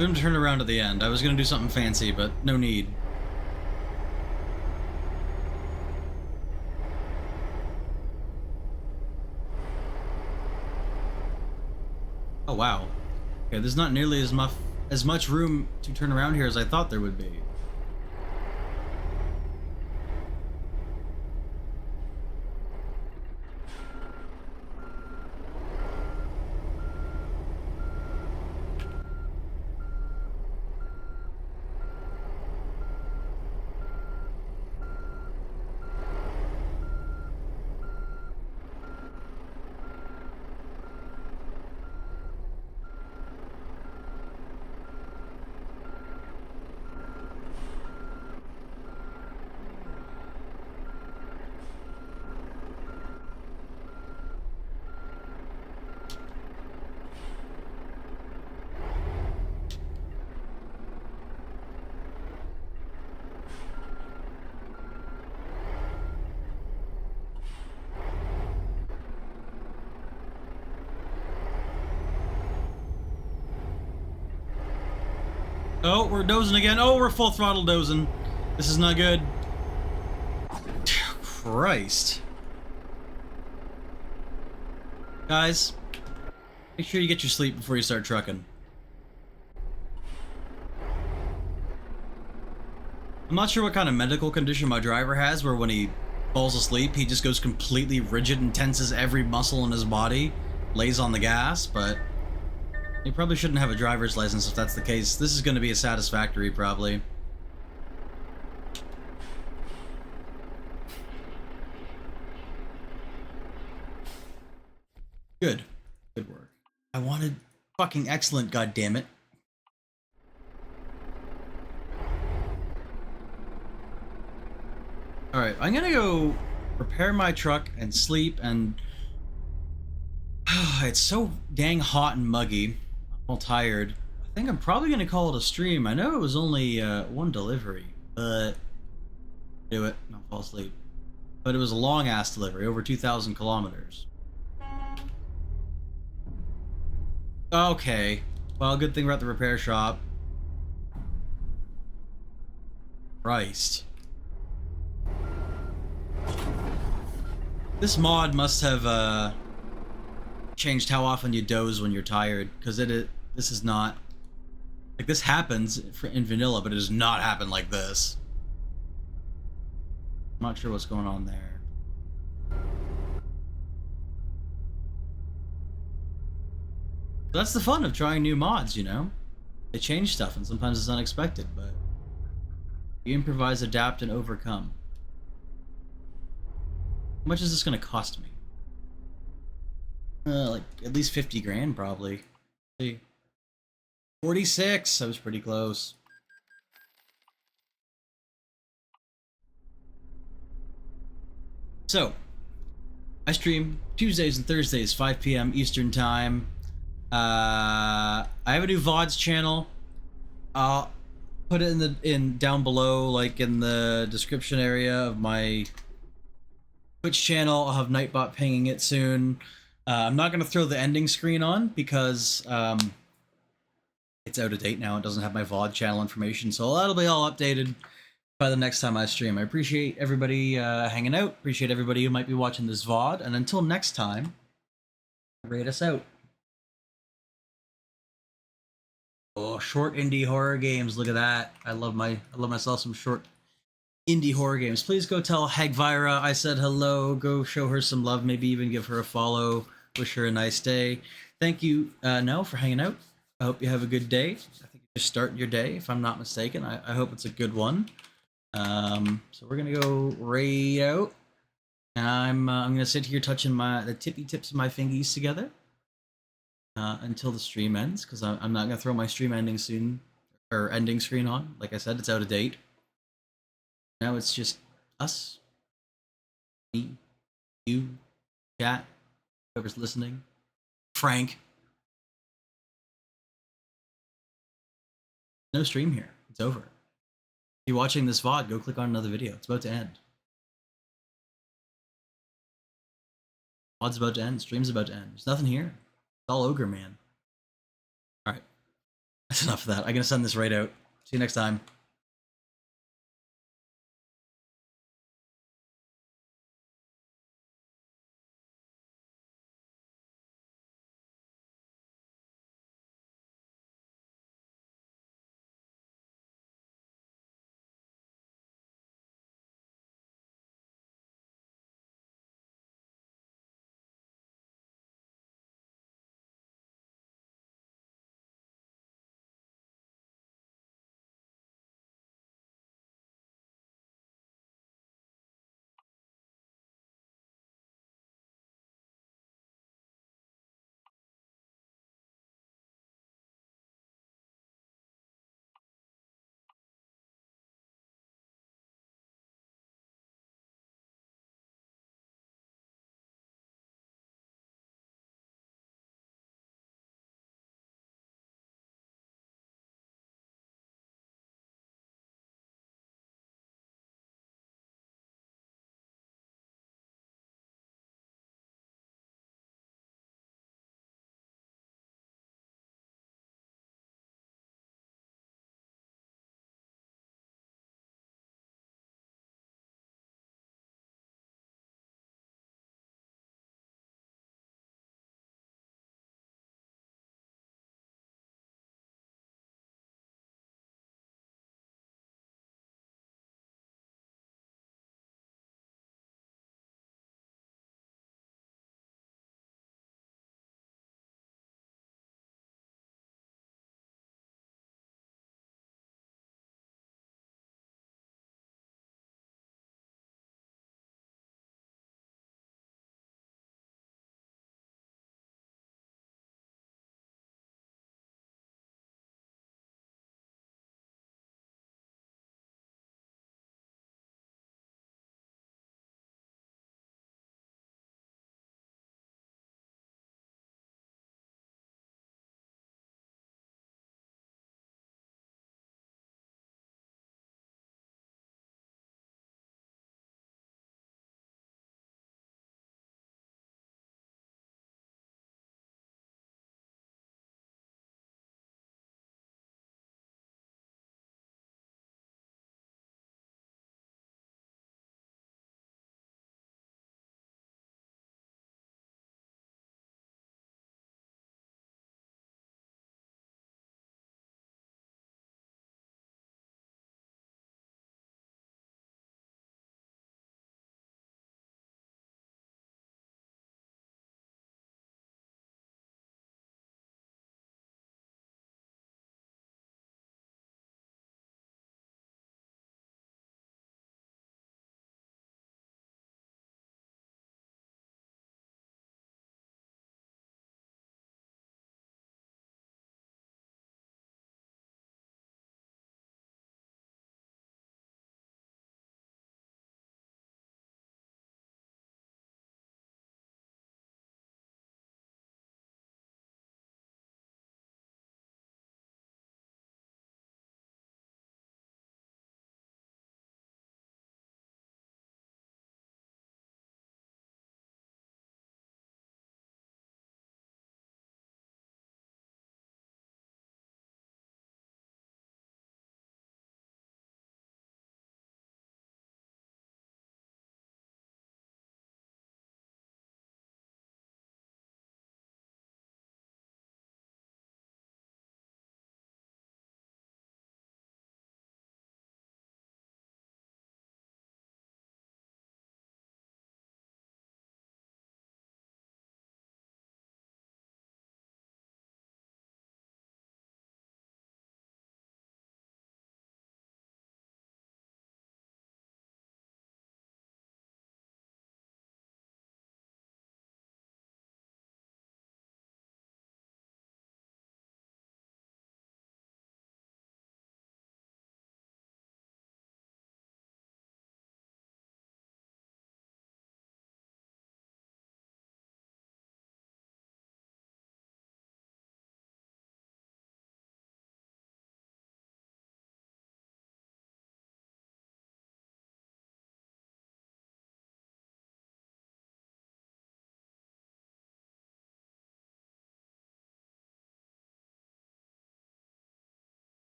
I'm gonna turn around at the end. I was gonna do something fancy, but no need. Oh wow. Okay, there's not nearly as much room to turn around here as I thought there would be. Oh, we're dozing again. Oh, we're full throttle dozing. This is not good. Christ. Guys, make sure you get your sleep before you start trucking. I'm not sure what kind of medical condition my driver has where when he falls asleep, he just goes completely rigid and tenses every muscle in his body, lays on the gas, but you probably shouldn't have a driver's license if that's the case. This is going to be a satisfactory, probably. Good. Good work. I wanted fucking excellent, goddammit. Alright, I'm gonna go repair my truck and sleep and... It's so dang hot and muggy. I'm all tired. I think I'm probably gonna call it a stream. I know it was only one delivery, but... Do it. I'll fall asleep. But it was a long ass delivery, over 2,000 kilometers. Okay. Well, good thing we're at the repair shop. Christ. This mod must have changed how often you doze when you're tired, because this is not like this happens in vanilla, but it does not happen like this. I'm not sure what's going on there. That's the fun of trying new mods, you know? They change stuff, and sometimes it's unexpected, but you improvise, adapt, and overcome. How much is this going to cost me? Like, at least 50 grand, probably. Let's see. 46! That was pretty close. So, I stream Tuesdays and Thursdays, 5 p.m. Eastern Time. I have a new VODs channel. I'll put it in down below, like in the description area of my Twitch channel. I'll have Nightbot pinging it soon. I'm not going to throw the ending screen on because it's out of date now. It doesn't have my VOD channel information, so that'll be all updated by the next time I stream. I appreciate everybody hanging out. Appreciate everybody who might be watching this VOD. And until next time, rate us out. Oh, short indie horror games. Look at that. I love myself some short indie horror games. Please go tell Hagvira I said hello. Go show her some love. Maybe even give her a follow. Wish her a nice day. Thank you, Nell, for hanging out. I hope you have a good day. I think you're just starting your day, if I'm not mistaken. I hope it's a good one. So we're gonna go right out. I'm gonna sit here touching the tippy tips of my fingies together until the stream ends, because I'm not gonna throw my stream ending screen on. Like I said, it's out of date. Now it's just us, me, you, chat, whoever's listening, Frank. No stream here. It's over. If you're watching this VOD, go click on another video. It's about to end. VOD's about to end. Stream's about to end. There's nothing here. It's all ogre, man. Alright. That's enough of that. I'm gonna send this right out. See you next time.